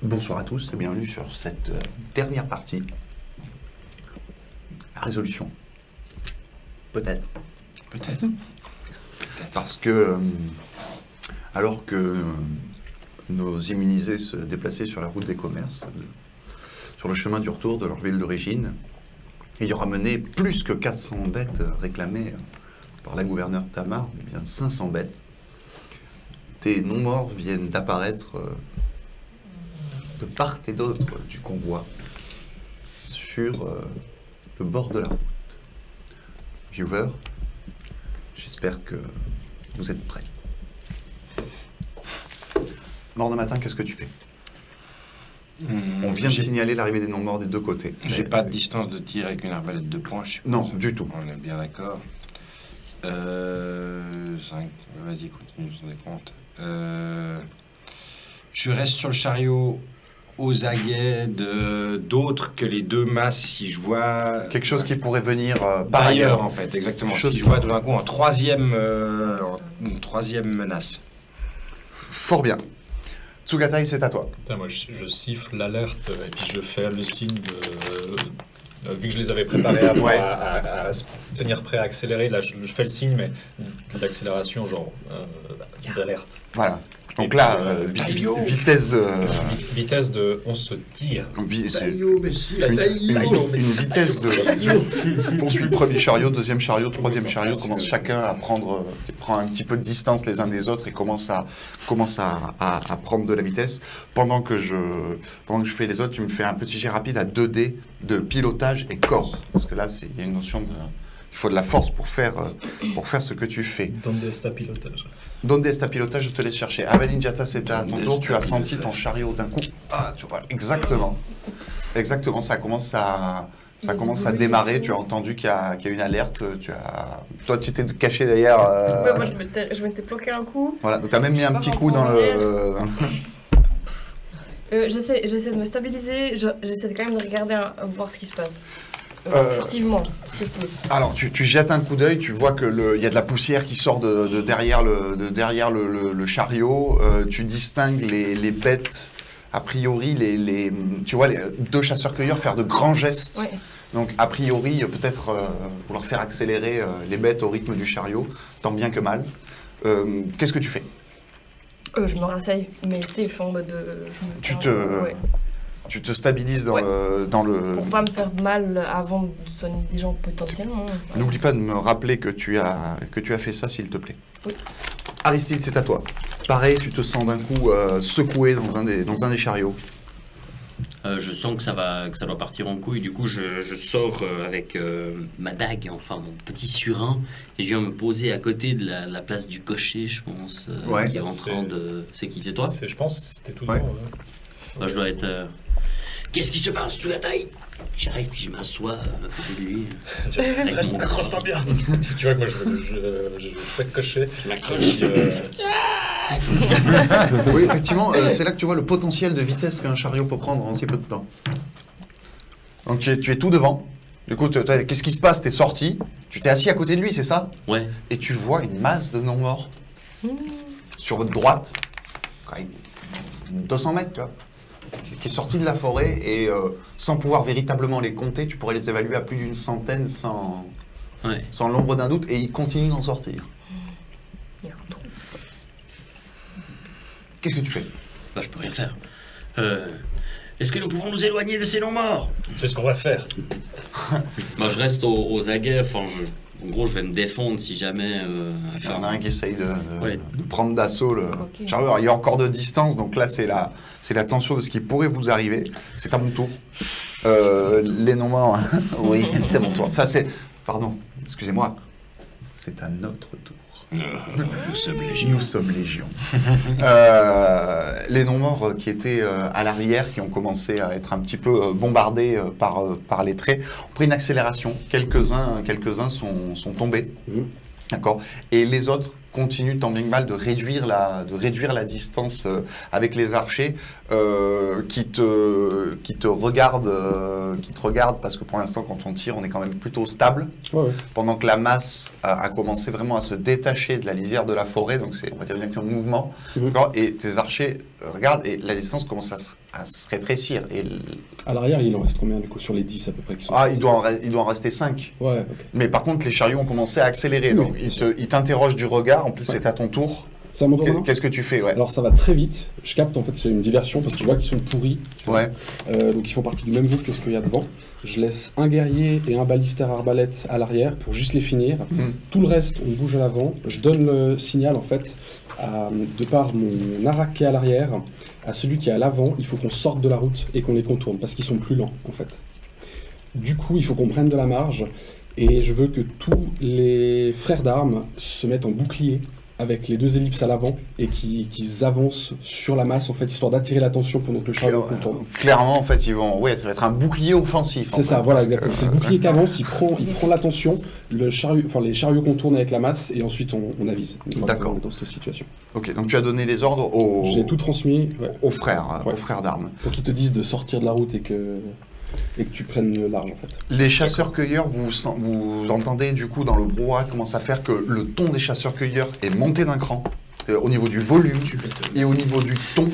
Bonsoir à tous et bienvenue sur cette dernière partie. La résolution. Peut-être. Peut-être. Parce que, alors que nos immunisés se déplaçaient sur la route des commerces, sur le chemin du retour de leur ville d'origine, ayant ramené plus que 400 bêtes réclamées par la gouverneure Tamar, eh bien 500 bêtes, des non-morts viennent d'apparaître de part et d'autre du convoi sur le bord de la route. Viewer, j'espère que vous êtes prêts. Mort de matin, qu'est-ce que tu fais? On vient de signaler l'arrivée des non-morts des deux côtés. J'ai pas de distance de tir avec une arbalète de poing, je suppose. Non, du tout. On est bien d'accord. 5... Vas-y, continue, je te compte. Je reste sur le chariot aux aguets d'autres que les deux masses, si je vois... Quelque chose qui pourrait venir par ailleurs, en fait, exactement. Si je vois tout d'un coup une troisième menace. Fort bien. Tsugatai, c'est à toi. Putain, moi, je siffle l'alerte et puis je fais le signe de... vu que je les avais préparés avant Ouais. à se tenir prêt à accélérer, là, je fais le signe, mais d'accélération, genre d'alerte. Voilà. Donc Et là, puis, vitesse de... Vitesse de... On se tire. C'est Taillot, Messi, une Taillot, vitesse de... Poursuit le premier chariot, deuxième chariot, troisième chariot, commence chacun à prendre prend un petit peu de distance les uns des autres et commence à prendre de la vitesse. Pendant que je fais les autres, tu me fais un petit jet rapide à 2D de pilotage et corps. Parce que là, il y a une notion de... Il faut de la force pour faire ce que tu fais. Donde está pilotage. Donde está pilotage, je te laisse chercher. Avelinjata, c'est à ton tour. Tu as senti ton chariot d'un coup. Ah, tu vois, exactement. Exactement, ça commence à démarrer. Tu as entendu qu'il y a une alerte. Toi, tu t'es caché derrière. Ouais, moi, je m'étais bloqué un coup. Voilà, donc tu as même mis un petit coup dans le... J'essaie de me stabiliser. J'essaie quand même de regarder, voir ce qui se passe. Furtivement, si je peux. Alors, tu jettes un coup d'œil, tu vois qu'il y a de la poussière qui sort de derrière le chariot. Tu distingues les bêtes, a priori, tu vois les deux chasseurs-cueilleurs faire de grands gestes. Ouais. Donc, a priori, peut-être vouloir faire accélérer les bêtes au rythme du chariot, tant bien que mal. Qu'est-ce que tu fais? Je me rasseye, mais safe en mode... ouais. Tu te stabilises dans le... Pour pas me faire mal avant de soigner des gens potentiellement. N'oublie pas de me rappeler que tu as fait ça, s'il te plaît. Oui. Aristide, c'est à toi. Pareil, tu te sens d'un coup secoué dans un des chariots. Je sens que ça doit partir en couille. Du coup, je sors avec ma dague, enfin mon petit surin, et je viens me poser à côté de la place du cocher, je pense, Ouais. qui est en train de... C'est qui, c'est toi? Je pense que c'était tout Ouais. droit. Moi, je dois être... Qu'est-ce qui se passe sous la taille? J'arrive puis je m'assois à côté de lui. Avec mon- Accroche-toi bien. Tu vois que moi, je fais de cocher. Je m'accroche. Oui, effectivement, c'est là que tu vois le potentiel de vitesse qu'un chariot peut prendre en si peu de temps. Donc tu es tout devant. Du coup, qu'est-ce qui se passe? T'es sorti, tu t'es assis à côté de lui, c'est ça? Ouais. Et tu vois une masse de non-morts sur votre droite, quand même 200 mètres, tu vois, qui est sortie de la forêt et sans pouvoir véritablement les compter, tu pourrais les évaluer à plus d'une centaine sans l'ombre d'un doute, et ils continuent d'en sortir. Il y a un trou. Qu'est-ce que tu fais? Bah, je peux rien faire. Est-ce que nous pouvons nous éloigner de ces non-morts? C'est ce qu'on va faire. Moi, je reste aux aguets. Enfin, en gros, je vais me défendre si jamais... Il y en a un qui essaye de Ouais. prendre d'assaut le Ok. chariot. Alors, il y a encore de distance, donc là, c'est la tension de ce qui pourrait vous arriver. C'est à mon tour. Les non-morts... oui, c'était mon tour. Enfin, pardon, excusez-moi. C'est à notre tour. Nous sommes légers. Nous sommes légion. Les non-morts qui étaient à l'arrière, qui ont commencé à être un petit peu bombardés par les traits, ont pris une accélération. Quelques-uns sont tombés. D'accord. Et les autres continues tant bien que mal de réduire la distance avec les archers qui te regardent parce que pour l'instant, quand on tire, on est quand même plutôt stable. Ouais. Pendant que la masse a commencé vraiment à se détacher de la lisière de la forêt, donc c'est, on va dire, une action de mouvement. D'accord, et tes archers regardent et la distance commence à se rétrécir. Et À l'arrière, il en reste combien du coup sur les 10 à peu près qui sont... il doit en rester 5. Ouais, ok. Mais par contre, les chariots ont commencé à accélérer. Donc, ils t'interrogent du regard. En plus, c'est à ton tour. C'est à mon tour maintenant ? Qu'est-ce que tu fais? Alors, ça va très vite. Je capte en fait, c'est une diversion parce que je vois qu'ils sont pourris. Tu vois. Donc, ils font partie du même groupe que ce qu'il y a devant. Je laisse un guerrier et un balistaire arbalète à l'arrière pour juste les finir. Tout le reste, on bouge à l'avant. Je donne le signal en fait, de par mon arak qui est à l'arrière, à celui qui est à l'avant. Il faut qu'on sorte de la route et qu'on les contourne parce qu'ils sont plus lents en fait. Du coup, il faut qu'on prenne de la marge et je veux que tous les frères d'armes se mettent en bouclier avec les 2 ellipses à l'avant et qu'ils avancent sur la masse en fait, histoire d'attirer l'attention pendant que le chariot contourne. Clairement, en fait, ils vont. Ouais, ça va être un bouclier offensif. C'est ça, voilà, exactement. C'est le bouclier qui avance, il prend l'attention, les chariots contournent avec la masse et ensuite on avise. D'accord. Dans cette situation. Ok, donc tu as donné les ordres J'ai tout transmis aux frères d'armes. Pour qu'ils te disent de sortir de la route et que tu prennes le large en fait. Les chasseurs-cueilleurs, vous entendez du coup dans le brouhaha commence à faire que le ton des chasseurs-cueilleurs est monté d'un cran. Au niveau du volume et au niveau du ton,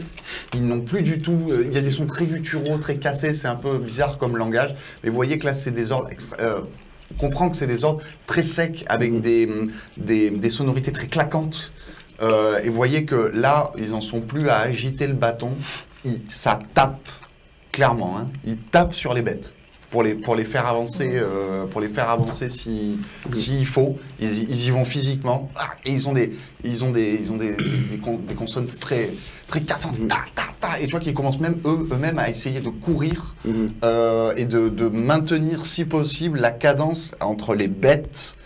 ils n'ont plus du tout. Il y a des sons très gutturaux, très cassés, c'est un peu bizarre comme langage. Mais vous voyez que là, c'est des ordres on comprend que c'est des ordres très secs avec des sonorités très claquantes. Et vous voyez que là, ils n'en sont plus à agiter le bâton. Ça tape. Clairement, hein, ils tapent sur les bêtes pour les faire avancer, s'il faut. Ils y vont physiquement et ils ont des consonnes très très cassantes. Ta, ta, ta, et tu vois qu'ils commencent même eux-mêmes à essayer de courir et de maintenir, si possible, la cadence entre les bêtes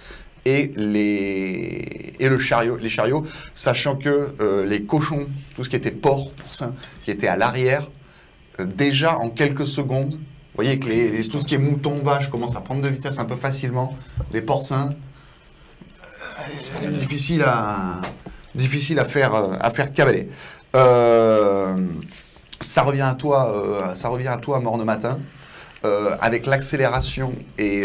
et les chariots, sachant que les cochons, tout ce qui était porc, porcin, qui était à l'arrière. Déjà en quelques secondes, vous voyez que tout ce qui est mouton, vache commence à prendre de vitesse un peu facilement. Les porcins, difficile à faire cavaler. Ça revient à toi, Morne Matin, avec l'accélération et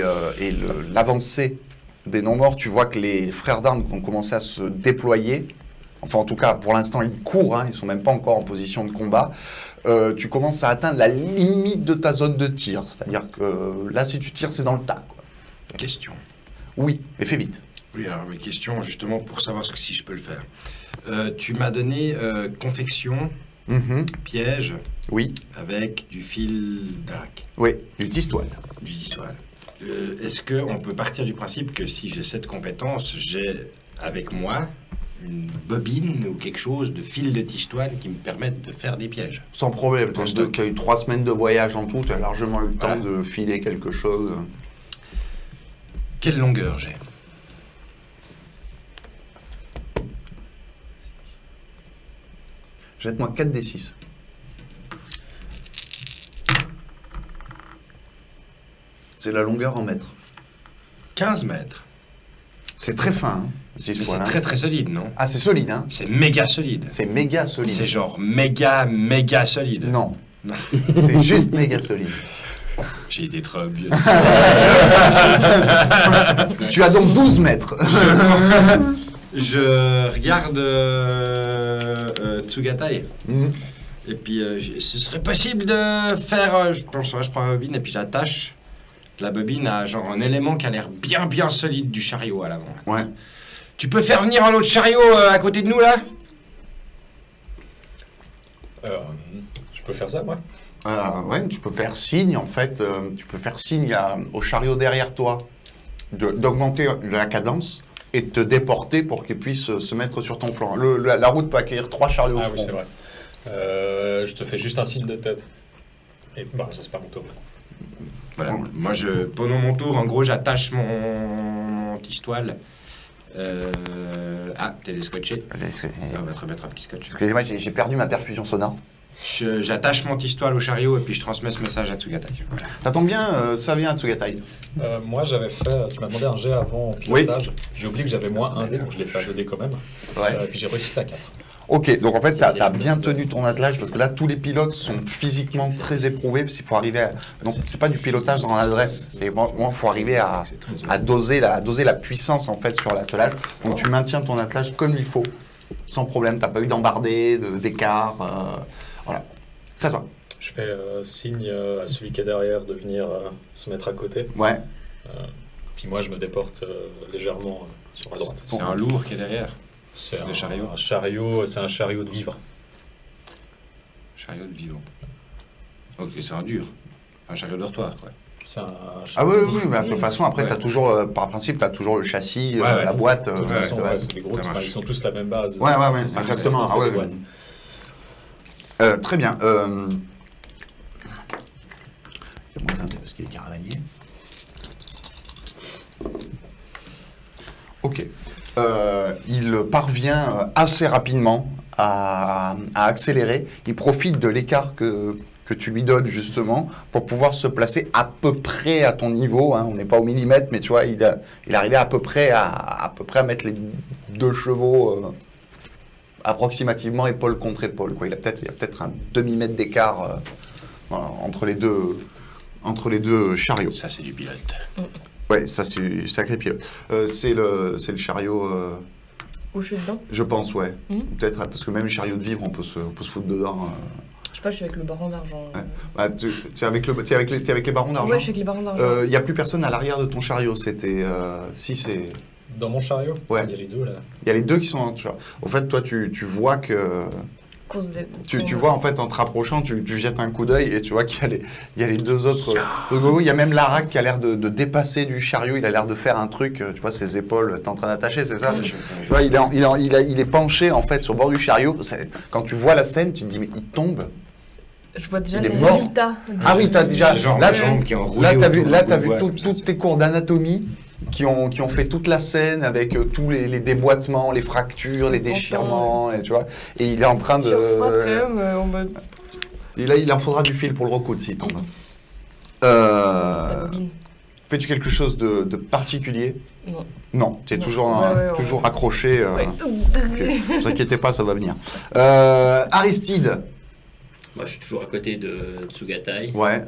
l'avancée des non-morts. Tu vois que les frères d'armes ont commencé à se déployer. Enfin, en tout cas, pour l'instant, ils courent, hein, ils ne sont même pas encore en position de combat. Tu commences à atteindre la limite de ta zone de tir. C'est-à-dire que là, si tu tires, c'est dans le tas, quoi. Question. Oui, mais fais vite. Oui, alors mes questions, justement, pour savoir si je peux le faire. Tu m'as donné confection, piège, oui, avec du fil d'arak. Oui, du tistoile. Du tistoile. Est-ce qu'on peut partir du principe que si j'ai cette compétence, j'ai avec moi une bobine ou quelque chose de fil de tistoile qui me permette de faire des pièges? Sans problème. Tu as eu 3 semaines de voyage en tout, tu as largement eu le temps de filer quelque chose. Quelle longueur j'ai? Jette-moi 4d6. C'est la longueur en mètres. 15 mètres. C'est très fin, hein. Mais c'est très très solide, non? Ah, c'est solide, hein? C'est méga solide. C'est méga solide. C'est genre méga solide. Non. Non. C'est juste méga solide. J'ai été trop obvious. Tu as donc 12 mètres. Je regarde Tsugatai. Et puis, ce serait possible de faire... je prends la bobine et puis j'attache la bobine à genre un élément qui a l'air bien solide du chariot à l'avant. Ouais. Tu peux faire venir un autre chariot à côté de nous, là? Je peux faire ça, moi? Ouais, tu peux faire signe, en fait. Tu peux faire signe au chariot derrière toi d'augmenter la cadence et de te déporter pour qu'il puisse se mettre sur ton flanc. La route peut accueillir 3 chariots au front. Ah oui, c'est vrai. Je te fais juste un signe de tête. Et bah, ça, c'est pas mon tour. Voilà. Moi, pendant mon tour, en gros, j'attache mon tistoile. Ah, t'es déscotché. On va te remettre un petit scotch. Excusez-moi, j'ai perdu ma perfusion sonore. J'attache mon tistoile au chariot et puis je transmets ce message à Tsugatai. Voilà. Ça tombe bien, ça vient à Tsugatai. Moi, j'avais fait. Tu m'as demandé un jet avant en pilotage. J'ai oublié que j'avais moins 1 dé, donc je l'ai fait à 2 dés quand même. Ouais. Puis j'ai réussi à 4. Ok, donc en fait, tu as bien tenu ton attelage parce que là, tous les pilotes sont physiquement très éprouvés parce qu'il faut arriver à. Donc, c'est pas du pilotage dans l'adresse, c'est vraiment, il faut arriver à doser la puissance en fait sur l'attelage. Donc, tu maintiens ton attelage comme il faut, sans problème. Tu n'as pas eu d'embardé, d'écart. Voilà. C'est à toi. Je fais signe à celui qui est derrière de venir se mettre à côté. Ouais. Puis moi, je me déporte légèrement sur la droite. C'est un lourd qui est derrière. C'est Le chariot. un chariot, c'est un chariot de vivre. Chariot de vivant. Ok, c'est un dur. Un chariot de dortoir, quoi. C'est un Ah chariot oui, de oui, vivre. mais de toute façon, après, tu as toujours, par principe, tu as toujours le châssis, Ouais. la boîte. De toute façon, de ouais, base. c'est des gros, Ça marche. ils sont tous la même base. Ouais, C'est exactement. des Ah ouais, boîtes. Très bien. Il y a moins un dé parce qu'il est caravanier. Ok. Il parvient assez rapidement à accélérer. Il profite de l'écart que tu lui donnes justement pour pouvoir se placer à peu près à ton niveau. Hein. On n'est pas au millimètre, mais tu vois, il arrivait à peu près à mettre les 2 chevaux approximativement épaule contre épaule. Quoi. Il y a peut-être un demi-mètre d'écart voilà, entre les deux chariots. Ça, c'est du pilote. Ouais, ça c'est sacré pilote. C'est le chariot, Où je suis dedans. je pense, ouais. Mhm. Peut-être, parce que même le chariot de vivre, on peut se foutre dedans. Je sais pas, je suis avec le baron d'argent. Ouais. Bah, tu es avec les barons d'argent. Ouais, je suis avec les barons d'argent. Il n'y a plus personne à l'arrière de ton chariot. C'était. Si c'est. Dans mon chariot, Ouais. il y a les deux là. Il y a les deux qui sont. Tu vois. Au fait, toi, tu vois que. Tu vois, en fait, en te rapprochant, tu jettes un coup d'œil et tu vois qu'il y a les 2 autres. Il y a même Larak qui a l'air de dépasser du chariot. Il a l'air de faire un truc. Tu vois, ses épaules, t'es en train d'attacher, c'est ça? Tu vois, il est penché, en fait, sur le bord du chariot. Quand tu vois la scène, tu te dis, mais il tombe. Je vois déjà Il est les mort. résultats. Ah oui, t'as déjà. Genre Là, ma jambe qui est enroulée Là, t'as vu, autour là, du t'as bout vu de bois, toutes tes cours d'anatomie qui ont fait toute la scène avec tous les déboîtements, les fractures, les déchirements, et, tu vois. Et il est en train de. Sur froid, quand même, en mode. Et là, il en faudra du fil pour le recoudre s'il tombe. La bobine. Fais-tu quelque chose de particulier? Non. Non, tu es Non. toujours, Ouais, toujours accroché. Ouais. Ok, ne vous inquiétez pas, ça va venir. Aristide. Moi, je suis toujours à côté de Tsugatai. Ouais.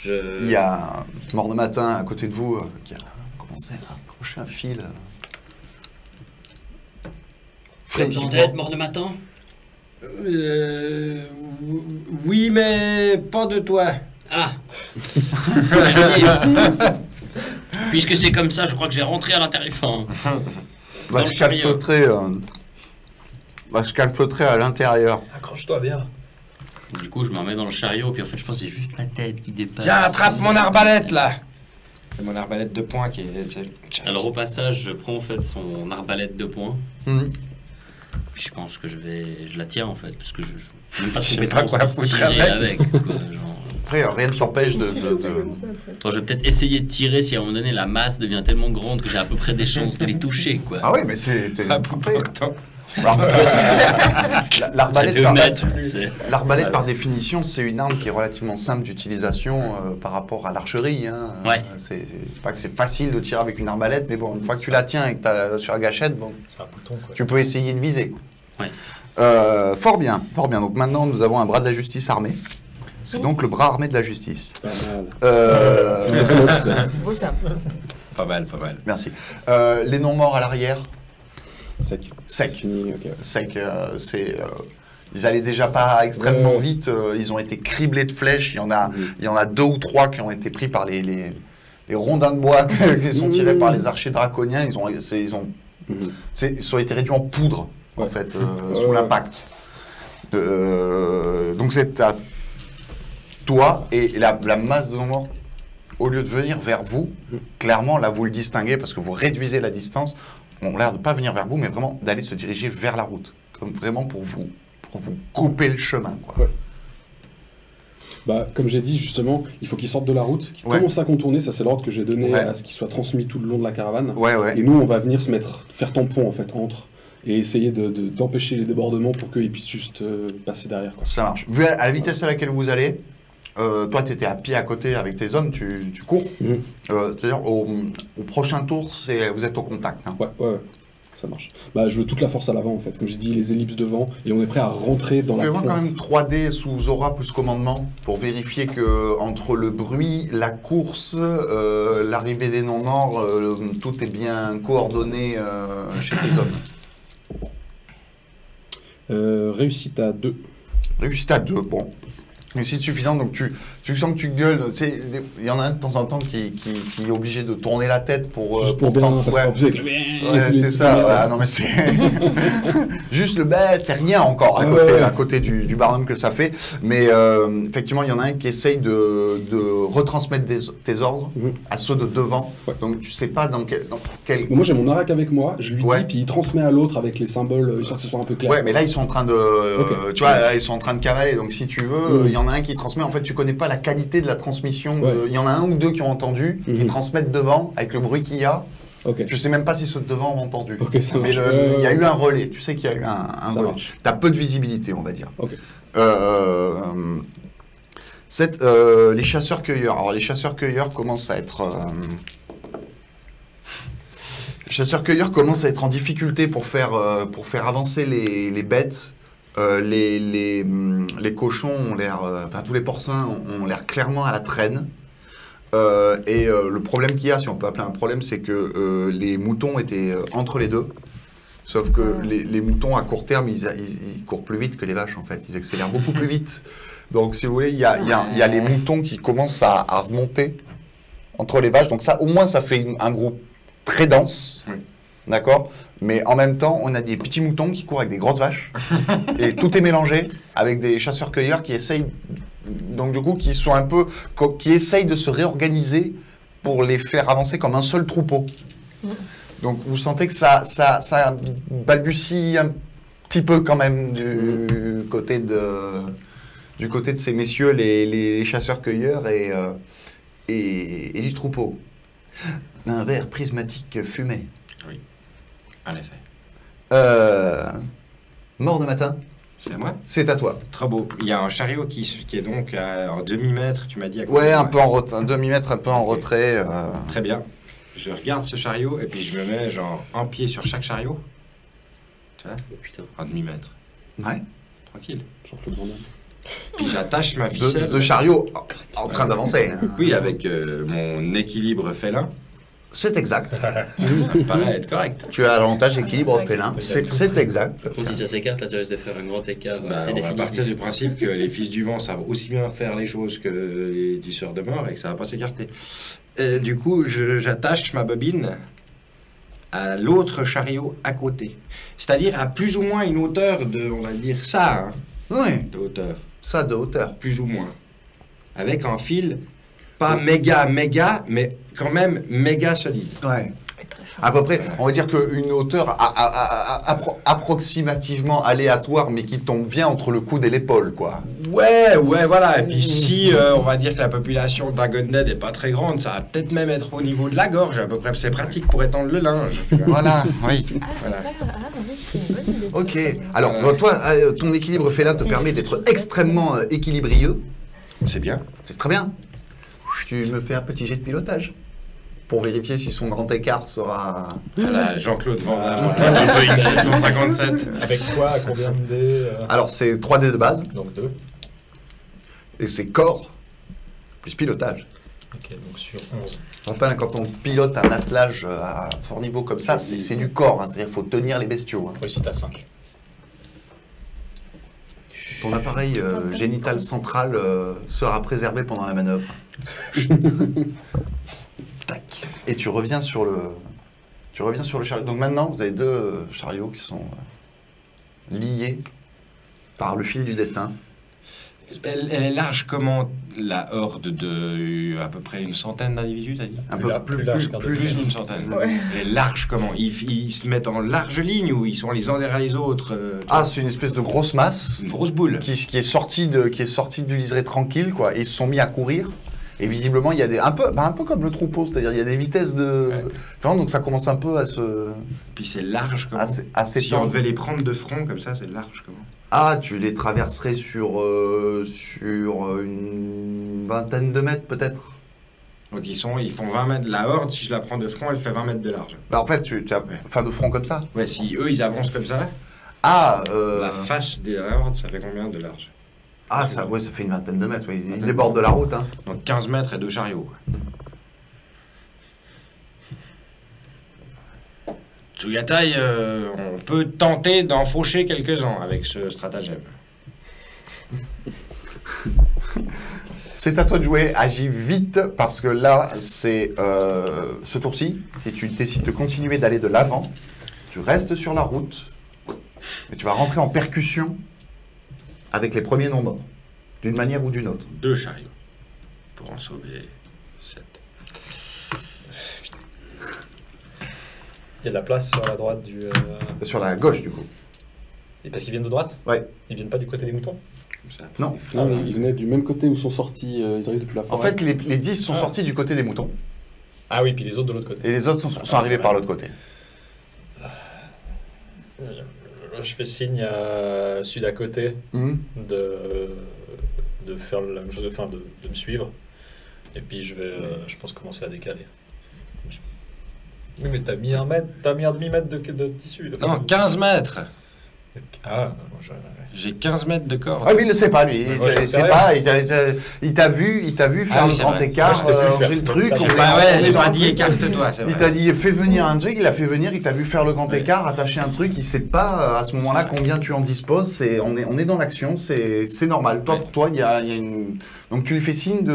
Il y Je... a Mort de Matin à côté de vous qui a commencé à accrocher un fil. Besoin d'aide, mort de matin? Oui, mais pas de toi. Ah. Merci. Puisque c'est comme ça, je crois que je vais rentrer à l'intérieur. Enfin, Va se calfeutrer à l'intérieur. Accroche-toi bien. du coup, je m'en mets dans le chariot, puis en fait, je pense que c'est juste ma tête qui dépasse. Tiens, attrape mon arbalète, là. C'est mon arbalète de poing qui est... Alors, au passage, je prends en fait son arbalète de poing. Mhm. Puis je pense que je la tiens en fait, parce que je même pas de Je sais pas compétence quoi pour foutre tirer avec. quoi, genre. Après, rien ne t'empêche de... Attends, je vais peut-être essayer de tirer si à un moment donné la masse devient tellement grande que j'ai à peu près des chances de les toucher, quoi. Ah oui, mais c'est... Ah, après, pourtant. L'arbalète, C'est honnête, c'est- l'arbalète, par définition, c'est une arme qui est relativement simple d'utilisation par rapport à l'archerie. Hein. Ouais. C'est pas que c'est facile de tirer avec une arbalète, mais bon, une fois que tu la tiens et que tu as sur la gâchette, bon, C'est un bouton quoi. tu peux essayer de viser. Quoi. Ouais. Fort bien, fort bien. Donc maintenant, nous avons un bras de la justice armé. C'est donc le bras armé de la justice. Pas mal. Beau ça. Pas mal, pas mal. Merci. Les non-morts à l'arrière, Sec. sec. Fini, ok. Sec, ils allaient déjà pas extrêmement Ouais. vite. Ils ont été criblés de flèches. Il y en a 2 ou 3 qui ont été pris par les rondins de bois qui sont tirés par les archers draconiens. Ils ont été réduits en poudre, en Ouais. fait, sous l'impact. Donc c'est à toi et la masse de non-morts, au lieu de venir vers vous, clairement, là, vous le distinguez parce que vous réduisez la distance, ont l'air de pas venir vers vous, mais vraiment d'aller se diriger vers la route, comme vraiment pour vous couper le chemin, quoi. Ouais. Bah, comme j'ai dit, justement, il faut qu'ils sortent de la route, qu'ils Ouais. commencent à contourner, ça c'est l'ordre que j'ai donné Ouais. à ce qui soit transmis tout le long de la caravane. Ouais, ouais. Et nous, on va venir faire tampon, en fait, entre et essayer d'empêcher les débordements pour qu'ils puissent juste passer derrière. Quoi. Ça marche. Vu à la vitesse à laquelle vous allez, toi, tu étais à pied à côté avec tes hommes, tu cours. C'est-à-dire, au prochain tour, vous êtes au contact. Hein. Ouais. Ça marche. Bah, je veux toute la force à l'avant, en fait. Comme j'ai dit, les ellipses devant, et on est prêt à rentrer dans la... Fais-moi quand même 3D sous aura plus commandement, pour vérifier que entre le bruit, la course, l'arrivée des non-morts, tout est bien coordonné chez tes hommes. Réussite à 2. Réussite à 2, bon. Réussite suffisante, donc tu sens que tu gueules. Il y en a un de temps en temps qui est obligé de tourner la tête pour... Juste pour bien passer avec ouais, c'est ça. Ouais, non, mais c'est... Juste le c'est rien encore à côté du barnum que ça fait. Mais effectivement, il y en a un qui essaye de retransmettre tes ordres à ceux de devant. Ouais. Donc tu sais pas dans quel... Moi, j'ai mon arac avec moi. Je lui dis, puis il transmet à l'autre avec les symboles, histoire que ce soit un peu clair. Ouais, mais là, ils sont en train de... Tu vois, là, ils sont en train de cavaler. Donc si tu veux, il y en a un qui transmet. En fait, tu connais pas la qualité de la transmission. Il y en a un ou deux qui ont entendu, qui transmettent devant avec le bruit qu'il y a. Okay. Je sais même pas si ceux de devant ont entendu. Mais il y a eu un relais. Tu sais qu'il y a eu un relais. Tu as peu de visibilité, on va dire. Okay. Les chasseurs-cueilleurs. Alors, les chasseurs-cueilleurs commencent à être... Les chasseurs-cueilleurs commencent à être en difficulté pour faire avancer les bêtes. Les cochons ont l'air... tous les porcins ont l'air clairement à la traîne. Le problème qu'il y a, si on peut appeler un problème, c'est que les moutons étaient entre les deux. Sauf que les moutons, à court terme, ils courent plus vite que les vaches, en fait. Ils accélèrent beaucoup plus vite. Donc, si vous voulez, il y a les moutons qui commencent à remonter entre les vaches. Donc ça, au moins, ça fait un groupe très dense. Oui. D'accord ? Mais en même temps, on a des petits moutons qui courent avec des grosses vaches. Et tout est mélangé avec des chasseurs-cueilleurs qui essayent... Donc du coup, qui essayent de se réorganiser pour les faire avancer comme un seul troupeau. Donc vous sentez que ça balbutie un petit peu quand même du côté de ces messieurs, les chasseurs-cueilleurs et du troupeau. Un verre prismatique fumé. Oui, en effet. Mort de matin. C'est à moi ? C'est à toi. Très beau. Il y a un chariot qui est donc en demi-mètre, tu m'as dit. Un peu en retrait, un demi-mètre, un peu en retrait. Très bien. Je regarde ce chariot et puis je me mets genre un pied sur chaque chariot. Tu vois ? Putain. En demi-mètre. Ouais. Tranquille. Puis j'attache ma ficelle. De chariot en train d'avancer. Oui, avec mon équilibre félin. C'est exact. Ça me paraît être correct. Tu as l'avantage équilibre félin. C'est exact. Par contre, si ça s'écarte, là, tu risques de faire un grand écart. On va partir du principe que les fils du vent savent aussi bien faire les choses que les tisseurs de mort et que ça ne va pas s'écarter. Du coup, j'attache ma bobine à l'autre chariot à côté. C'est-à-dire à plus ou moins une hauteur de, on va dire ça, oui. De hauteur. Ça, de hauteur. Plus ou moins. Avec un fil, pas méga, mais quand même méga solide. Ouais. À peu près, on va dire qu'une hauteur approximativement aléatoire, mais qui tombe bien entre le coude et l'épaule, quoi. Ouais, voilà. Et puis si on va dire que la population de Dragon Dead n'est pas très grande, ça va peut-être même être au niveau de la gorge, à peu près. C'est pratique pour étendre le linge. Voilà, oui. Ah, c'est ça. Oui, c'est une bonne idée. Ok. Alors, toi, ton équilibre félin te permet d'être extrêmement équilibrieux. C'est bien. C'est très bien. Tu me fais un petit jet de pilotage pour vérifier si son grand écart sera... Voilà, Jean-Claude Van Damme, Boeing 757. Avec quoi, à combien de dés Alors, c'est 3 dés de base. Donc 2. Et c'est corps plus pilotage. Ok, donc sur 11. Je rappelle, quand on pilote un attelage à fort niveau comme ça, c'est du corps. Hein, c'est-à-dire qu'il faut tenir les bestiaux. Hein. Réussite à 5. Ton appareil génital central sera préservé pendant la manœuvre. Tac. Et tu reviens sur le chariot. Donc maintenant, vous avez 2 chariots qui sont liés par le fil du destin. Elle est large comment, la horde de à peu près une centaine d'individus, t'as dit ? Un peu plus d'une centaine. Ouais. Elle est large comment ? Ils se mettent en large ligne ou ils sont les uns derrière les autres c'est une espèce de grosse masse. Une grosse boule. Qui est sortie du liseré tranquille, quoi. Et ils se sont mis à courir. Et visiblement, il y a un peu comme le troupeau, c'est-à-dire il y a des vitesses de... Enfin, donc ça commence un peu à se... Puis c'est large comment assez Si on devait les prendre de front comme ça, c'est large comment? Ah, tu les traverserais sur une vingtaine de mètres peut-être. Donc ils font 20 mètres. La horde, si je la prends de front, elle fait 20 mètres de large. Bah en fait, tu as de front comme ça. Ouais, si eux, ils avancent comme ça, Ah, la face des hordes, ça fait combien de large? Ah, ça fait une vingtaine de mètres, ouais. Ils débordent de la route. Hein. Donc 15 mètres et 2 chariots. Tsugatai, on peut tenter d'en faucher quelques-uns avec ce stratagème. C'est à toi de jouer, agis vite, parce que là, c'est ce tour-ci, et tu décides de continuer d'aller de l'avant, tu restes sur la route, et tu vas rentrer en percussion avec les premiers non morts, d'une manière ou d'une autre. 2 chariots, pour en sauver 7. Il y a de la place sur la droite du... Sur la gauche, du coup. Et parce qu'ils viennent de droite? Ouais. Ils viennent pas du côté des moutons? Comme ça, Non. Non, ils venaient du même côté où sont sortis, ils arrivent depuis la En forêt. fait, les 10 sont sortis du côté des moutons, Ah oui, puis les autres de l'autre côté. et les autres sont arrivés par l'autre côté. Je fais signe à celui d'à côté Mhm. de faire la même chose, enfin de me suivre. Et puis je vais, je pense, commencer à décaler. Oui, mais t'as mis un demi-mètre de tissu. Là. Non, 15 mètres. Ah, J'ai 15 mètres de corde. Ah mais il le sait pas lui, Ouais, il sait pas, il t'a vu faire oui, le c'est grand vrai. écart, Moi, je t'ai vu on faire fait le ce truc, truc, on ça, est- Bah on ouais, est j'ai dans pas le dit truc. écarte-toi, c'est Il vrai. t'a dit fais venir un truc, il a fait venir, il t'a vu faire le grand écart, attacher un truc, il sait pas à ce moment-là combien tu en disposes, on est dans l'action, c'est normal. Toi, Ouais. pour toi, il y a une... Donc tu lui fais signe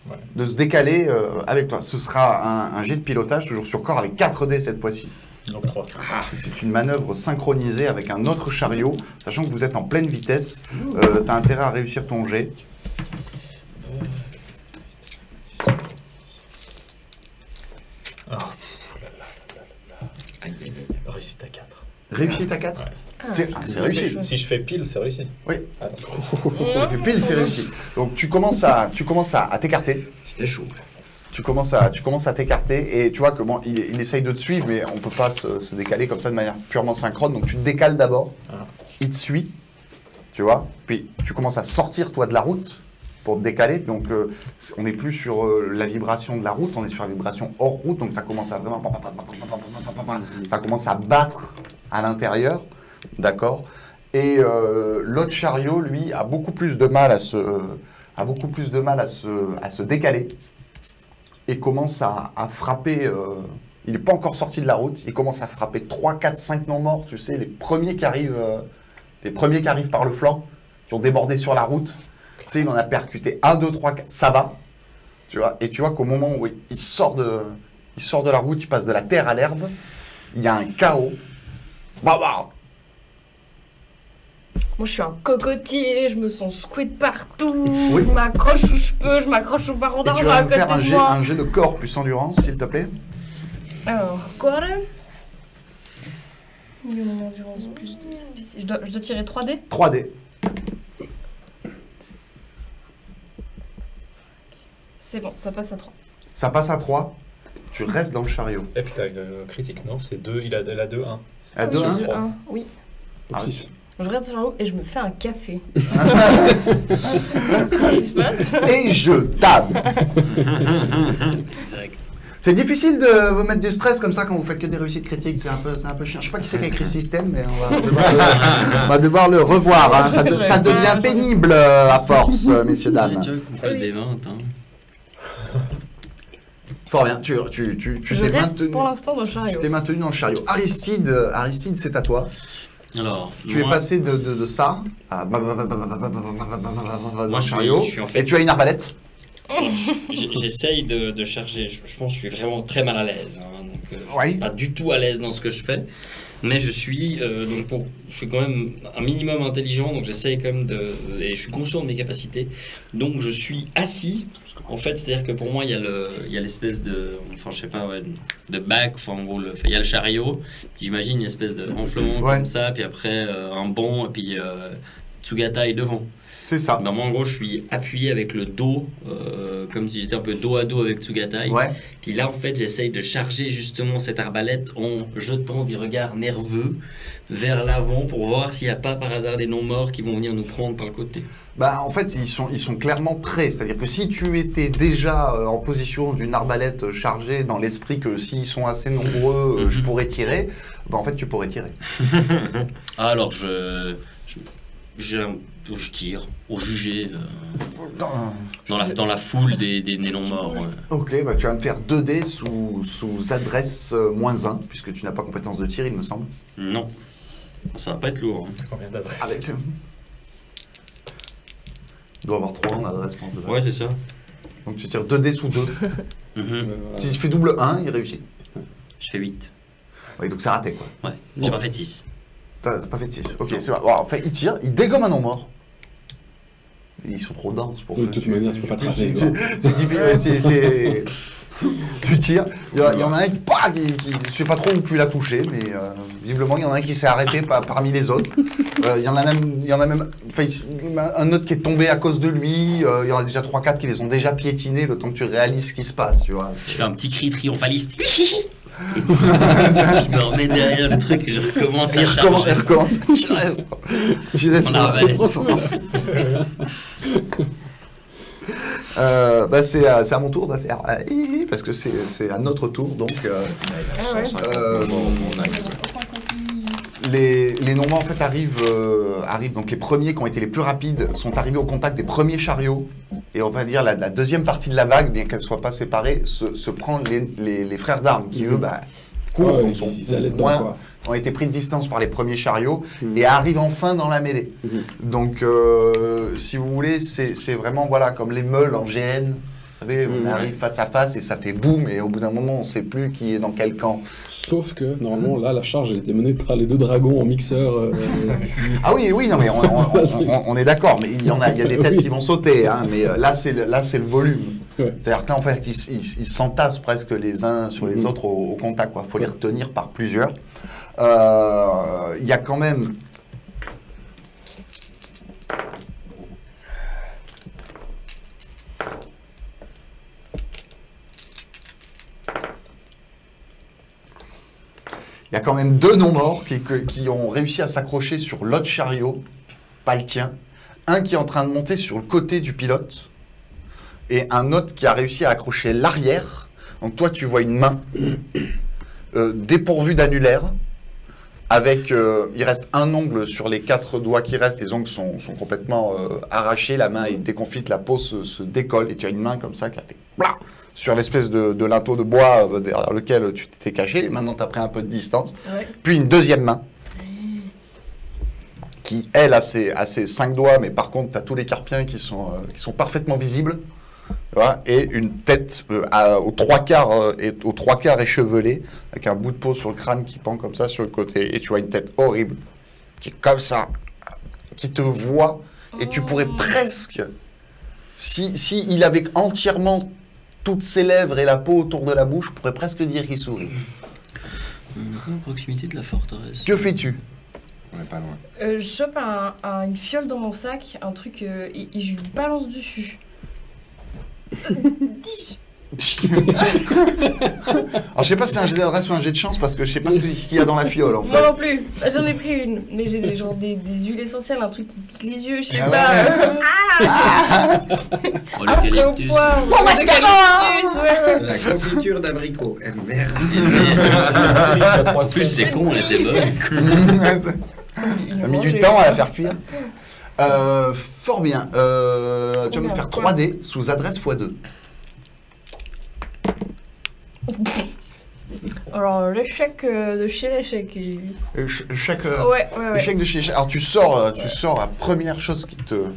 Ouais. de se décaler avec toi. Ce sera un jet de pilotage, toujours sur corps, avec 4 dés cette fois-ci. donc 3. C'est une manœuvre synchronisée avec un autre chariot, sachant que vous êtes en pleine vitesse. Tu as intérêt à réussir ton jet. Réussite à 4. Réussite à 4 Ouais. C'est réussi. Si je fais pile, c'est réussi. Oui. Ah, non, c'est réussi. Tu fais pile, c'est réussi. Donc tu commences à t'écarter. C'était chaud. Tu commences à t'écarter et tu vois que bon, il essaye de te suivre, mais on peut pas se décaler comme ça de manière purement synchrone. Donc tu te décales d'abord, Ah. il te suit, tu vois. Puis tu commences à sortir toi de la route pour te décaler. Donc on n'est plus sur la vibration de la route, on est sur la vibration hors route. Donc ça commence à vraiment, ça commence à battre à l'intérieur, d'accord. Et l'autre chariot, lui, a beaucoup plus de mal à se décaler. Et commence à frapper, il n'est pas encore sorti de la route, il commence à frapper 3, 4, 5 non-morts, tu sais, les premiers qui arrivent par le flanc, qui ont débordé sur la route. Tu sais, il en a percuté 1, 2, 3, 4, ça va, tu vois. Et tu vois qu'au moment où il sort de la route, il passe de la terre à l'herbe, il y a un chaos. Bah, bah. Moi, je suis un cocotier, je me sens squid partout, Oui. je m'accroche où je peux, je m'accroche au baron Et tu d'arbre vas à me côté faire de moi. un jet de corps plus endurance, s'il te plaît. Alors, quoi là Mon endurance plus 2, ça fait 6. Je dois tirer 3D 3D. C'est bon, ça passe à 3. Ça passe à 3. Tu restes dans le chariot. Et puis t'as une critique, non? C'est 2, elle a 2, 1. À 2, 1. 3. Oui. Donc Ah, 6. Je reste sur la route et je me fais un café. C'est ce qui se passe. Et je tape. Direct. C'est difficile de vous mettre du stress comme ça quand vous faites que des réussites critiques, c'est un peu chiant. Je sais pas qui c'est qui a écrit ce système, mais on va devoir le revoir. Hein. Ça devient pénible à force, messieurs, Ouais, dames. tu vois qu'on fait le dévente, hein. Fort bien, tu Je t'es reste maintenu, pour l'instant dans le chariot. tu t'es maintenu dans le chariot. Aristide, c'est à toi. Alors, Tu es moi- passé de ça à dans le Moi, chariot, je suis en fait- et tu as une arbalète. J'essaye de charger. Je pense que je suis vraiment très mal à l'aise. Hein, donc, Oui. pas du tout à l'aise dans ce que je fais. Mais je suis je suis quand même un minimum intelligent, donc j'essaye quand même et je suis conscient de mes capacités. Donc je suis assis. En fait, c'est-à-dire que pour moi, il y a l'espèce de, enfin je sais pas, ouais, de bac. Enfin en gros, il y a le chariot. Puis j'imagine une espèce de renflement Ouais. comme ça. Puis après un banc et puis Tsugatai devant. C'est ça. Ben, moi, en gros, je suis appuyé avec le dos, comme si j'étais un peu dos à dos avec Tsugatai. Ouais. Puis là, en fait, j'essaye de charger justement cette arbalète en jetant des regards nerveux vers l'avant pour voir s'il n'y a pas par hasard des non-morts qui vont venir nous prendre par le côté. Bah, en fait, ils sont clairement prêts. C'est-à-dire que si tu étais déjà en position d'une arbalète chargée dans l'esprit que s'ils sont assez nombreux, je pourrais tirer, bah, en fait, tu pourrais tirer. Alors, je tire au jugé dans la foule des non-morts. Ouais. Ok, bah, tu vas me faire 2 dés sous adresse -1, puisque tu n'as pas compétence de tir, il me semble. Non, ça va pas être lourd. T'as combien d'adresses? Il doit avoir 3 en adresse, je pense. Déjà. Ouais, c'est ça. Donc tu tires 2 dés sous 2. Si tu fais double 1, il réussit. Je fais 8. Oui, donc c'est raté, quoi. Ouais, j'ai pas fait 6. T'as pas fait 6. Ok, c'est vrai. Bon, en fait, il tire, il dégomme un non-mort. Ils sont trop denses pour De toute manière, tu peux pas tracer. C'est difficile. Tu tires, il y en a un qui, je sais pas trop où tu l'as touché, mais visiblement il y en a un qui s'est arrêté parmi les autres. Il y en a même un autre qui est tombé à cause de lui. Il y en a déjà 3-4 qui les ont déjà piétinés le temps que tu réalises ce qui se passe, tu vois. Je fais un petit cri triomphaliste. Je me remets derrière le truc et je recommence à charger. Elle recommence à tirer On arbalète. Bah c'est à mon tour d'affaire. Parce que c'est à notre tour, donc... Les non-morts en fait arrivent, donc les premiers qui ont été les plus rapides sont arrivés au contact des premiers chariots, et on va dire la deuxième partie de la vague, bien qu'elle ne soit pas séparée, se prend les frères d'armes qui eux courent, donc ont été pris de distance par les premiers chariots et arrivent enfin dans la mêlée. Donc si vous voulez, c'est vraiment voilà, comme les meules en GN. Vous savez, on arrive face à face et ça fait boum, et au bout d'un moment, on ne sait plus qui est dans quel camp. Sauf que, normalement, là, la charge, elle était menée par les 2 dragons en mixeur. Ah oui, non, mais on est d'accord, mais il y a des têtes qui vont sauter, hein, mais là, c'est le volume. Ouais. C'est-à-dire que là, en fait, ils s'entassent presque les uns sur les autres au contact, quoi. Faut les retenir par plusieurs. Il y a quand même... Il y a quand même 2 non-morts qui ont réussi à s'accrocher sur l'autre chariot, pas le tien. Un qui est en train de monter sur le côté du pilote, et un autre qui a réussi à accrocher l'arrière. Donc toi, tu vois une main dépourvue d'annulaire, avec... il reste un ongle sur les 4 doigts qui restent, les ongles sont complètement arrachés, la main est déconfite, la peau se décolle, et tu as une main comme ça qui a fait... Blah sur l'espèce de linteau de bois derrière lequel tu t'étais caché. Maintenant, tu as pris un peu de distance. Ouais. Puis une deuxième main, qui, elle, a ses 5 doigts, mais par contre, tu as tous les carpiens qui sont parfaitement visibles. Voilà, et une tête aux 3 quarts échevelée, avec un bout de peau sur le crâne qui pend comme ça sur le côté. Et tu vois une tête horrible, qui est comme ça, qui te voit. Et tu pourrais presque, si il avait entièrement toutes ses lèvres et la peau autour de la bouche, je pourrais presque dire qu'il sourit. Proximité de la forteresse. Que fais-tu? On n'est pas loin. Je chope une fiole dans mon sac, un truc, et je lui balance dessus. 10. Alors je sais pas si c'est un jet d'adresse ou un jet de chance, parce que je sais pas ce qu'il y a dans la fiole en fait. Moi non plus, j'en ai pris une, mais j'ai des huiles essentielles, un truc qui pique les yeux, je sais pas. Oh, l'eucalyptus. La confiture d'abricot. Merde. En plus c'est con, elle était bonne. On a mis du temps à la faire cuire. Fort bien. Tu vas me faire 3D sous adresse x2. Alors, l'échec de chez l'échec. L'échec Ouais. de chez l'échec. Alors, tu sors la première chose qui te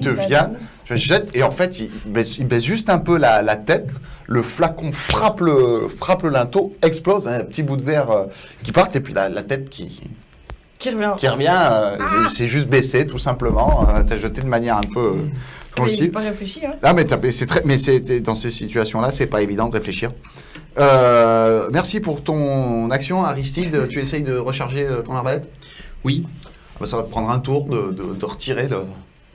vient. Tu jettes, et en fait, il baisse juste un peu la tête. Le flacon frappe le linteau, explose, un petit bout de verre qui part, et puis la tête qui revient. C'est juste baissé, tout simplement. T'as jeté de manière un peu... Mais j'ai pas réfléchi, hein. Ah, mais dans ces situations-là, c'est pas évident de réfléchir. Merci pour ton action, Aristide. Tu essayes de recharger ton arbalète? Oui. Bah, ça va te prendre un tour de retirer,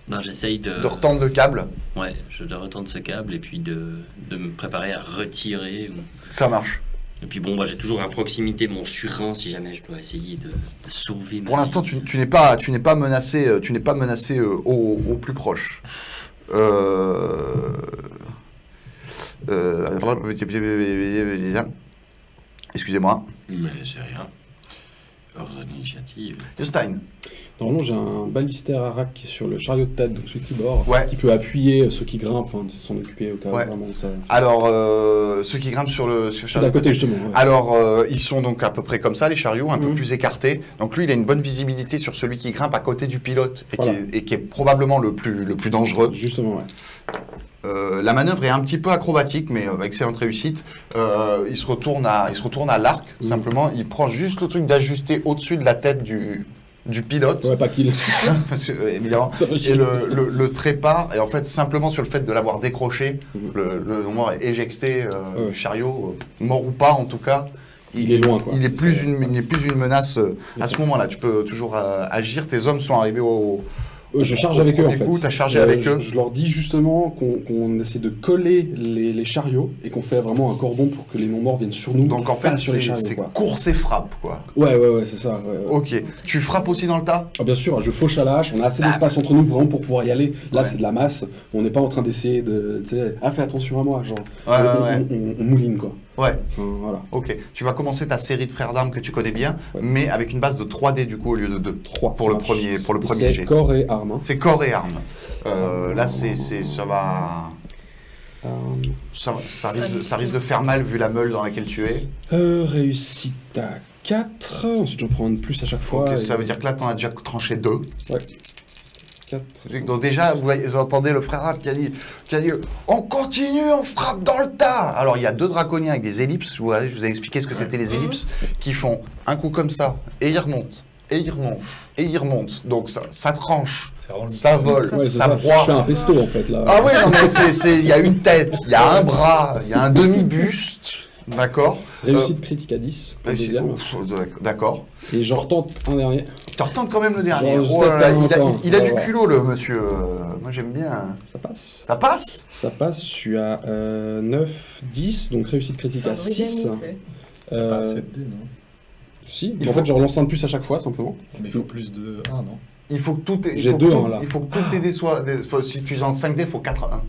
Ben, j'essaye de retendre le câble. Ouais, je dois retendre ce câble et puis de me préparer à retirer. Ça marche. Et puis bon, bah, j'ai toujours à proximité mon surin si jamais je dois essayer de sauver. Pour l'instant, tu n'es pas menacé, au plus proche. Excusez-moi. Mais c'est rien. Ordre d'initiative. Stein. Normalement, j'ai un balistère Arak qui est sur le chariot de tête, donc celui qui bord, Ouais. qui peut appuyer ceux qui grimpent, enfin, s'en occuper au cas où Ouais. vraiment ça. Alors, ceux qui grimpent sur le C'est chariot. d'à côté, justement. Ouais. Alors, ils sont donc à peu près comme ça, les chariots, un peu Mhm. plus écartés. Donc lui, il a une bonne visibilité sur celui qui grimpe à côté du pilote et, Voilà. qui est probablement le plus dangereux. Justement, ouais. La manœuvre est un petit peu acrobatique, mais excellente réussite. Il se retourne à l'arc, Mhm. simplement. Il prend juste le truc d'ajuster au-dessus de la tête du pilote. Ouais, pas qu'il. Parce que, évidemment. Ça va chier. Et le trépas, et en fait, simplement sur le fait de l'avoir décroché, Mhm. le mort est éjecté Ouais. du chariot, mort ou pas en tout cas. Il est loin, quoi. Il n'est plus une menace à ce moment-là. Tu peux toujours agir. Tes hommes sont arrivés Je charge au avec eux, en premier fait. coup, t'as chargé avec eux. Je leur dis justement qu'on essaie de coller les chariots et qu'on fait vraiment un cordon pour que les non-morts viennent sur nous. Donc en pas fait, sur les chariots, c'est quoi. course et frappe, quoi. Ouais, c'est ça. Ouais. Ok. Tu frappes aussi dans le tas? Ah, bien sûr, je fauche à la hache, on a assez d'espace entre nous vraiment pour pouvoir y aller. Là, Ouais. c'est de la masse, on n'est pas en train d'essayer de. Tu sais, fais attention à moi, genre. Ouais. On mouline, quoi. Ouais. Enfin, voilà. Ok. Tu vas commencer ta série de frères d'armes que tu connais bien, Ouais. mais avec une base de 3D du coup au lieu de 2. 3 Pour le premier C'est jet. corps et armes. Hein. C'est corps et armes. Là, ça va. Ça risque de faire mal vu la meule dans laquelle tu es. Réussite à 4. Ensuite, j'en prends un de plus à chaque fois. Ok, et- ça veut dire que là, t'en as déjà tranché 2. Ouais. 4. Donc déjà, vous entendez le frère Raph qui a dit on continue, on frappe dans le tas. Alors il y a 2 draconiens avec des ellipses, je vous ai expliqué ce que c'était les ellipses, qui font un coup comme ça, et ils remontent, et ils remontent, et ils remontent. Donc ça tranche, C'est vraiment le- ça vole, Ouais, c'est ça ça. broie. Je fais un pesto, en fait, là. Ah ouais, non mais il y a une tête, il y a un bras, il y a un demi-buste, d'accord. Réussite critique à 10. au Réussi- deuxième. D'accord. Et j'en retente un dernier. Tu retentes quand même le dernier. Bon, je Oh là là, sais pas il a du encore. culot le monsieur. Moi j'aime bien. Ça passe. Ça passe? Ça passe, je suis à 9, 10, donc réussite critique à 6. Pas assez de dés, non? Si, Il en faut- fait je relance un de plus à chaque fois simplement. Mais il faut plus de 1, non? Il faut que tout tes, J'ai deux, hein, là. Ah. il faut que tous tes dés soient. Si tu lances 5 dés, il faut 4 à 1.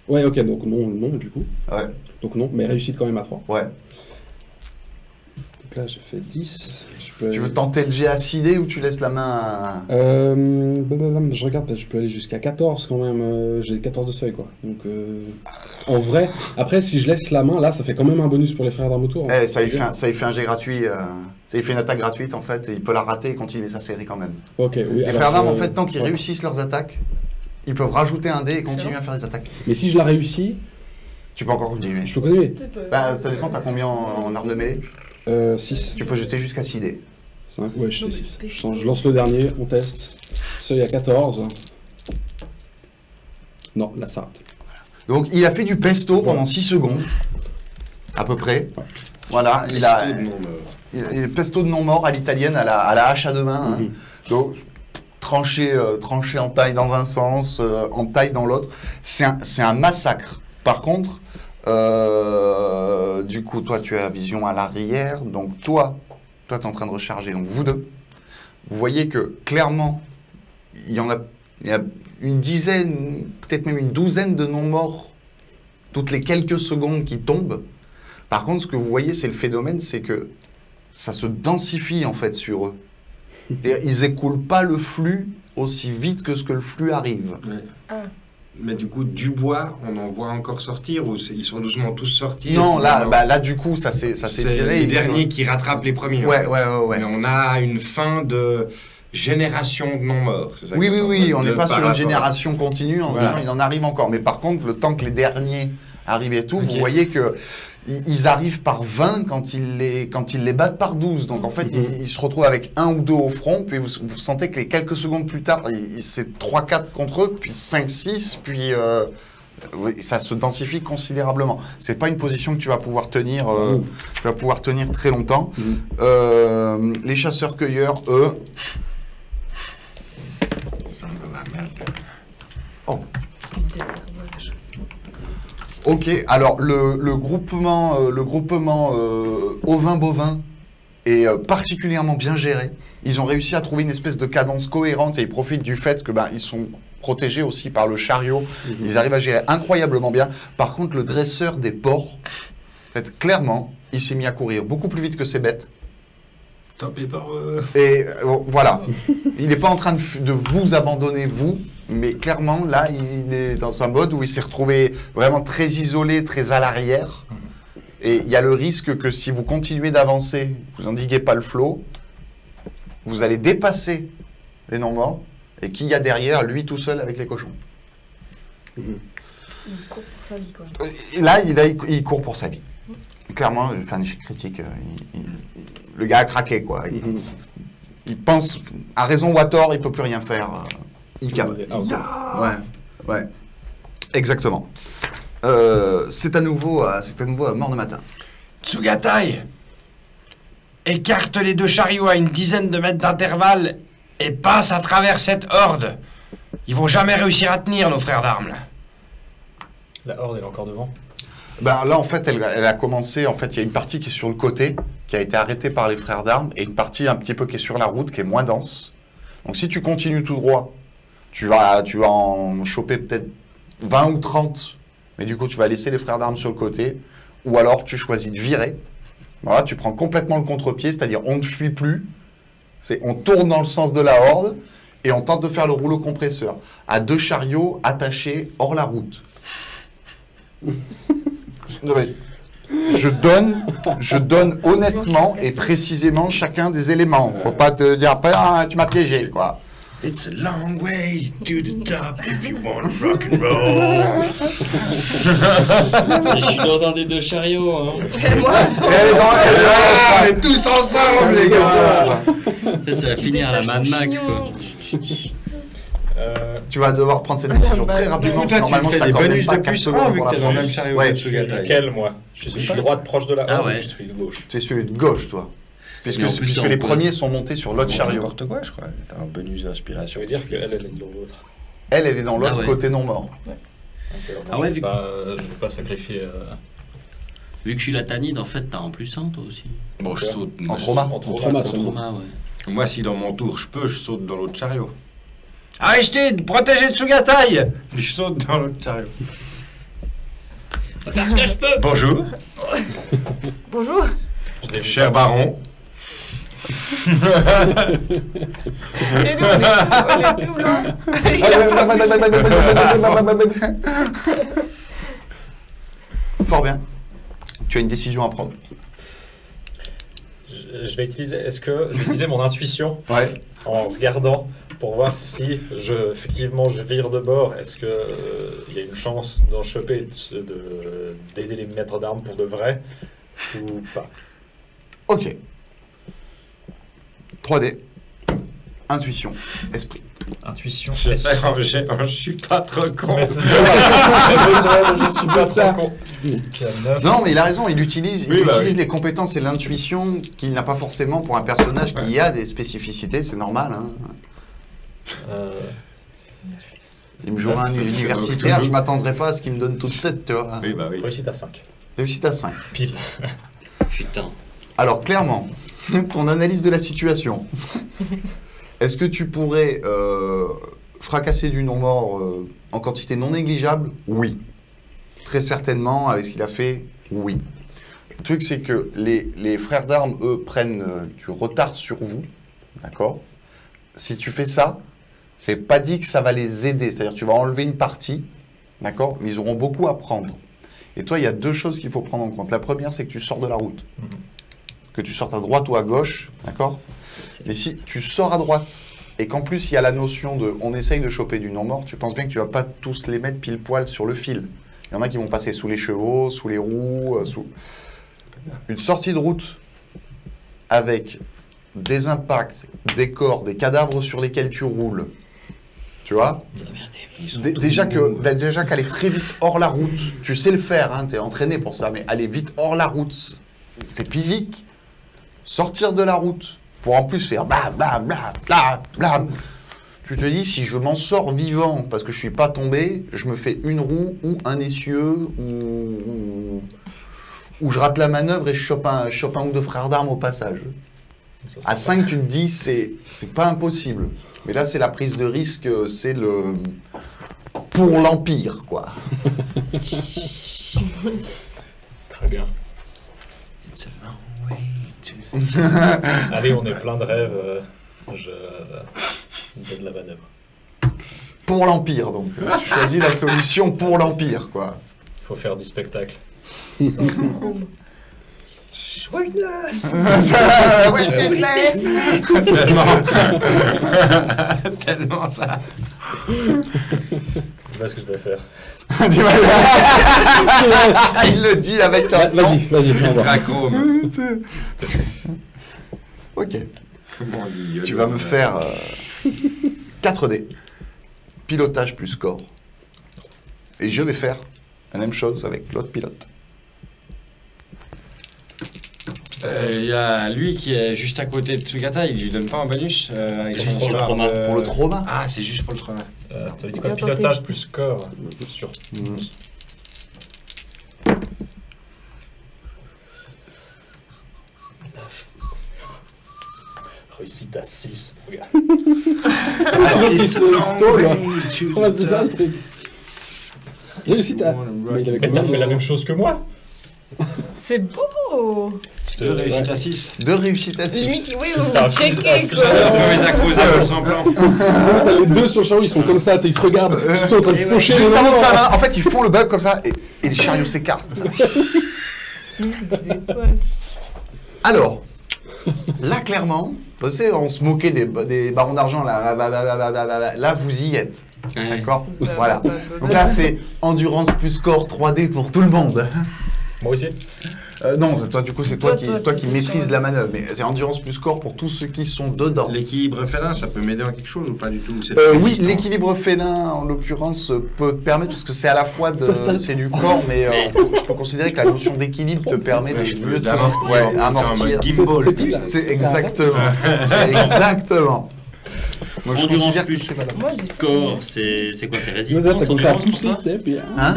Ouais, ok, donc non, du coup. Ouais. Donc non, mais réussite quand même à 3. Ouais. Donc là j'ai fait 10. Je peux Tu aller- veux tenter le jet à 6 dés ou tu laisses la main à... Je regarde, parce que je peux aller jusqu'à 14 quand même. J'ai 14 de seuil quoi. Donc en vrai, après si je laisse la main, là ça fait quand même un bonus pour les frères d'armes autour. Eh, ça lui fait un jet gratuit. Ça lui fait une attaque gratuite en fait. Et il peut la rater et continuer sa série quand même. Ok, oui. Les alors, frères d'armes en fait, tant qu'ils ouais. réussissent leurs attaques, ils peuvent rajouter un dé et continuer à faire des attaques. Mais si je la réussis, Tu peux encore continuer. je peux continuer. Bah, ça dépend, t'as combien en armes de mêlée? 6. Tu peux jeter jusqu'à 6 dés. 5, ouais, je Non, fais mais 6. pécho. Je lance le dernier, on teste. Seuil à 14. Non, là ça rate. Donc il a fait du pesto pendant 6 secondes, à peu près. Ouais. Voilà, il a Pesto de non-mort. il pesto de non-mort à l'italienne, à la hache à deux mains. Hein. Mhm. Donc tranché en taille dans un sens, en taille dans l'autre. C'est un massacre. Par contre, du coup, toi tu as vision à l'arrière, donc toi tu es en train de recharger. Donc vous deux, vous voyez que clairement, il y a une dizaine, peut-être même une douzaine de non-morts toutes les quelques secondes qui tombent. Par contre, ce que vous voyez, c'est le phénomène, c'est que ça se densifie en fait sur eux. Et ils écoulent pas le flux aussi vite que ce que le flux arrive. Ouais. Ah. Mais du coup, du bois, on en voit encore sortir ou ils sont doucement tous sortis? Non, là, Non. là du coup, ça s'est C'est tiré. les derniers qui rattrapent les premiers. Ouais, ouais. Mais on a une fin de génération de non-morts. c'est ça Oui, que oui, t'entends, oui, on de n'est pas par sur une rapport- génération continue en se Voilà. disant il en arrive encore. Mais par contre, le temps que les derniers arrivent et tout, Ok. vous voyez que ils arrivent par 20 quand ils les battent par 12. Donc en fait, ils se retrouvent avec 1 ou 2 au front, puis vous sentez que les quelques secondes plus tard, c'est 3-4 contre eux, puis 5-6, puis Ça se densifie considérablement. C'est pas une position que tu vas pouvoir tenir, très longtemps. Les chasseurs-cueilleurs, eux... Oh. Ok, alors le groupement ovin-bovin est particulièrement bien géré. Ils ont réussi à trouver une espèce de cadence cohérente et ils profitent du fait que ils sont protégés aussi par le chariot. Ils arrivent à gérer incroyablement bien. Par contre, le dresseur des porcs, en fait, clairement, il s'est mis à courir beaucoup plus vite que ses bêtes. Tant pis pour Et voilà, il n'est pas en train de vous abandonner, vous, mais clairement, là, il est dans un mode où il s'est retrouvé vraiment très isolé, très à l'arrière. Et il y a le risque que si vous continuez d'avancer, vous n'endiguez pas le flot, vous allez dépasser les non-morts, et qui y a derrière, lui tout seul avec les cochons. Il court pour sa vie, quoi. Et là, il court pour sa vie. Clairement, enfin, un échec critique, le gars a craqué, quoi. Il pense, à raison ou à tort, il peut plus rien faire. Il cave. Ouais, exactement. C'est à nouveau à mort de matin. Tsugatai, écarte les 2 chariots à une dizaine de mètres d'intervalle et passe à travers cette horde. Ils vont jamais réussir à tenir, nos frères d'armes, là. La horde, elle est encore devant. Là, en fait, elle a commencé. En fait, il y a une partie qui est sur le côté, qui a été arrêtée par les frères d'armes, et une partie un petit peu qui est sur la route, qui est moins dense. Donc, si tu continues tout droit, tu vas en choper peut-être 20 ou 30, mais du coup, tu vas laisser les frères d'armes sur le côté, ou alors tu choisis de virer. Voilà, tu prends complètement le contre-pied, c'est-à-dire on ne fuit plus, on tourne dans le sens de la horde, et on tente de faire le rouleau compresseur, à 2 chariots attachés hors la route. Non, mais je donne honnêtement et précisément chacun des éléments. Faut pas te dire après, tu m'as piégé, quoi. It's a long way to the top if you want to rock and roll. Et je suis dans un des 2 chariots. Hein. On est tous ensemble, les gars. Ça va finir à la Mad Max, quoi. Tu vas devoir prendre cette décision très rapidement. Toi, Normalement, tu fais je des t'accorde bonus même de pas plus 4 1 secondes vu pour que la t'es dans le prendre. même chariot Ouais, que Tsugatai. Lequel, moi? Je suis droite proche de la horde ou je suis de gauche? tu es celui de gauche, toi. Puisque Mais en plus, les on peut- premiers sont montés sur l'autre chariot. N'importe quoi, je crois. T'as un bonus Ça d'inspiration. veut dire qu'elle, elle est dans l'autre. Elle est dans l'autre Ah ouais. côté non mort. Je ouais, vais vu- pas sacrifier... Vu que je suis la Tanide, en fait, t'as en plus 1, toi aussi. Bon, je saute. En trauma. En trauma, seulement. Trauma, ouais. Moi, si dans mon tour je peux, je saute dans l'autre chariot. Aristide, protégez Tsugatai. Puis je saute dans l'autre chariot. Je vais faire ce que je peux. Bonjour, Bonjour. cher baron. Et nous, on est tout blancs. Fort bien. Tu as une décision à prendre. Je vais utiliser mon intuition Ouais. en regardant pour voir si effectivement je vire de bord. Est-ce que il y a une chance d'en choper, d'aider les maîtres d'armes pour de vrai ou pas? Ok. 3D. Intuition. Esprit. Intuition. Je suis pas trop con. Mais c'est ça. Je suis pas trop con. Non, mais il a raison, il utilise Oui, les compétences et l'intuition qu'il n'a pas forcément pour un personnage qui a des spécificités, c'est normal. Hein. Il me jouera un universitaire, je m'attendrai pas à ce qu'il me donne toute cette, tu vois. Oui, bah oui. Réussite à 5. Réussite à 5. Pile. Putain. Alors, clairement, ton analyse de la situation. Est-ce que tu pourrais fracasser du non-mort en quantité non négligeable? Oui. Très certainement, avec ce qu'il a fait, oui. Le truc, c'est que les frères d'armes, eux, prennent du retard sur vous. D'accord? Si tu fais ça, c'est pas dit que ça va les aider. C'est-à-dire que tu vas enlever une partie, d'accord? Mais ils auront beaucoup à prendre. Et toi, il y a 2 choses qu'il faut prendre en compte. La première, c'est que tu sors de la route. Que tu sortes à droite ou à gauche, d'accord? Mais si tu sors à droite et qu'en plus il y a la notion de on essaye de choper du non-mort, tu penses bien que tu vas pas tous les mettre pile poil sur le fil. Il y en a qui vont passer sous les chevaux, sous les roues, sous... Une sortie de route avec des impacts, des corps, des cadavres sur lesquels tu roules. Tu vois? Déjà qu'aller très vite hors la route, tu sais le faire, hein, tu es entraîné pour ça, mais aller vite hors la route, c'est physique. Sortir de la route, pour en plus faire bla bla bla bla bla. Tu te dis, si je m'en sors vivant parce que je suis pas tombé, je me fais une roue ou un essieu ou je rate la manœuvre et je chope un ou deux frères d'armes au passage. À 5, tu te dis, c'est pas impossible. Mais là, c'est la prise de risque, c'est le... pour l'Empire, quoi. Très bien. Allez, on est plein de rêves. Je donne la manœuvre. Pour l'Empire, donc. Tu choisis la solution pour l'Empire, quoi. Il faut faire du spectacle. Witness! Tellement ça. Je vois ce que je dois faire. Il le dit avec un ton. Vas-y, on va. Trachrome. Ok. Tu vas me faire 4D. Pilotage plus score. Et je vais faire la même chose avec l'autre pilote. Il y a lui qui est juste à côté de Tsugata, il lui donne pas un bonus avec son Pour le score trauma. Pour le trauma. Ah, c'est juste pour le trauma. Ça veut dire quoi? Pilotage plus score sur... Réussite à 6, regarde. C'est ça le truc. Réussite à... Mais t'as fait la même chose que moi. C'est beau. Deux réussites à 6. Deux réussites à 6. Limite, oui, C'est vous un checkez, fils- quoi. Mauvais accusé, vol sans plan. Les deux sur le chariot, ils sont comme ça, tu sais, ils se regardent, ils sont en train de faucher. Juste avant de faire la main, en fait, ils font le bug comme ça et les chariots s'écartent. Limite, des étoiles. Alors, là, clairement, tu sais, on se moquait des barons d'argent, là, là, vous y êtes. Ouais. D'accord. Voilà. Donc là, c'est endurance plus score 3D pour tout le monde. Moi aussi. Non, toi, du coup, c'est toi Toi, qui tu maîtrise sors. la manœuvre. Mais c'est endurance plus score pour tous ceux qui sont dedans. L'équilibre félin, ça peut m'aider en quelque chose ou pas du tout? C'est Oui, résistant. l'équilibre félin, en l'occurrence, peut te permettre, parce que c'est à la fois c'est du corps, mais je peux considérer que la notion d'équilibre te permet Ouais, je de peux mieux d'amortir. ouais, C'est en amortir. mode gimbal. C'est- C'est exactement. Exactement. Moi, je Endurance considère que plus c'est pas la Moi, j'ai Corps, c'est quoi? C'est Vous résistance, êtes comme ça endurance tous pour toi? tu sais, puis... Hein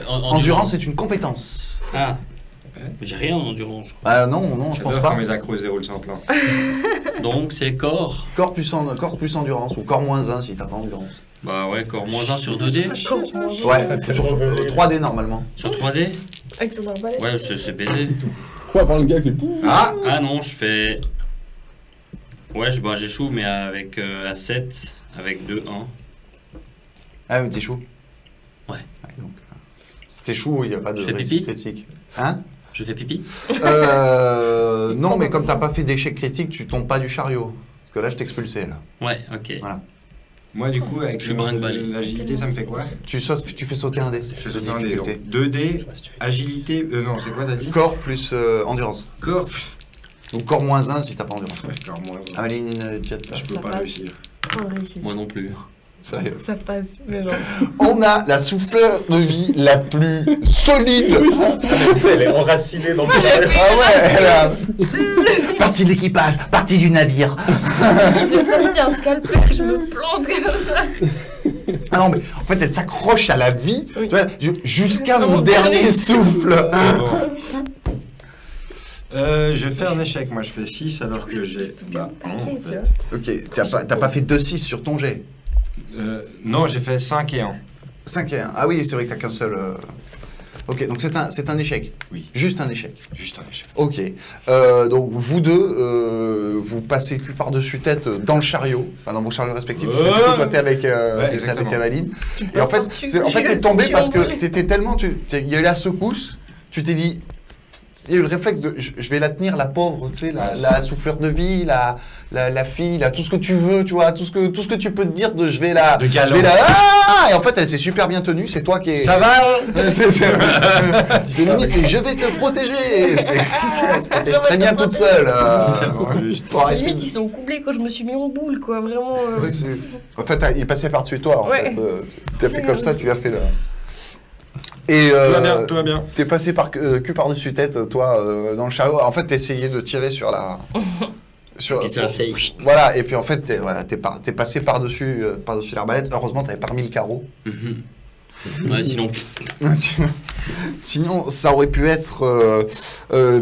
Endurance. Endurance est une compétence. Ah. J'ai rien en endurance, je crois. Non, je pense J'adore pas. quand mes accros se déroulent sans plan. Donc c'est corps. Corps plus endurance, ou corps moins 1 si t'as pas endurance. Bah ouais, corps moins 1 sur 2D. Ouais, sur 3D normalement. Sur 3D. Avec son arbalète. Ouais, c'est baisé. Quoi, par le gars qui... Ah! Ah non, je fais... Ouais, j'échoue, mais avec à 7, avec 2, 1. Ah, mais t'échoues. Ouais. Donc, si t'échoues, il n'y a pas de Je fais réussite pipi critique. Hein Je fais pipi. Non, mais comme t'as pas fait d'échec critique, tu tombes pas du chariot. Parce que là, je t'expulsais, là. Ouais, ok. Voilà. Moi, du coup, avec Je brinque-balle. l'agilité, ça me fait quoi? Tu fais sauter un dé. Je te demande donc 2D, agilité, non, c'est quoi t'as dit? Corps plus endurance. Corps. Donc corps moins 1 si t'as pas endurance. Ouais, corps moins. Amaline, Jet, Je peux Ça pas passe. réussir. 3 de réussite. Moi non plus. sérieux. Ça passe, mais genre. On a la souffleur de vie la plus solide. Tu sais, elle est enracinée dans le Ah ouais, elle a... Partie de l'équipage, partie du navire. J'ai sorti un scalpel, je me plante comme ça. Ah non, mais en fait, elle s'accroche à la vie Oui. tu vois, jusqu'à mon Mon dernier dernier souffle. Je fais un échec, moi je fais 6 alors que j'ai. Bah, non, en Ok, tu fait. vois. Ok, t'as pas fait 2-6 sur ton jet. Non, j'ai fait 5 et 1. 5 et 1. Ah oui, c'est vrai que t'as qu'un seul. Ok, donc c'est un échec. Oui. Juste un échec. Juste un échec. Ok. Donc vous deux, vous passez cul par-dessus tête dans le chariot, enfin dans vos chariots respectifs. Parce que du coup, toi, t'es avec, t'es avec Avaline. Et en fait, t'es tombé parce que t'étais tellement. Il y a eu la secousse, tu t'es dit. Il y a eu le réflexe de je vais la tenir, la pauvre, tu sais, la souffleur de vie, la fille, tout ce que tu veux, tu vois, tout ce que tu peux te dire de je vais la. De galant. Et en fait, elle s'est super bien tenue, c'est toi qui est. Ça va C'est limite, c'est je vais te protéger. Elle se protège très bien toute seule. Limite, ils sont couplés quand je me suis mis en boule, quoi, vraiment. Ouais, en fait, il passait par-dessus toi, en fait. Tu as fait comme ça, tu as fait le. Et tout va bien. T'es passé cul par-dessus tête, toi, dans le chariot. En fait, t'essayais de tirer sur la. C'est un fake. Voilà, et puis en fait, t'es passé par-dessus l'arbalète. Heureusement, t'avais pas remis le carreau. Ouais, sinon. Sinon, ça aurait pu être.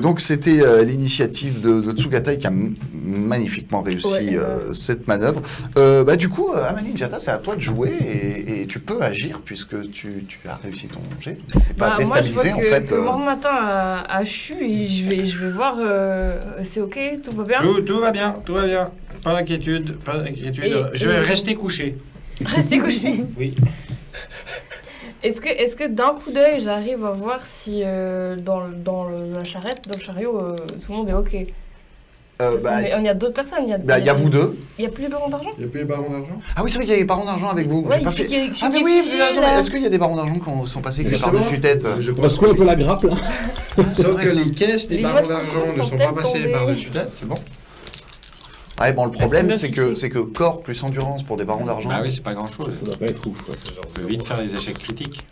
Donc, c'était l'initiative de Tsugatai qui a magnifiquement réussi cette manœuvre. Du coup, Amalie Njata, c'est à toi de jouer et tu peux agir puisque tu as réussi ton jet. Tu n'es pas déstabilisé moi, je vois que le lendemain matin a chu et je vais voir. C'est ok, tout va bien. Tout va bien, tout va bien. Pas d'inquiétude, pas d'inquiétude. Je vais rester couché. Rester couché. Oui. Est-ce que d'un coup d'œil, j'arrive à voir si dans la charrette, dans le chariot, tout le monde est ok? Il y a d'autres personnes. Il y a vous deux. Il n'y a plus les barons d'argent? Il n'y a plus les barons d'argent? Ah oui, c'est vrai qu'il y a les barons d'argent avec vous. Ouais, Ah mais oui, vous avez raison. Mais est-ce qu'il y a des barons d'argent qui sont passés que par-dessus tête? Parce qu'on a un peu la grappe là. Sauf que les caisses des Les barons noix de d'argent coco ne sont sont pas peut-être passées tombées. par-dessus tête, c'est bon? Ouais, bon, le problème, bien c'est que corps plus endurance pour des barons d'argent. Ah oui, c'est pas grand-chose. Ça doit pas être ouf. Quoi. On peut vite faire des échecs critiques.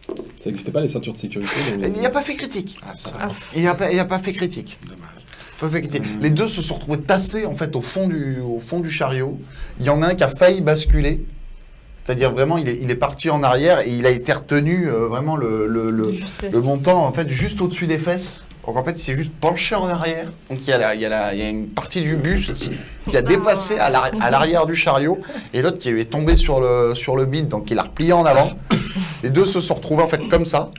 Ça n'existait pas les ceintures de sécurité. Il n'y a pas fait critique. Ah, ça, Il n'y a pas fait critique. dommage. Pas fait critique. Les deux se sont retrouvés tassés en fait au fond du chariot. Il y en a un qui a failli basculer. C'est-à-dire vraiment, il est parti en arrière et il a été retenu vraiment le montant en fait juste au-dessus des fesses. Donc en fait, il s'est juste penché en arrière. Donc il y a une partie du buste qui a dépassé à l'arrière du chariot et l'autre qui lui est tombé sur le bide, donc il a replié en avant. Les deux se sont retrouvés en fait comme ça.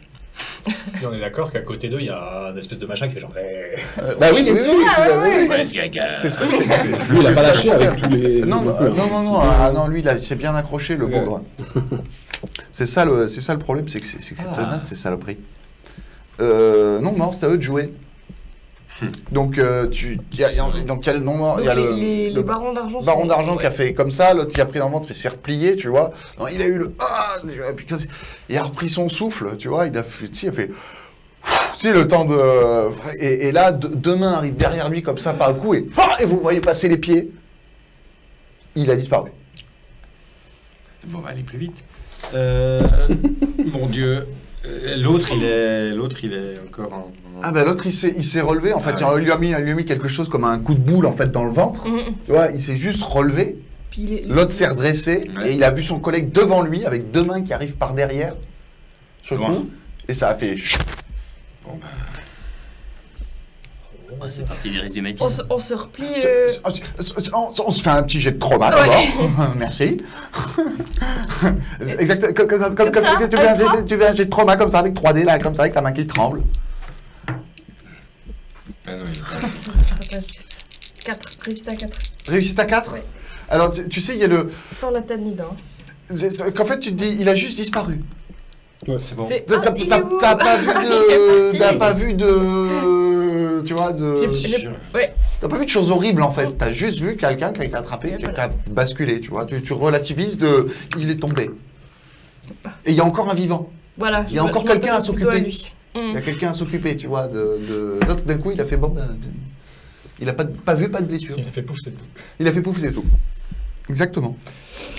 Et on est d'accord qu'à côté d'eux, il y a une espèce de machin qui fait genre. Bah oui, oui. Ouais, ce gaga. C'est ça. Lui, il a pas lâché avec tous les. Non, non, lui, il s'est bien accroché, le bougre. C'est ça le problème, c'est que c'est tenace, ces saloperies. Non, mort, c'est à eux de jouer. Donc, il y a le non mort, il y a les barons d'argent. baron d'argent qui a fait comme ça, l'autre qui a pris dans le ventre, il s'est replié, tu vois. Non, il a eu il a repris son souffle, tu vois, il a fait, tu sais, le temps de... Et là, deux mains arrivent derrière lui comme ça, par le cou, et vous voyez passer les pieds. Il a disparu. Bon, on va aller plus vite. Mon Dieu. L'autre, il est encore en... Ah ben l'autre, il s'est relevé, en fait, il lui a mis quelque chose comme un coup de boule, en fait, dans le ventre. Tu vois, il s'est juste relevé. L'autre s'est redressé, et il a vu son collègue devant lui, avec deux mains qui arrivent par derrière, sur le coup, et ça a fait... Bon, bah... Ouais, c'est parti du reste du métier. On se replie. On se fait un petit jet de trauma d'abord. Merci. Exact. Comme tu fais un jet de trauma comme ça avec 3D là, comme ça avec la main qui tremble. Ah non, il est pas... 4, réussite à 4. Réussite à 4 Ouais. Alors tu sais, il y a le. Sans la tanide. Qu'en fait, tu te dis, il a juste disparu. C'est bon. T'as pas vu de. Tu vois, de. Ouais. T'as pas vu de choses horribles en fait. T'as juste vu quelqu'un qui a été attrapé, qui a basculé, tu vois. Tu relativises de. Il est tombé. Et il y a encore un vivant. Voilà. Il y a encore quelqu'un à s'occuper. Il Il y a quelqu'un à s'occuper, tu vois. L'autre, d'un coup, il a fait bon. Il a pas vu, pas de blessure. Il a fait pouf, c'est tout. Il a fait pouf, c'est tout. Exactement.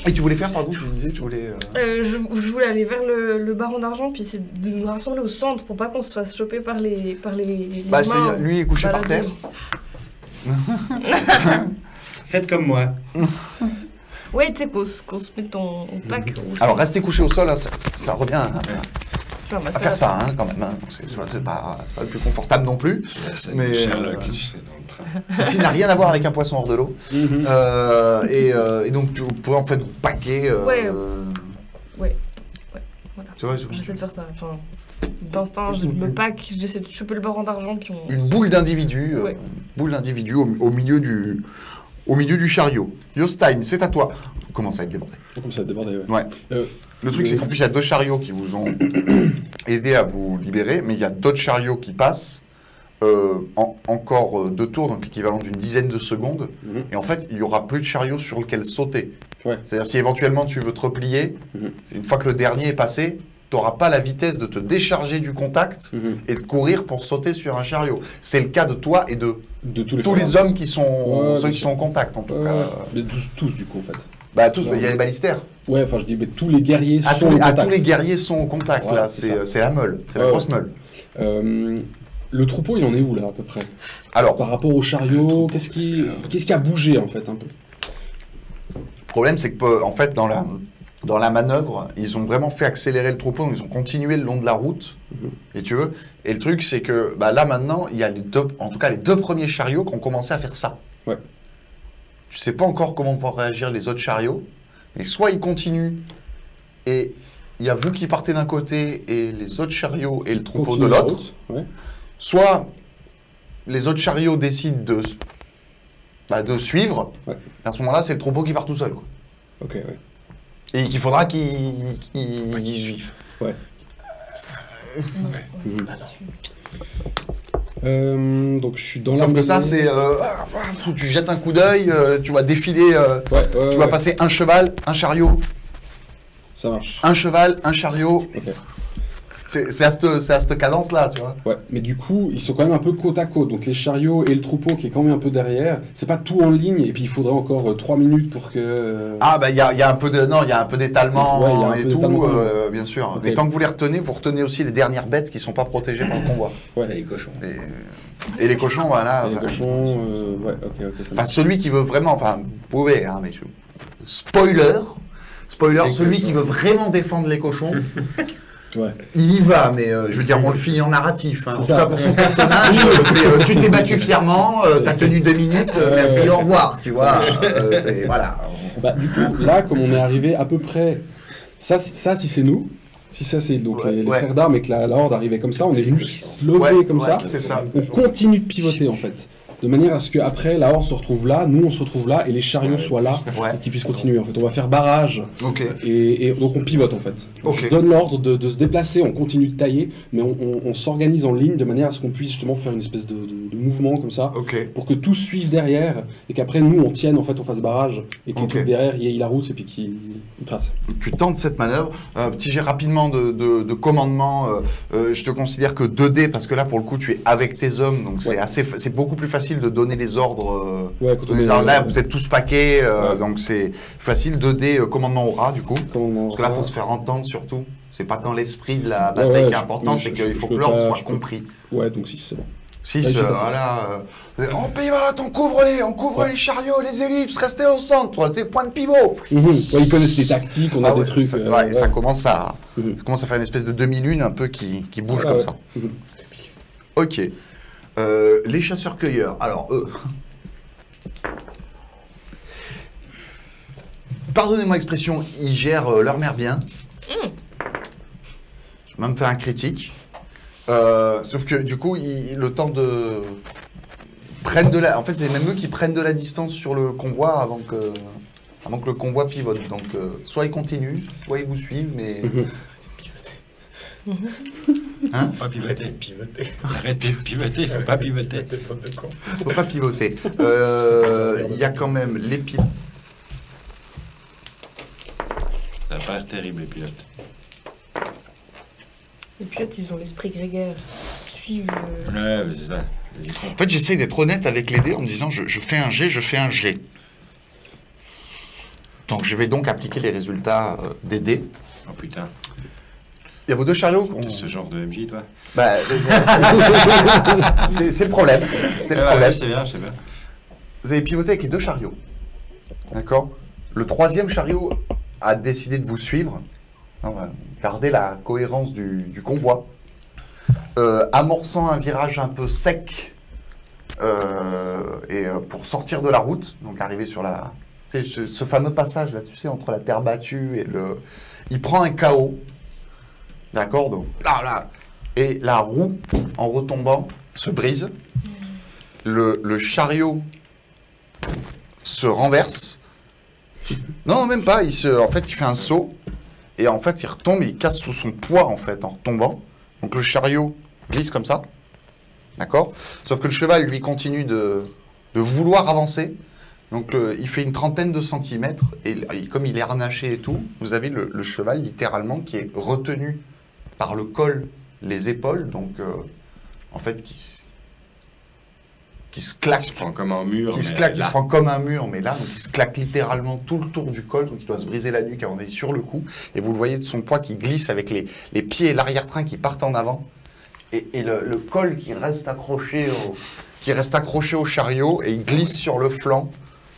Et tu voulais faire, pardon, tu disais, tu voulais... je voulais aller vers le baron d'argent, puis c'est de nous rassembler au centre pour pas qu'on se fasse choper par les Bah, mains. lui est couché par terre. Faites comme moi. Ouais, tu sais, qu'on se mette en pack. Alors, rester couché au sol, hein, ça revient à faire ça, hein, quand même. Hein. C'est pas le plus confortable non plus. Mais Sherlock, tu sais, dans le train. Ceci n'a rien à voir avec un poisson hors de l'eau. Et donc, tu pourrais en fait paquer... Ouais, voilà. Tu vois, J'essaie de faire ça. Enfin, d'instinct, je me pack, j'essaie de choper le baron d'argent, puis on... Une boule d'individu, au milieu du chariot. Yostein, c'est à toi. Commence à être débordé. Comme ça, débordé, ouais. Ouais. Le truc, c'est qu'en plus, il y a deux chariots qui vous ont aidé à vous libérer, mais il y a d'autres chariots qui passent encore 2 tours, donc l'équivalent d'une dizaine de secondes. Et en fait, il n'y aura plus de chariot sur lequel sauter. C'est-à-dire, si éventuellement tu veux te replier, une fois que le dernier est passé, tu n'auras pas la vitesse de te décharger du contact et de courir pour sauter sur un chariot. C'est le cas de toi et de tous les hommes qui sont, ceux qui sont en contact, en tout cas. Mais tous, du coup, en fait. Bah, tous, il y a les balistères. Ouais, enfin, je dis, mais tous les guerriers sont au contact. Tous les guerriers sont au contact, là. C'est la meule. C'est la grosse meule. Le troupeau, il en est où, là, à peu près? Alors, par rapport au chariot, qu'est-ce qui a bougé, en fait, un peu? Le problème, c'est que, en fait, dans la manœuvre, ils ont vraiment fait accélérer le troupeau, donc ils ont continué le long de la route, et tu veux. Et le truc, c'est que là, maintenant, il y a en tout cas les 2 premiers chariots qui ont commencé à faire ça. Ouais. Tu sais pas encore comment vont réagir les autres chariots, mais soit ils continuent, et il y a vous qui partez d'un côté, et les autres chariots et le troupeau de l'autre. Ouais. Soit les autres chariots décident de suivre, et à ce moment-là, c'est le troupeau qui part tout seul. Quoi. Ok, ouais. Et qu'il faudra qu'ils suivent. Ouais. Donc je suis dans la. Sauf que ça, c'est. Tu jettes un coup d'œil, tu vas défiler. Tu vas passer un cheval, un chariot. Ça marche. Un cheval, un chariot. Ok. C'est à cette cadence-là, tu vois. Ouais, mais du coup, ils sont quand même un peu côte à côte. Donc les chariots et le troupeau qui est quand même un peu derrière, c'est pas tout en ligne, et puis il faudrait encore 3 minutes pour que... Ah, bah il y a un peu d'étalement et tout, bien sûr. Okay. Mais tant que vous les retenez, vous retenez aussi les dernières bêtes qui sont pas protégées par le convoi. Ouais, les cochons. Et les cochons, voilà. Et les cochons, ouais, ok. Enfin, celui qui veut vraiment, enfin, vous pouvez, hein, mais spoiler, celui qui veut vraiment défendre les cochons... Ouais. Il y va, mais je veux dire, on le finit en narratif. Hein. En tout cas, pour son personnage, tu t'es battu fièrement, t'as tenu 2 minutes, merci, au revoir, tu vois. Voilà. Bah, du coup, là, comme on est arrivé à peu près... Ça si c'est nous, si ça c'est donc les frères d'armes et que la horde arrivait comme ça, on est venu se lever comme ça, on continue de pivoter en fait. De manière à ce qu'après, la horde se retrouve là, nous on se retrouve là, et les chariots soient là, et qu'ils puissent continuer. En fait, on va faire barrage, et donc on pivote en fait. Je donne l'ordre de se déplacer, on continue de tailler, mais on s'organise en ligne de manière à ce qu'on puisse justement faire une espèce de mouvement comme ça, pour que tous suivent derrière, et qu'après nous on tienne, en fait, on fasse barrage, et que les trucs derrière y aient la route, et puis qu'ils tracent. Tu tentes cette manœuvre. Petit jet rapidement de commandement. Je te considère que 2D, parce que là pour le coup tu es avec tes hommes, donc c'est beaucoup plus facile de donner les ordres. Là, vous êtes tous paquets, donc c'est facile. 2D commandement au rat, du coup. Parce que là, il faut se faire entendre surtout. C'est pas tant l'esprit de la bataille qui est important, c'est qu'il faut que l'ordre soit compris. Ouais, donc 6, c'est bon. 6, voilà. On pivote, on couvre les chariots, les ellipses, restez au centre, c'est point de pivot. Ils connaissent les tactiques, on a des trucs. Ça commence à faire une espèce de demi-lune un peu qui bouge comme ça. Ok. Les chasseurs-cueilleurs, alors eux... Pardonnez-moi l'expression, ils gèrent leur mère bien. Je vais même faire un critique. Sauf que du coup, le temps de... En fait, c'est même eux qui prennent de la distance sur le convoi avant que le convoi pivote. Donc, soit ils continuent, soit ils vous suivent, mais... Hein? Pas pivoter. Arrêtez de pivoter, faut pas pivoter. Faut pas pivoter. Il y a quand même les pilotes. Ça n'a pas l'air terrible, les pilotes. Les pilotes, ils ont l'esprit grégaire. Suivent. Ouais, c'est ça. En fait, j'essaye d'être honnête avec les dés en me disant je fais un G. Donc, je vais donc appliquer les résultats des dés. Oh putain. Il y a vos 2 chariots. T'es ce genre de MJ, toi? Bah, c'est le problème. C'est le problème. Je sais bien. Vous avez pivoté avec les 2 chariots. D'accord? Le 3e chariot a décidé de vous suivre. On va garder la cohérence du convoi. Amorçant un virage un peu sec pour sortir de la route, donc arriver sur ce fameux passage là, tu sais, entre la terre battue et le... Il prend un KO. D'accord, donc là, et la roue, en retombant, se brise. Le chariot se renverse. Non, même pas. En fait, il fait un saut et en fait, il retombe et il casse sous son poids en fait en retombant. Donc le chariot glisse comme ça D'accord? Sauf que le cheval, lui, continue de vouloir avancer. Donc, il fait une trentaine de centimètres. Et comme il est harnaché et tout, vous avez le cheval, littéralement, qui est retenu par le col, les épaules. Donc, en fait, qui se claque. Il se prend comme un mur. Qui se claque, il se prend comme un mur, mais là, donc il se claque littéralement tout le tour du col. Donc, il doit se briser la nuque avant d'aller sur le cou. Et vous le voyez de son poids qui glisse avec les pieds et l'arrière-train qui partent en avant. Et le col qui reste accroché au chariot et il glisse sur le flanc.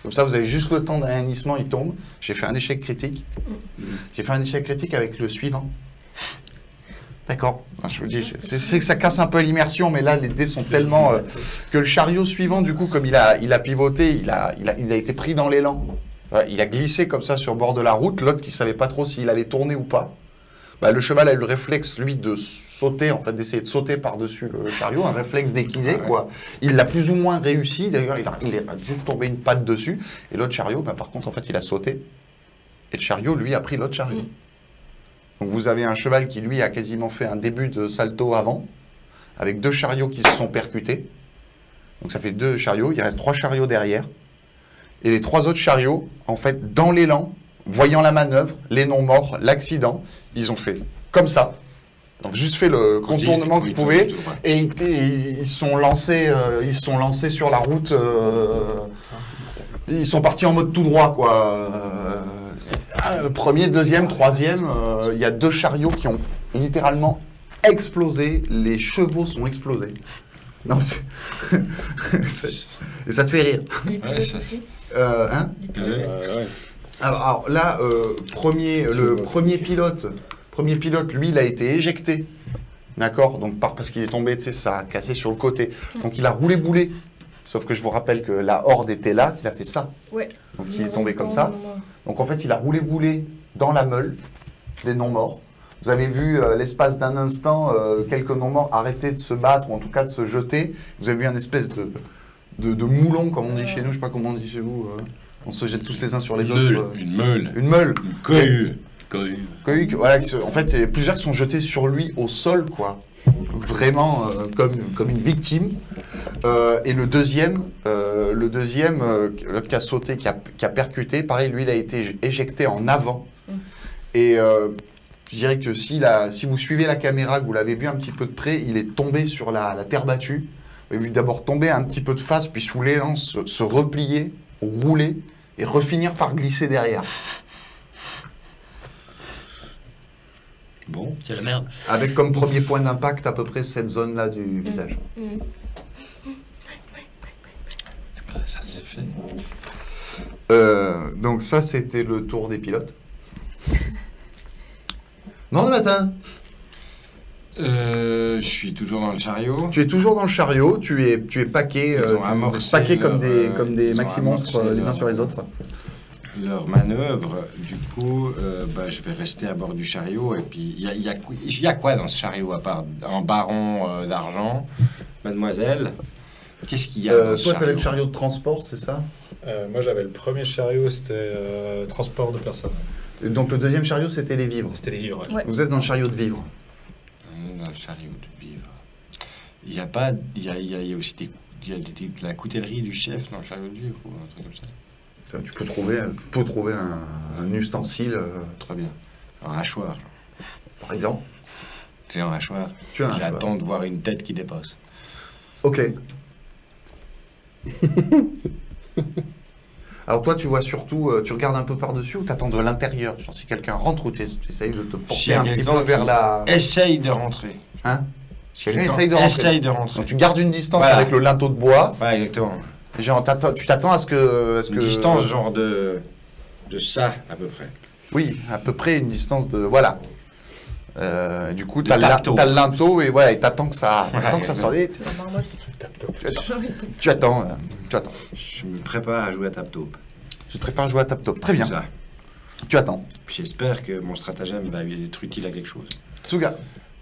Comme ça, vous avez juste le temps d'un hennissement, il tombe. J'ai fait un échec critique. J'ai fait un échec critique avec le suivant. D'accord. Je vous dis, c'est que ça casse un peu l'immersion, mais là, les dés sont tellement... que le chariot suivant, du coup, comme il a pivoté, il a été pris dans l'élan. Il a glissé comme ça sur le bord de la route. L'autre qui ne savait pas trop s'il allait tourner ou pas. Le cheval a eu le réflexe, lui, de sauter, en fait, d'essayer de sauter par-dessus le chariot, un réflexe d'équidé, quoi. Il l'a plus ou moins réussi, d'ailleurs, il a juste tombé une patte dessus, et l'autre chariot, par contre, en fait, il a sauté, et le chariot, lui, a pris l'autre chariot. Donc vous avez un cheval qui, lui, a quasiment fait un début de salto avant, avec 2 chariots qui se sont percutés, donc ça fait 2 chariots, il reste 3 chariots derrière, et les 3 autres chariots, en fait, dans l'élan, voyant la manœuvre, les non-morts, l'accident, ils ont fait comme ça. Donc juste fait le contournement qu'ils pouvaient et ils sont lancés sur la route. Ils sont partis en mode tout droit, quoi. Premier, deuxième, troisième, il y a 2 chariots qui ont littéralement explosé. Les chevaux sont explosés. Non, et ça te fait rire. Hein? Alors là, le premier pilote, lui, il a été éjecté, d'accord? Donc parce qu'il est tombé, tu sais, ça a cassé sur le côté. Donc il a roulé boulet. Sauf que je vous rappelle que la horde était là, qu'il a fait ça. Ouais. Donc il est tombé comme ça. Donc en fait, il a roulé boulet dans la meule des non-morts. Vous avez vu l'espace d'un instant quelques non-morts arrêter de se battre ou en tout cas de se jeter. Vous avez vu un espèce de moulon, comme on dit chez nous, je sais pas comment on dit chez vous. On se jette tous les uns sur les autres. Une meule. Une meule. Une cohue. Voilà, en fait, il y a plusieurs qui sont jetés sur lui au sol, quoi. Vraiment comme une victime. Et le deuxième, l'autre qui a sauté, qui a percuté, pareil, lui, il a été éjecté en avant. Et je dirais que si vous suivez la caméra, que vous l'avez vu un petit peu de près, il est tombé sur la terre battue. Vous avez vu d'abord tomber un petit peu de face, puis sous l'élan se replier, rouler, et refinir par glisser derrière. Bon, c'est la merde. Avec comme premier point d'impact à peu près cette zone-là du visage. Ça c'est fait. Donc ça, c'était le tour des pilotes. Non, le matin. Je suis toujours dans le chariot. Tu es toujours dans le chariot, tu es paqué, paqué comme des maxi-monstres les uns sur les autres. Leur manœuvre, du coup, je vais rester à bord du chariot. Et puis, il y a quoi dans ce chariot à part un baron d'argent, mademoiselle? Qu'est-ce qu'il y a toi, tu avais le chariot de transport, c'est ça? Moi, j'avais le premier chariot, c'était transport de personnes. Et donc, le deuxième chariot, c'était les vivres. C'était les vivres, ouais. Vous êtes dans le chariot de vivres. Dans le chariot de vivres. Il y a pas... Il y a aussi de la coutellerie du chef dans le chariot de vivres ou un truc comme ça. Tu peux trouver un ustensile. Très bien. Un hachoir. Par exemple. J'ai un hachoir. Tu as un hachoir. J'attends de voir une tête qui dépasse. Ok. Alors toi, tu vois surtout, tu regardes un peu par-dessus ou t'attends de l'intérieur? Genre si quelqu'un rentre ou tu essayes de te porter un petit peu vers la... Essaye de rentrer. Hein? Si quelqu'un essaye de rentrer. Essaye de rentrer. Donc tu gardes une distance voilà. avec le linteau de bois. Ouais, exactement. Genre, tu t'attends à ce que... Une distance genre de ça, à peu près. Oui, à peu près une distance de... Voilà. Du coup, t'as le linteau et voilà, et t'attends que ça sorte. Tu attends. Je me prépare à jouer à tap-top. Je te prépare à jouer à tap-top. Très bien. Ça. Tu attends. J'espère que mon stratagème va être utile à quelque chose. Tsuga.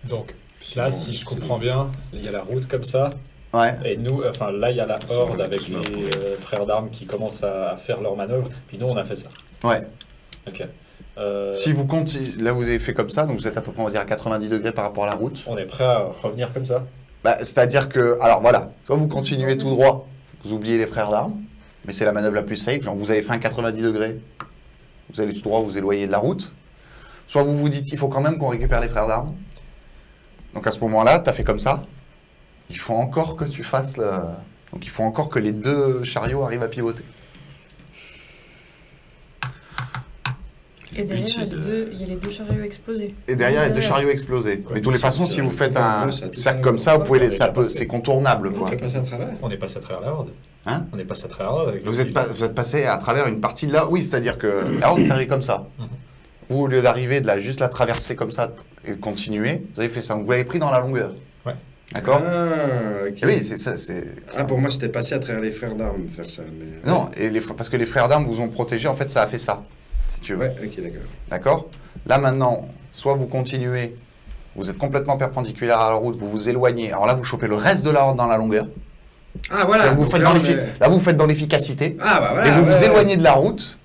Donc, là, si je comprends bien, il y a la route comme ça. Ouais. Et nous, enfin là, il y a la horde avec les frères d'armes qui commencent à faire leur manœuvre. Puis nous, on a fait ça. Ouais. Ok. Si vous comptez, là vous avez fait comme ça, donc vous êtes à peu près, on va dire, à 90 degrés par rapport à la route. On est prêt à revenir comme ça? C'est-à-dire que, alors voilà, soit vous continuez tout droit, vous oubliez les frères d'armes, mais c'est la manœuvre la plus safe, genre vous avez fait un 90 degrés, vous allez tout droit, vous éloignez de la route, soit vous vous dites, il faut quand même qu'on récupère les frères d'armes. Donc à ce moment-là, tu as fait comme ça, il faut encore que tu fasses le... Donc il faut encore que les 2 chariots arrivent à pivoter. Et derrière, il y a les 2 chariots explosés. Et derrière, il y a 2 chariots explosés. Mais de toutes les façons, si vous faites un cercle comme ça, vous pouvez c'est contournable, quoi. On est passé à travers. On est passé à travers la horde. Hein? On est passé à travers la horde. Avec vous êtes passé à travers une partie de là. Oui, c'est-à-dire que la horde est arrivée comme ça. Ou au lieu d'arriver, juste la traverser comme ça et de continuer, vous avez fait ça. Donc vous l'avez pris dans la longueur. Ouais. D'accord? Ah, ok. Et oui, c'est ça. Ah, pour moi, c'était passé à travers les frères d'armes, faire ça. Mais... Non, parce que les frères d'armes vous ont protégé, en fait, ça a fait ça. Si tu veux. Ouais, ok, d'accord. D'accord? Là, maintenant, soit vous continuez, vous êtes complètement perpendiculaire à la route, vous vous éloignez. Alors là, vous chopez le reste de la horde dans la longueur. Ah, voilà. Là, vous faites dans l'efficacité. Ah, bah voilà. Et vous vous éloignez de la route.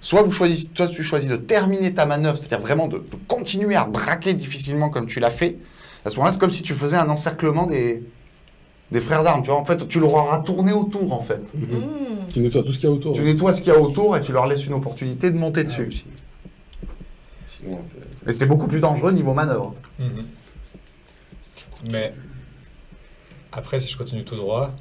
Soit tu choisis de terminer ta manœuvre, c'est-à-dire vraiment de continuer à braquer difficilement comme tu l'as fait. À ce moment-là, c'est comme si tu faisais un encerclement des frères d'armes. Tu vois, en fait, tu leur auras tourné autour, en fait. Tu nettoies tout ce qu'il y a autour. Tu nettoies ce qu'il y a autour et tu leur laisses une opportunité de monter dessus. Sinon, on fait... Et c'est beaucoup plus dangereux niveau manœuvre. Mais après, si je continue tout droit,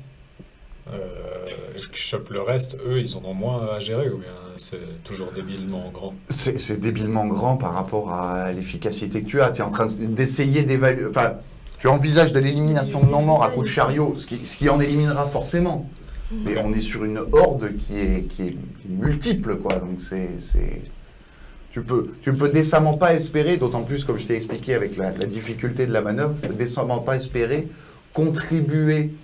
je chope le reste, eux, ils en ont moins à gérer ou bien c'est toujours débilement grand? C'est débilement grand par rapport à l'efficacité que tu as. Tu es en train d'essayer d'évaluer... Enfin, tu envisages de l'élimination de non-morts à coup de chariot, ce qui en éliminera forcément. Mais on est sur une horde qui est multiple, quoi. Donc tu peux décemment pas espérer, d'autant plus comme je t'ai expliqué avec la difficulté de la manœuvre, décemment pas espérer contribuer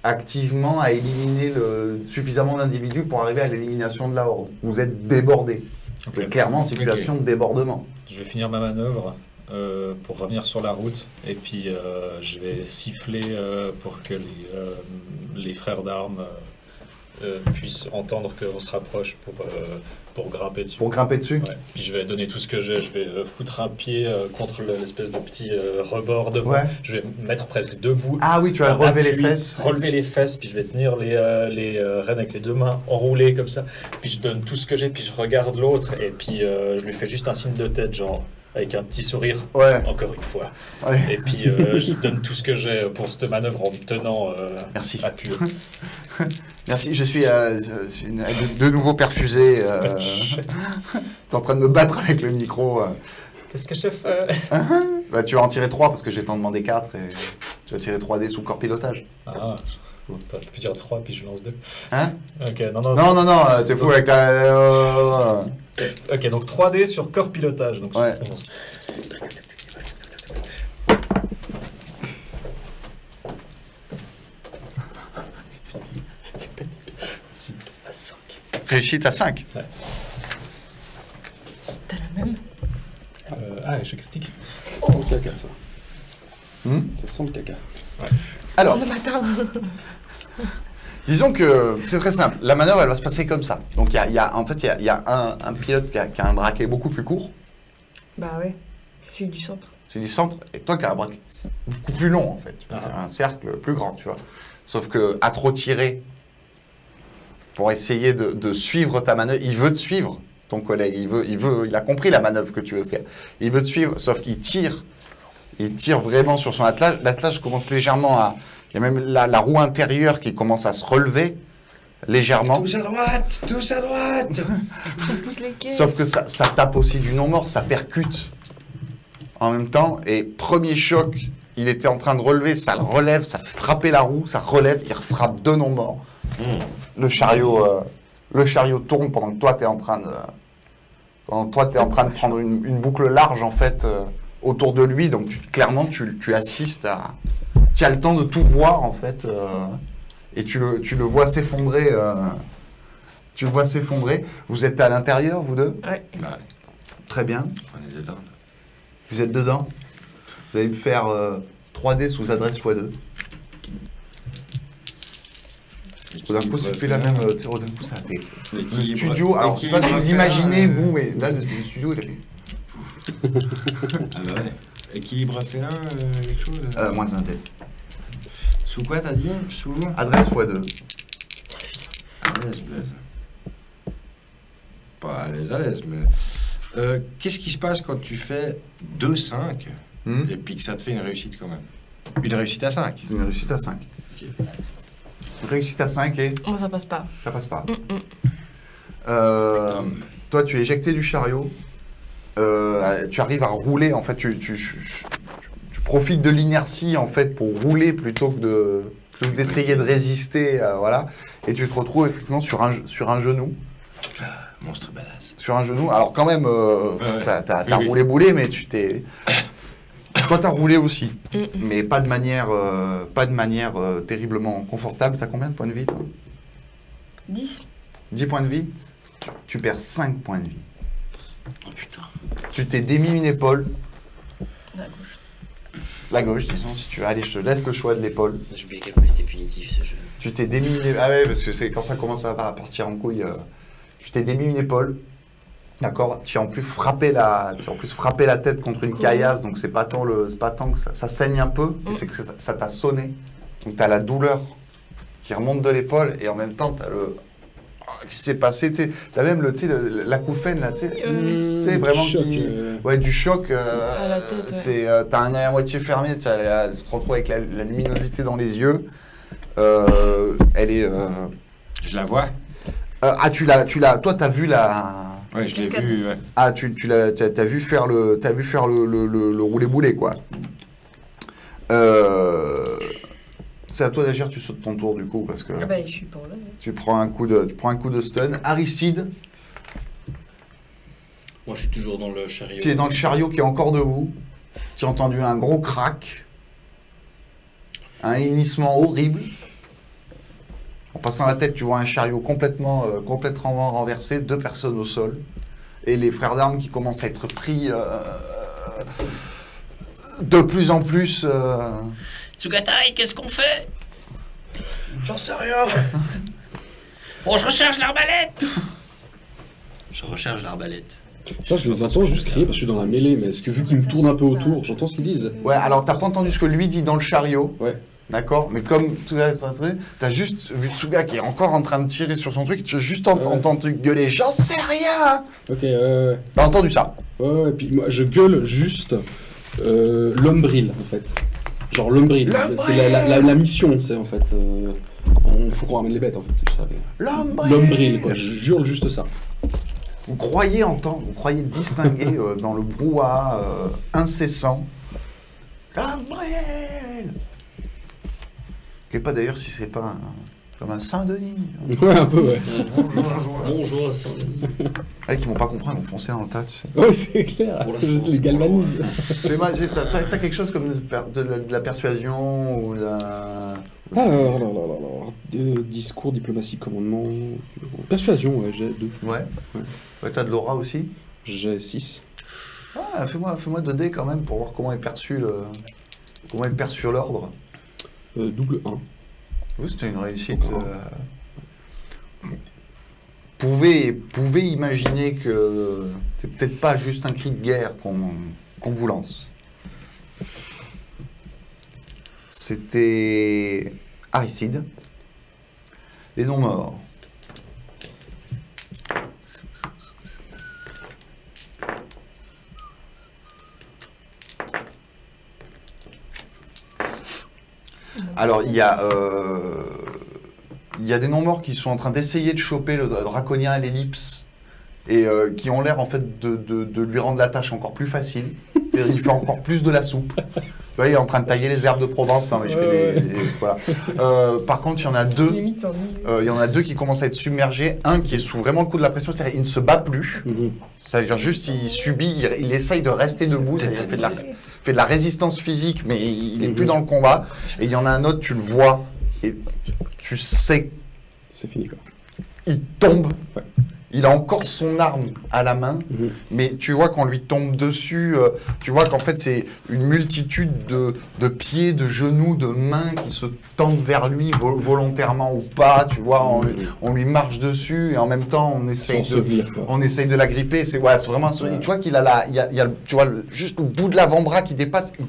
activement à éliminer suffisamment d'individus pour arriver à l'élimination de la horde. Vous êtes débordé. Vous êtes clairement en situation de débordement. Je vais finir ma manœuvre pour revenir sur la route et puis je vais siffler pour que les frères d'armes puissent entendre qu'on se rapproche pour grimper dessus. Pour grimper dessus. Ouais. Puis je vais donner tout ce que j'ai, je vais foutre un pied contre l'espèce de petit rebord de moi. Ouais. Je vais me mettre presque debout. Ah oui, tu vas relever les fesses. Relever les fesses, puis je vais tenir les rênes avec les 2 mains enroulées comme ça. Puis je donne tout ce que j'ai, puis je regarde l'autre et puis je lui fais juste un signe de tête, genre avec un petit sourire, encore une fois. Ouais. Et puis je donne tout ce que j'ai pour cette manœuvre en me tenant Merci. appuyé. Merci, je suis de nouveau perfusé. T'es en train de me battre avec le micro. Qu'est-ce que je fais? Bah, tu vas en tirer 3 parce que j'ai t'en demandé 4 et tu vas tirer 3 dés sous corps pilotage. Ah, je peux dire 3 puis je lance 2. Hein? Ok, Non, t'es fou avec la... Ok, donc 3D sur corps pilotage. Donc ouais. Réussite à 5. Ouais. T'as la même? Je critique. Ça sent le caca, ça. Ça sent le caca. Ouais. Alors, Le matin. disons que c'est très simple. La manœuvre, elle va se passer comme ça. Donc, il y a un pilote qui a un braquet beaucoup plus court. Bah ouais, celui du centre. Celui du centre, et toi qui as un braquet beaucoup plus long, en fait. Tu peux faire un cercle plus grand, tu vois. Sauf que à trop tirer pour essayer de suivre ta manœuvre, il veut te suivre, ton collègue. Il a compris la manœuvre que tu veux faire. Il veut te suivre, sauf qu'il tire. Il tire vraiment sur son attelage. L'attelage commence légèrement à... Il y a même la roue intérieure qui commence à se relever légèrement. Tous à droite, tous à droite. On pousse les caisses. Sauf que ça tape aussi du non-mort, ça percute en même temps. Et premier choc, il était en train de relever, ça le relève, ça fait frapper la roue, ça relève, il frappe 2 non-morts. Le chariot tourne pendant que toi, tu es en train de... prendre une boucle large, en fait, autour de lui. Donc, clairement, tu assistes à... Tu as le temps de tout voir, en fait, et tu le vois s'effondrer. Tu le vois s'effondrer. Vous êtes à l'intérieur, vous deux? Ouais. Très bien. On est dedans. Vous êtes dedans. Vous allez me faire 3D sous adresse x2. Tout d'un coup, c'est plus la même... Tout d'un coup, ça fait... Le studio... Alors, je ne sais pas si vous imaginez, vous, mais là, le studio, il a fait... Ah bah ouais. Équilibre fait 1, quelque chose Moins un dé. Sous quoi t'as dit? Sous Adresse x2. À l'aise, Blaise. Pas à l'aise, mais... qu'est-ce qui se passe quand tu fais 2-5 et puis que ça te fait une réussite quand même? Une réussite à 5. Une réussite à 5. Ok. Une réussite à 5 et... Oh, ça passe pas. Ça passe pas. Toi, tu es éjecté du chariot. Tu arrives à rouler. En fait, tu profites de l'inertie en fait pour rouler plutôt que d'essayer de résister. Voilà. Et tu te retrouves effectivement sur un genou. Monstre badass. Sur un genou. Alors quand même, t'as roulé boulet, mais tu t'es... Toi, t'as roulé aussi, mais pas de manière terriblement confortable. T'as combien de points de vie, toi? 10. 10 points de vie. Tu perds 5 points de vie. Oh putain. Tu t'es démis une épaule. La gauche. La gauche, disons, si tu veux. Allez, je te laisse le choix de l'épaule. J'ai oublié quel point était punitif ce jeu. Tu t'es démis une... Ah ouais, parce que c'est quand ça commence à partir en couille. Tu t'es démis une épaule. D'accord, tu as en plus frappé la tête contre une caillasse, donc c'est pas tant que ça saigne un peu, c'est que ça t'a sonné. Donc tu as la douleur qui remonte de l'épaule et en même temps tu as le qui s'est passé, tu sais, tu as même l'acouphène là, tu sais, vraiment choc, du choc. À la tête, c'est t'as un œil à moitié fermé, tu te retrouves avec la luminosité dans les yeux. Elle est. Je la vois. Toi t'as vu la. Ouais, je l'ai vu, ouais. Ah, t'as vu faire le roulé-boulet, quoi. C'est à toi d'agir, tu sautes ton tour, du coup, parce que... Ah bah, je suis pour là. Tu prends un coup de stun. Aristide. Moi, je suis toujours dans le chariot. Tu es dans le chariot qui est encore debout. Tu as entendu un gros crack. Un hennissement horrible. En passant la tête, tu vois un chariot complètement renversé, 2 personnes au sol, et les frères d'armes qui commencent à être pris de plus en plus... Tsugatai, qu'est-ce qu'on fait? J'en sais rien. Bon, je recharge l'arbalète. Je recharge l'arbalète. Ça, je les entends juste crier parce que je suis dans la mêlée, mais est-ce que vu qu'ils me tournent un peu autour, j'entends ce qu'ils disent? Ouais, alors t'as pas entendu ce que lui dit dans le chariot. Ouais. D'accord, mais comme t'as juste vu Tsuga qui est encore en train de tirer sur son truc, tu as juste entendu gueuler, j'en sais rien. Ok, T'as entendu ça? Ouais, et puis moi je gueule juste l'ombril en fait. Genre l'ombril, c'est la mission, c'est en fait. Il faut qu'on ramène les bêtes en fait, c'est ça. L'ombril, quoi, je jure juste ça. Vous croyez entendre, vous croyez distinguer dans le brouhaha incessant l'ombril. Je sais pas d'ailleurs si c'est pas comme un Saint-Denis. Ouais, un peu, ouais. Bonjour à Saint-Denis. Qui vont pas comprendre, ils vont foncer dans le tas, tu sais. Ouais, c'est clair. Je les galvanise. T'as quelque chose comme de la persuasion ou la... Alors, discours, diplomatie, commandement... Persuasion, ouais, j'ai 2. Ouais. T'as de l'aura aussi? J'ai 6. Ah, fais-moi 2 dés quand même pour voir comment est perçu l'ordre. Double 1. Oui, c'était une réussite. Pouvez imaginer que c'est peut-être pas juste un cri de guerre qu'on vous lance. C'était Aristide. Les non-morts. Alors, il y a des non-morts qui sont en train d'essayer de choper le draconien à l'ellipse et qui ont l'air en fait de lui rendre la tâche encore plus facile. Il fait encore plus de la soupe. Tu vois, il est en train de tailler les herbes de Provence. Non, mais je fais voilà. Par contre, il y en a 2. Il y en a 2 qui commencent à être submergés. Un qui est sous vraiment le coup de la pression, c'est-à-dire il ne se bat plus. C'est-à-dire juste il subit, il essaye de rester debout. C'est-à-dire il fait de la résistance physique, mais il n'est plus dans le combat. Et il y en a un autre, tu le vois et tu sais. C'est fini quoi. Il tombe. Ouais. il a encore son arme à la main, mais tu vois qu'on lui tombe dessus, tu vois qu'en fait c'est une multitude de pieds, de genoux, de mains qui se tendent vers lui volontairement ou pas, tu vois, on lui marche dessus et en même temps on essaye de la gripper. C'est vraiment, tu vois qu'il a tu vois, juste au bout de l'avant-bras qui dépasse, il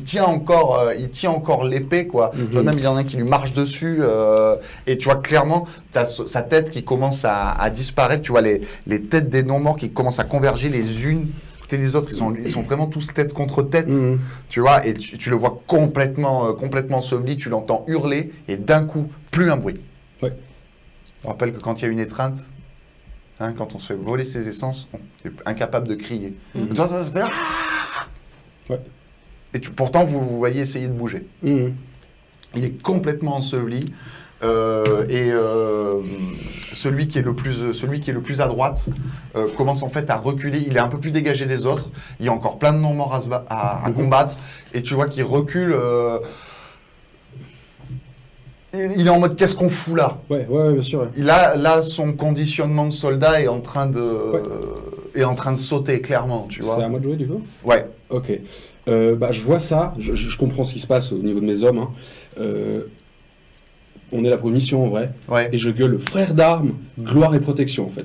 tient encore l'épée, quoi. Tu vois, même il y en a un qui lui marche dessus et tu vois clairement sa tête qui commence à disparaître, tu vois les têtes des non-morts qui commencent à converger les unes côté des autres, ils sont vraiment tous tête contre tête, tu vois, et tu le vois complètement enseveli, tu l'entends hurler et d'un coup, plus un bruit. Ouais. Je rappelle que quand il y a une étreinte, quand on se fait voler ses essences, on est incapable de crier. Ça se fait... Ouais. Et pourtant, vous voyez essayer de bouger. Il est complètement enseveli. Celui qui est le plus à droite commence en fait à reculer. Il est un peu plus dégagé des autres. Il y a encore plein de non-morts à combattre. Et tu vois qu'il recule. Il est en mode qu'est-ce qu'on fout là? Ouais, bien sûr. Ouais. Là, son conditionnement de soldat est en train de sauter clairement, tu vois. C'est à moi de jouer du coup? Ouais. Ok. Je vois ça. Je comprends ce qui se passe au niveau de mes hommes. On est là pour une mission en vrai. Ouais. Et je gueule frère d'armes, gloire et protection en fait.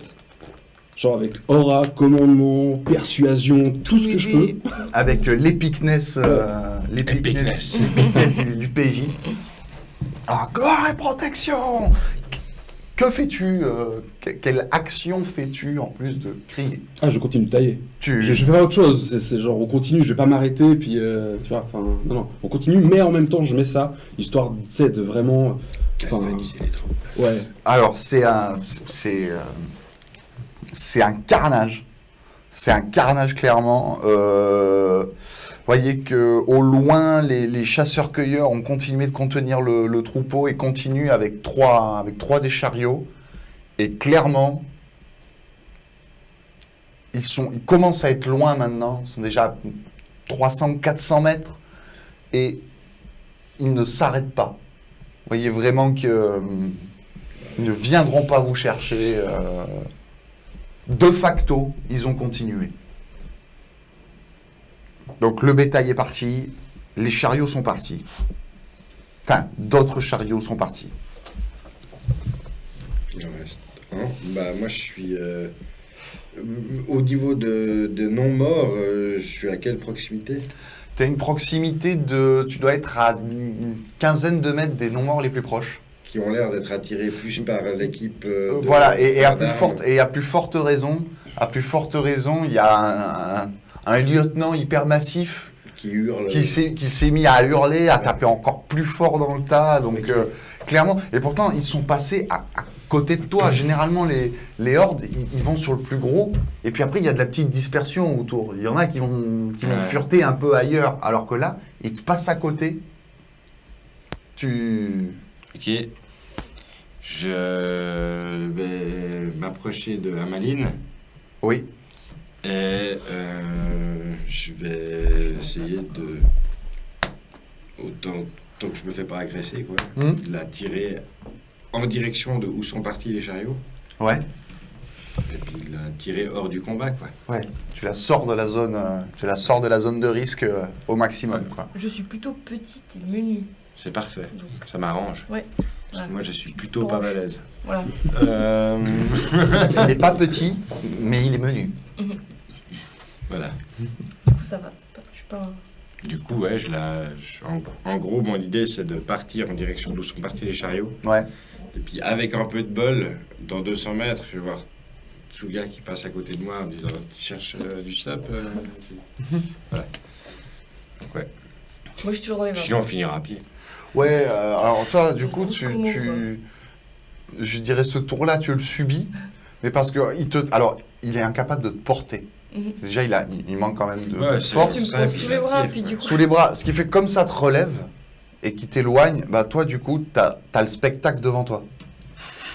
Genre avec aura, commandement, persuasion, tout ce que je peux. Avec l'épicness du PJ. Ah, gloire et protection! Que fais-tu? Quelle action fais-tu en plus de crier? Ah, je continue de tailler. Je fais pas autre chose. C'est genre, on continue, je vais pas m'arrêter, puis tu vois, enfin, non. On continue, mais en même temps, je mets ça, histoire, tu sais, de vraiment... galvaniser les troupes. Ouais. Alors, c'est un carnage. C'est un carnage, clairement. Vous voyez qu'au loin, les chasseurs-cueilleurs ont continué de contenir le troupeau et continuent avec trois des chariots. Et clairement, ils commencent à être loin maintenant. Ils sont déjà à 300-400 mètres. Et ils ne s'arrêtent pas. Vous voyez vraiment qu'ils ne viendront pas vous chercher. De facto, ils ont continué. Donc le bétail est parti, les chariots sont partis. Enfin, d'autres chariots sont partis. Il en reste un. Moi, je suis... au niveau de non-morts, je suis à quelle proximité? Tu as une proximité de... Tu dois être à une quinzaine de mètres des non-morts les plus proches. Qui ont l'air d'être attirés plus par l'équipe... voilà, et à plus forte raison, il y a un lieutenant hyper massif qui hurle, qui s'est mis à hurler, à taper encore plus fort dans le tas. Donc clairement, et pourtant ils sont passés à côté de toi. Généralement les hordes, ils vont sur le plus gros, et puis après il y a de la petite dispersion autour. Il y en a qui vont fureter un peu ailleurs, alors que là, ils te passent à côté. Ok. Je vais m'approcher de Amaline. Oui. Et je vais essayer de... Autant que je me fais pas agresser, quoi. De la tirer en direction de où sont partis les chariots. Ouais. Et puis de la tirer hors du combat, quoi. Ouais. Tu la sors de la zone de risque au maximum, quoi. Je suis plutôt petite et menue. C'est parfait. Donc, ça m'arrange. Ouais. Parce que moi, je suis plutôt pas balèze. Voilà. Il n'est pas petit, mais il est menu. Voilà. Du coup, ça va. Je suis pas... Du coup, ouais, en gros, mon idée, c'est de partir en direction d'où sont partis les chariots. Ouais. Et puis, avec un peu de bol, dans 200 mètres, je vais voir Tsuga qui passe à côté de moi en me disant « Tu cherches du stop Voilà. Donc, ouais. Moi, je suis toujours dans les vents. Sinon, on finira à pied. Ouais, alors toi, du coup, je dirais ce tour-là, tu le subis, mais parce que il est incapable de te porter. Déjà, il manque quand même de force. Tu me poses sous les bras, puis du coup... Sous les bras, ce qui fait comme ça te relève et qui t'éloigne, bah toi, du coup, t'as le spectacle devant toi.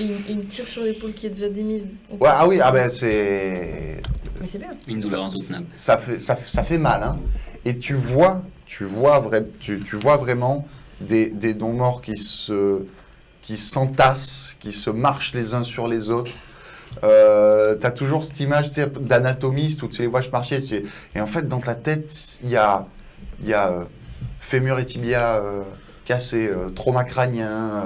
Et il me tire sur l'épaule qui est déjà démise. Ouais, c'est... Mais c'est bien. Une douleur insoutenable. Ça fait mal, hein. Et tu vois vraiment des non-morts qui s'entassent, qui se marchent les uns sur les autres. T'as toujours cette image d'anatomiste où tu les vois marcher. Et en fait, dans ta tête, il y a fémur et tibia cassés, trauma crânien,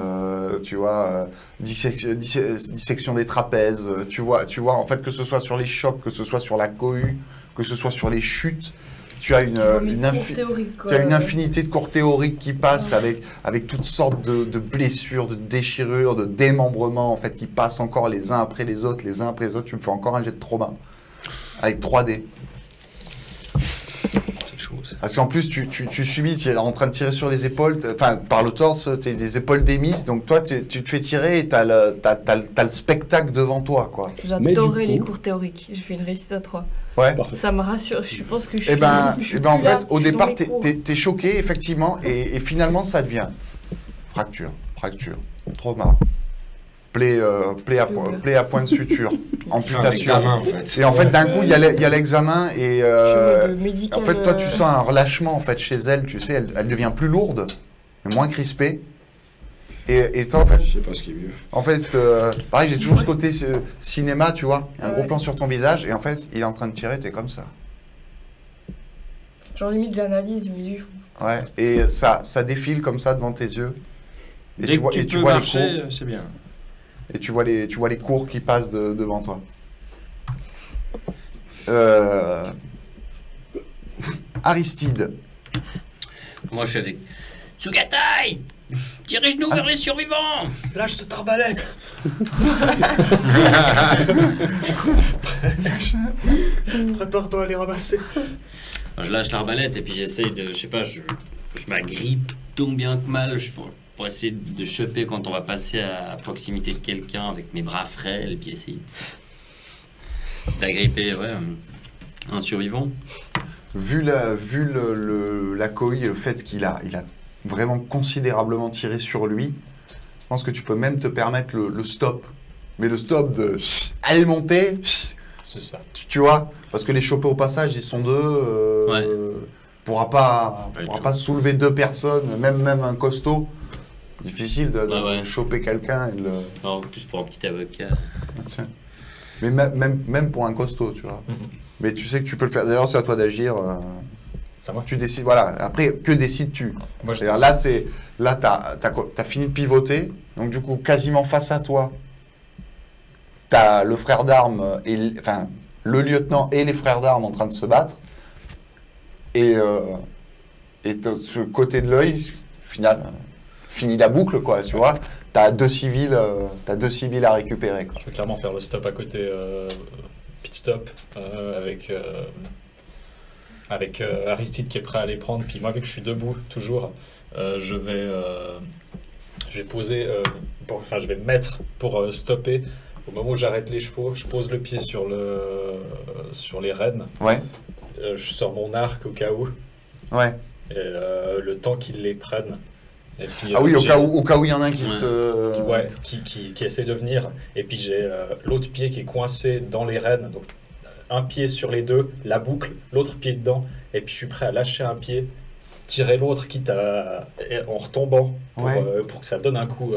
tu vois, dissection des trapèzes. Tu vois, en fait, que ce soit sur les chocs, que ce soit sur la cohue, que ce soit sur les chutes. Tu as une infinité de cours théoriques qui passent avec toutes sortes de blessures, de déchirures, de démembrements en fait, qui passent encore les uns après les autres. Tu me fais encore un jet de trauma avec 3D. Parce qu'en plus, tu subis, tu es en train de tirer sur les épaules, par le torse, tu as les épaules d'émises, donc toi, tu te fais tirer et tu as le spectacle devant toi, quoi. J'adorais les cours théoriques, j'ai fait une réussite à 3. Ouais. Ça me rassure, je pense que je suis en fait, au départ, t'es choqué, effectivement, et finalement, ça devient fracture, trauma, plaie à point de suture, amputation. En fait. Et en fait, d'un coup, il y a l'examen, et en fait, toi, tu sens un relâchement en fait, chez elle, tu sais, elle devient plus lourde, mais moins crispée. Et toi, en fait, je sais pas ce qui est mieux. En fait, pareil, j'ai toujours ce côté cinéma, tu vois, un gros plan sur ton visage, et en fait, il est en train de tirer, t'es comme ça. Genre limite, j'analyse, mais ouais, et ça défile comme ça devant tes yeux. Et Dès que tu vois marcher, les cours, c'est bien. Et tu vois les cours qui passent devant toi. Aristide. Moi, je suis avec Tsugatai. Dirige-nous vers les survivants. Lâche cette arbalète. Prépare-toi à les ramasser. Je lâche l'arbalète et puis j'essaye de, je sais pas, je m'agrippe tant bien que mal pour essayer de choper quand on va passer à proximité de quelqu'un avec mes bras frêles et puis essayer d'agripper un survivant. Vu la cohue et le fait qu'il a vraiment considérablement tiré sur lui, je pense que tu peux même te permettre le stop. Mais le stop de aller monter, c'est ça. Tu vois, parce que les choper au passage, ils sont deux. Pourra pas soulever 2 personnes, même un costaud. Difficile de choper quelqu'un. En plus pour un petit avocat. Mais même pour un costaud, tu vois. Mais tu sais que tu peux le faire. D'ailleurs, c'est à toi d'agir. Tu décides, voilà. Après, que décides-tu? Là, t'as fini de pivoter. Donc, du coup, quasiment face à toi, t'as le frère d'armes, le lieutenant et les frères d'armes en train de se battre. Et de ce côté de l'œil, final, fini la boucle, quoi, tu vois. T'as 2 civils à récupérer, quoi. Je vais clairement faire le stop à côté, pit stop, avec Aristide qui est prêt à les prendre. Puis moi, vu que je suis debout toujours, je vais poser, je vais me mettre pour stopper. Au moment où j'arrête les chevaux, je pose le pied sur les rênes. Ouais. Je sors mon arc au cas où. Ouais. Et le temps qu'ils les prennent. Et puis, au cas où il y en a un qui essaie de venir. Et puis j'ai l'autre pied qui est coincé dans les rênes. Donc un pied sur les deux, la boucle, l'autre pied dedans. Et puis je suis prêt à lâcher un pied, tirer l'autre quitte en retombant pour que ça donne un coup.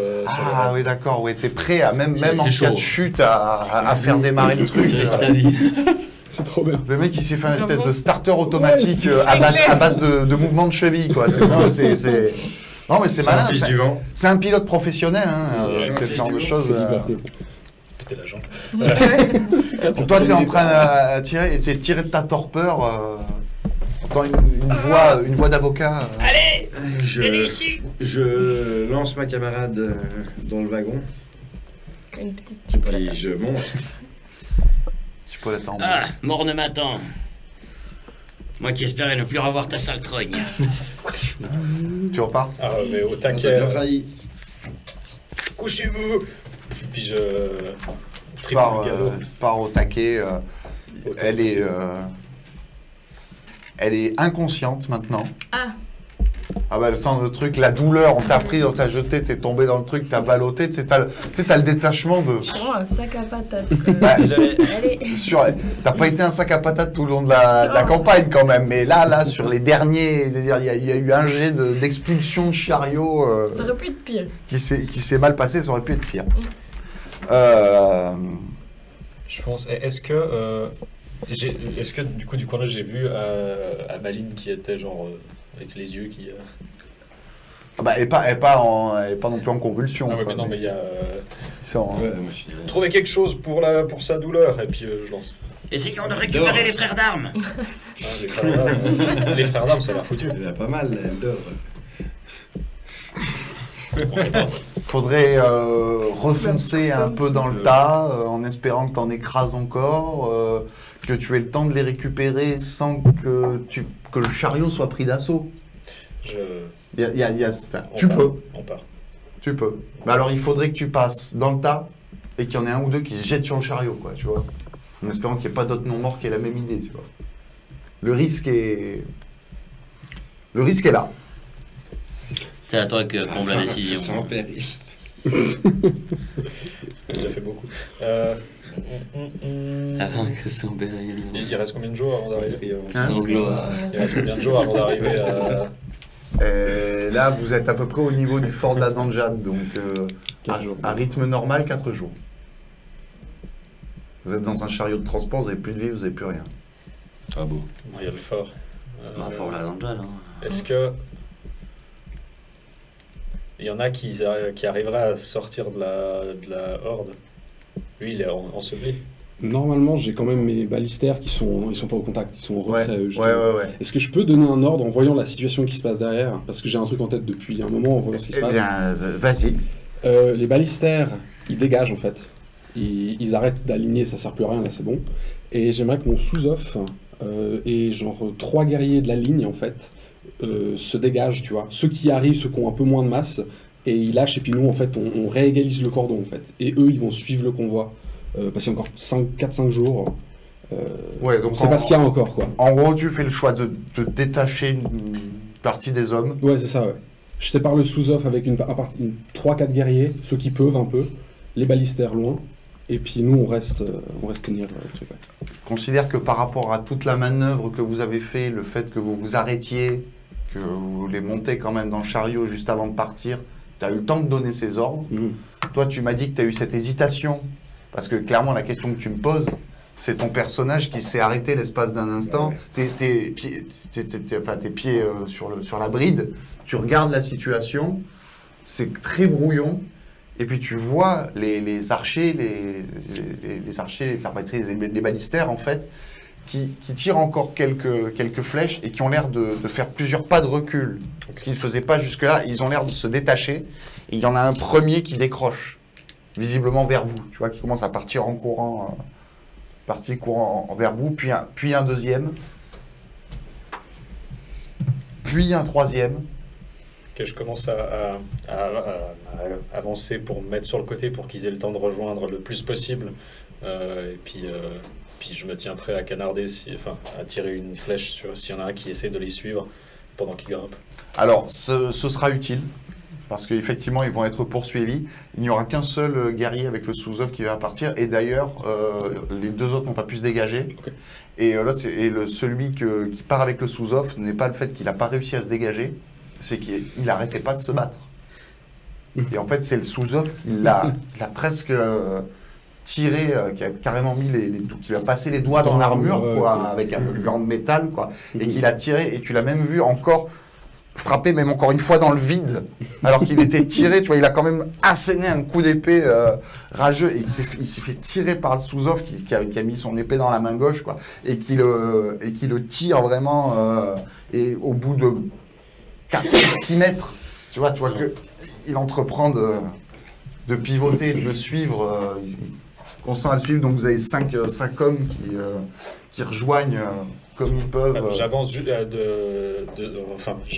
Oui, d'accord. Ouais, t'es prêt à même en cas de chute à faire démarrer le truc. C'est trop bien. Le mec, il s'est fait une espèce de starter automatique à base de mouvements de cheville, quoi. Non, mais c'est malin. C'est un pilote professionnel, c'est le genre de choses. Péter la jambe. Donc toi, t'es en train de tirer de ta torpeur. T'entends une voix d'avocat. Allez, je lance ma camarade dans le wagon. Une petite tipolata. Puis je monte. Mort ne m'attend. Moi qui espérais ne plus revoir ta sale trogne. Tu repars? Mais au taquet. On a bien failli. Couchez-vous. Puis je pars au taquet. Elle est inconsciente maintenant. Le temps de truc, la douleur, on t'a pris, on t'a jeté, t'es tombé dans le truc, t'as ballotté, tu sais, t'as le détachement de... C'est vraiment un sac à patates. T'as pas été un sac à patates tout le long de la campagne quand même, mais là, sur les derniers, il y a eu un jet d'expulsion de chariot... ça aurait pu être pire. Qui s'est mal passé, ça aurait pu être pire. Je pense. Est-ce que du coup là j'ai vu Amaline qui était genre avec les yeux qui. Ah bah, elle est pas non plus en convulsion. Ah ouais, quoi, mais non, mais il y a. Trouver quelque chose pour sa douleur et puis je lance. Essayons de récupérer les frères d'armes. Les frères d'armes, ça a l'air foutu. Il y en a pas mal, là, elle dort. Faudrait refoncer un peu dans le tas en espérant que t'en écrases encore, que tu aies le temps de les récupérer sans que le chariot soit pris d'assaut. Tu peux. On part. Tu peux. Mais alors il faudrait que tu passes dans le tas et qu'il y en ait un ou deux qui se jettent sur le chariot, quoi, tu vois. En espérant qu'il n'y ait pas d'autres non-morts qui aient la même idée, tu vois. Le risque est là. C'est à toi que tombe la décision. Sans péril. J'ai déjà fait beaucoup. Avant que son péril. Il reste combien de jours avant d'arriver Sans gloire. Il reste combien de jours avant d'arriver à... Là, vous êtes à peu près au niveau du fort de la Danjad, donc à rythme normal, 4 jours. Vous êtes dans un chariot de transport, vous n'avez plus de vie, vous n'avez plus rien. Ah bon. Il y a le fort. Fort la Danjad. Est-ce que... Il y en a qui arriveraient à sortir de la horde. Lui, il est enseveli. Normalement, j'ai quand même mes balistères ils sont pas au contact, ils sont au retrait. Ouais. Est-ce que je peux donner un ordre en voyant la situation qui se passe derrière? Parce que j'ai un truc en tête depuis un moment en voyant ce qui se passe. Eh bien, vas-y. Les balistères, ils dégagent en fait. Ils arrêtent d'aligner, ça sert plus à rien, là c'est bon. Et j'aimerais que mon sous-off et genre 3 guerriers de la ligne en fait se dégagent, tu vois. Ceux qui arrivent, ceux qui ont un peu moins de masse, et ils lâchent, et puis nous en fait on réégalise le cordon en fait. Et eux ils vont suivre le convoi. Parce qu'il y a encore 4-5 jours. On sait pas ce qu'il y a encore, quoi. En gros, tu fais le choix de détacher une partie des hommes. Ouais, c'est ça, ouais. Je sépare le sous-off avec 3-4 guerriers, ceux qui peuvent un peu, les balistères loin, et puis nous, on reste tenir le truc. Ouais. Je considère que par rapport à toute la manœuvre que vous avez fait, le fait que vous vous arrêtiez, que vous les montez quand même dans le chariot juste avant de partir, tu as eu le temps de donner ces ordres. Toi, tu m'as dit que tu as eu cette hésitation. Parce que clairement, la question que tu me poses, c'est ton personnage qui s'est arrêté l'espace d'un instant. Tes pieds sur la bride, tu regardes la situation, c'est très brouillon, et puis tu vois les archers, les archers, les arbatriers, les balistères, en fait, qui tirent encore quelques flèches et qui ont l'air de faire plusieurs pas de recul. Ce qu'ils ne faisaient pas jusque-là, ils ont l'air de se détacher, et il y en a un premier qui décroche. Visiblement vers vous, tu vois, qui commence à partir en courant, vers vous, puis un deuxième, puis un troisième. Que je commence à avancer pour me mettre sur le côté pour qu'ils aient le temps de rejoindre le plus possible, et puis je me tiens prêt à canarder, à tirer une flèche s'il y en a un qui essaie de les suivre pendant qu'ils grimpent. Alors, ce sera utile. Parce qu'effectivement, ils vont être poursuivis. Il n'y aura qu'un seul guerrier avec le sous-off qui va partir. Et d'ailleurs, les 2 autres n'ont pas pu se dégager. Okay. Et celui qui part avec le sous-off n'est pas le fait qu'il n'a pas réussi à se dégager, c'est qu'il n'arrêtait pas de se battre. Et en fait, c'est le sous-off qui l'a presque tiré, qui a carrément mis qui lui a passé les doigts dans l'armure, quoi, avec un gant de métal, quoi, et qui l'a tiré. Et tu l'as même vu encore frappé même encore une fois dans le vide, alors qu'il était tiré, tu vois, il a quand même asséné un coup d'épée rageux, et il s'est fait tirer par le sous-off qui a mis son épée dans la main gauche, quoi, et qui le tire vraiment, et au bout de 4-6 mètres, tu vois qu'il entreprend de pivoter, de le suivre, qu'on sent à le suivre, donc vous avez 5 hommes qui rejoignent comme ils peuvent. J'avance, je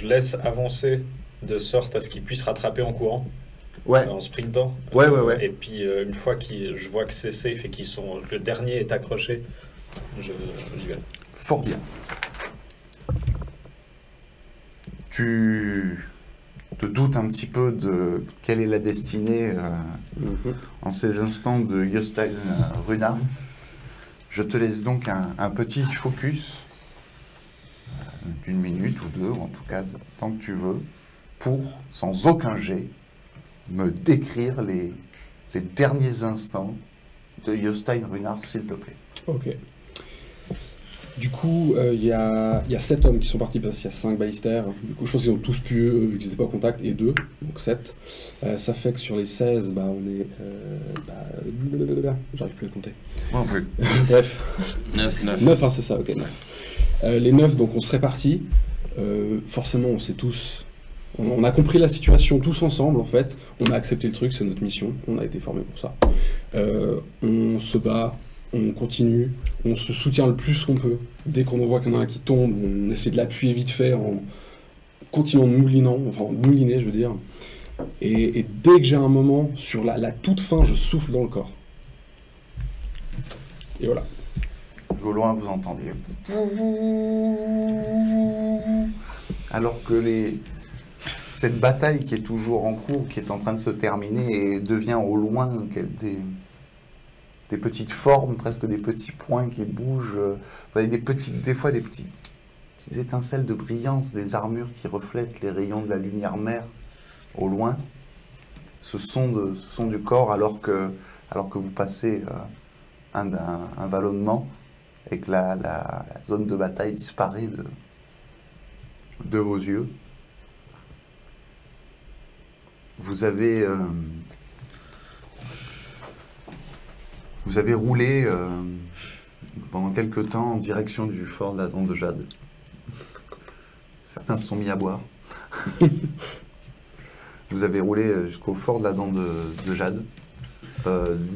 laisse avancer de sorte à ce qu'ils puissent rattraper en courant, en sprintant. Ouais. Et puis une fois que je vois que c'est safe et le dernier est accroché, j'y vais. Fort bien. Tu te doutes un petit peu de quelle est la destinée en ces instants de Jostein Runa. Je te laisse donc un petit focus d'1 minute ou 2, en tout cas, tant que tu veux, pour, sans aucun jet, me décrire les derniers instants de Jostein Runard, s'il te plaît. Ok. Du coup, il y a 7 hommes qui sont partis parce qu'il y a 5 balistères. Du coup, je pense qu'ils ont tous pu, vu qu'ils n'étaient pas au contact, et 2, donc 7. Ça fait que sur les 16, on est... j'arrive plus à compter. Moi non plus. Bref. 9. Hein, c'est ça, ok, 9. Les 9, donc on se répartit. Forcément, on sait tous... On a compris la situation tous ensemble, en fait. On a accepté le truc, c'est notre mission. On a été formés pour ça. On se bat... On continue, on se soutient le plus qu'on peut. Dès qu'on voit qu'il y en a un qui tombe, on essaie de l'appuyer vite fait en continuant de mouliner, je veux dire. Et dès que j'ai un moment, sur la toute fin, je souffle dans le corps. Et voilà. Au loin, vous entendez. Alors que cette bataille qui est toujours en cours, qui est en train de se terminer, et devient au loin des petites formes, presque des petits points qui bougent, des fois des petites étincelles de brillance, des armures qui reflètent les rayons de la lumière mère au loin. Ce son du corps alors que vous passez un vallonnement et que la zone de bataille disparaît de vos yeux. Vous avez roulé pendant quelques temps en direction du fort de la Dent de Jade. Certains se sont mis à boire. Vous avez roulé jusqu'au fort de la Dent de Jade.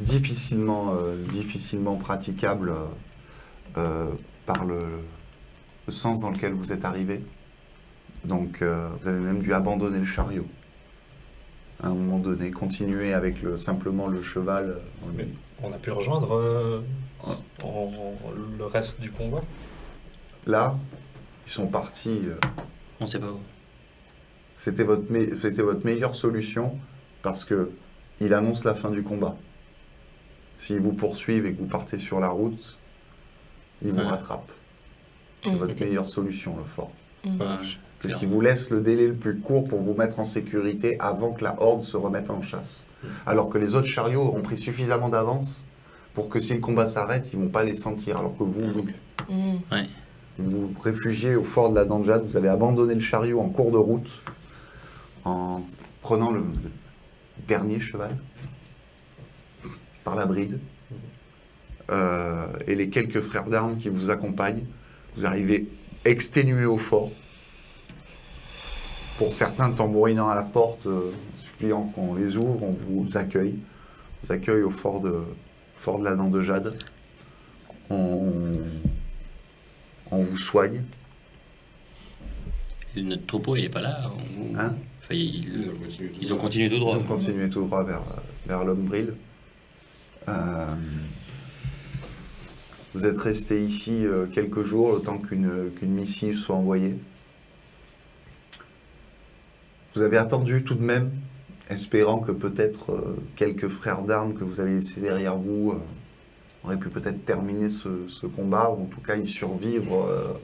Difficilement praticable par le sens dans lequel vous êtes arrivé. Donc vous avez même dû abandonner le chariot. À un moment donné, continuer avec simplement le cheval. Mais on a pu rejoindre le reste du combat. Là, ils sont partis. On sait pas où. C'était votre meilleure solution parce que il annonce la fin du combat. S'ils vous poursuivent et que vous partez sur la route, ils vous rattrapent. C'est votre meilleure solution, le fort. C'est ce qui vous laisse le délai le plus court pour vous mettre en sécurité avant que la horde se remette en chasse. Alors que les autres chariots ont pris suffisamment d'avance pour que si le combat s'arrête, ils ne vont pas les sentir. Alors que vous, vous vous réfugiez au fort de la Dent de Jade, vous avez abandonné le chariot en cours de route en prenant le dernier cheval par la bride. Et les quelques frères d'armes qui vous accompagnent, vous arrivez exténués au fort. Pour certains, tambourinant à la porte, suppliant qu'on les ouvre, on vous accueille. On vous accueille au fort de la Dent de Jade. On vous soigne. Et notre troupeau, il n'est pas là. Hein? Enfin, ils ont continué tout droit. Ils ont continué tout droit vers l'Ombril. Vous êtes resté ici quelques jours, le temps qu'une missive soit envoyée. Vous avez attendu tout de même, espérant que peut-être quelques frères d'armes que vous avez laissés derrière vous auraient pu peut-être terminer ce combat, ou en tout cas y survivre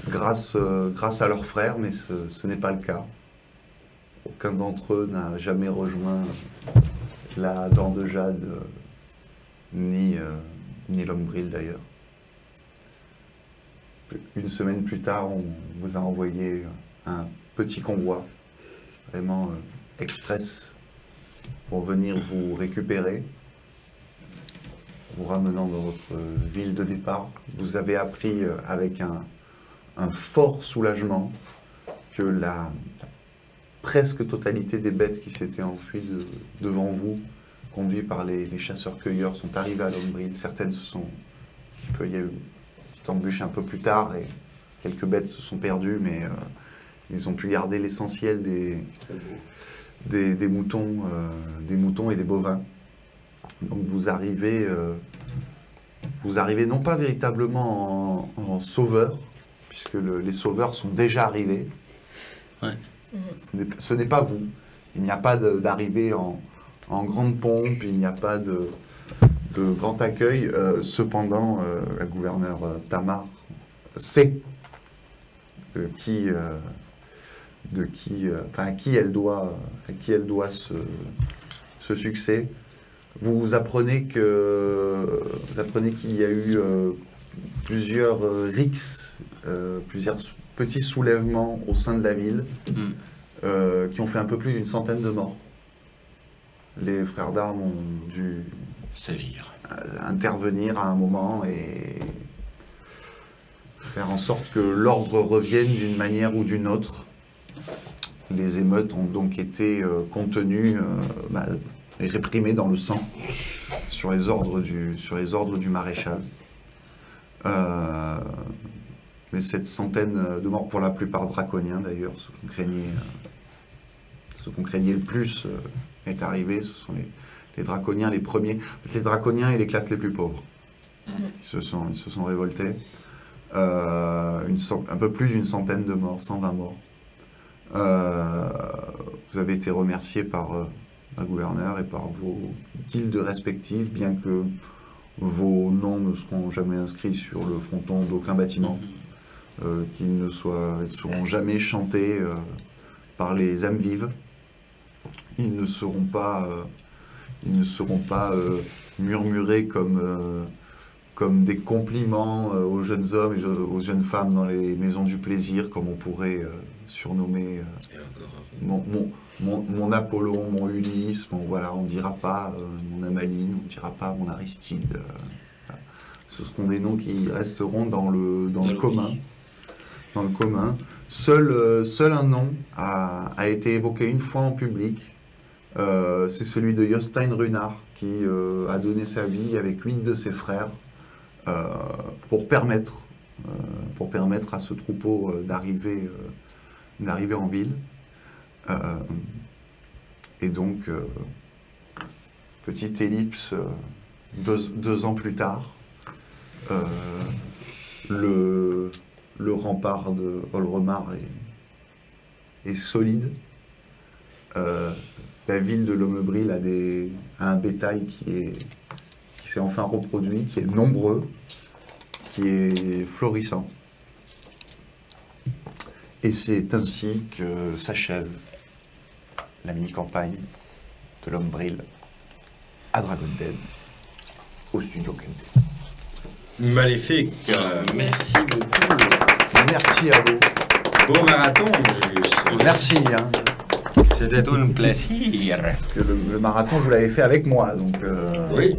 grâce à leurs frères, mais ce n'est pas le cas. Aucun d'entre eux n'a jamais rejoint la Dent de Jade, ni l'Ombril d'ailleurs. Une semaine plus tard, on vous a envoyé un petit convoi, vraiment express, pour venir vous récupérer, vous ramenant dans votre ville de départ. Vous avez appris avec un fort soulagement que la presque totalité des bêtes qui s'étaient enfuies devant vous, conduits par les chasseurs-cueilleurs, sont arrivées à l'Ombril. Certaines il y a eu une petite embûche un peu plus tard et quelques bêtes se sont perdues, mais ils ont pu garder l'essentiel des moutons et des bovins. Donc vous arrivez non pas véritablement en sauveur, puisque les sauveurs sont déjà arrivés. Ouais. Ce n'est pas vous. Il n'y a pas d'arrivée en grande pompe, il n'y a pas de grand accueil. Cependant, la gouverneure Tamar sait à qui elle doit ce succès. Vous apprenez qu'il y a eu plusieurs rixes, plusieurs petits soulèvements au sein de la ville qui ont fait un peu plus d'une centaine de morts. Les frères d'armes ont dû intervenir à un moment et faire en sorte que l'ordre revienne d'une manière ou d'une autre. Les émeutes ont donc été contenues et réprimées dans le sang sur les ordres du maréchal. Mais cette centaine de morts, pour la plupart draconiens d'ailleurs, ce qu'on craignait le plus est arrivé. Ce sont les draconiens les premiers, les draconiens et les classes les plus pauvres. Ils se sont révoltés. Un peu plus d'une centaine de morts, 120 morts. Vous avez été remerciés par un gouverneur et par vos guildes respectives, bien que vos noms ne seront jamais inscrits sur le fronton d'aucun bâtiment, qu'ils ne seront jamais chantés par les âmes vives. Ils ne seront pas murmurés comme des compliments aux jeunes hommes et aux jeunes femmes dans les maisons du plaisir, comme on pourrait surnommer mon Apollon, mon Ulysse, on ne dira pas mon Amaline, on ne dira pas mon Aristide. Ce seront des noms qui resteront dans le commun. Dans le commun. Seul un nom a été évoqué une fois en public. C'est celui de Jostein Runar, qui a donné sa vie avec 8 de ses frères pour permettre à ce troupeau d'arriver en ville. Et donc, petite ellipse, 2 ans plus tard, le rempart de Olremar est solide. La ville de Lomebril a un bétail qui s'est enfin reproduit, qui est nombreux, qui est florissant. Et c'est ainsi que s'achève la mini-campagne de Lomebril à Dragon Den, au studio Kende. Maléfique. Merci beaucoup. Merci à vous. Bon marathon, Julius. Merci. C'était un plaisir. Parce que le marathon, vous l'avez fait avec moi, donc... Oui.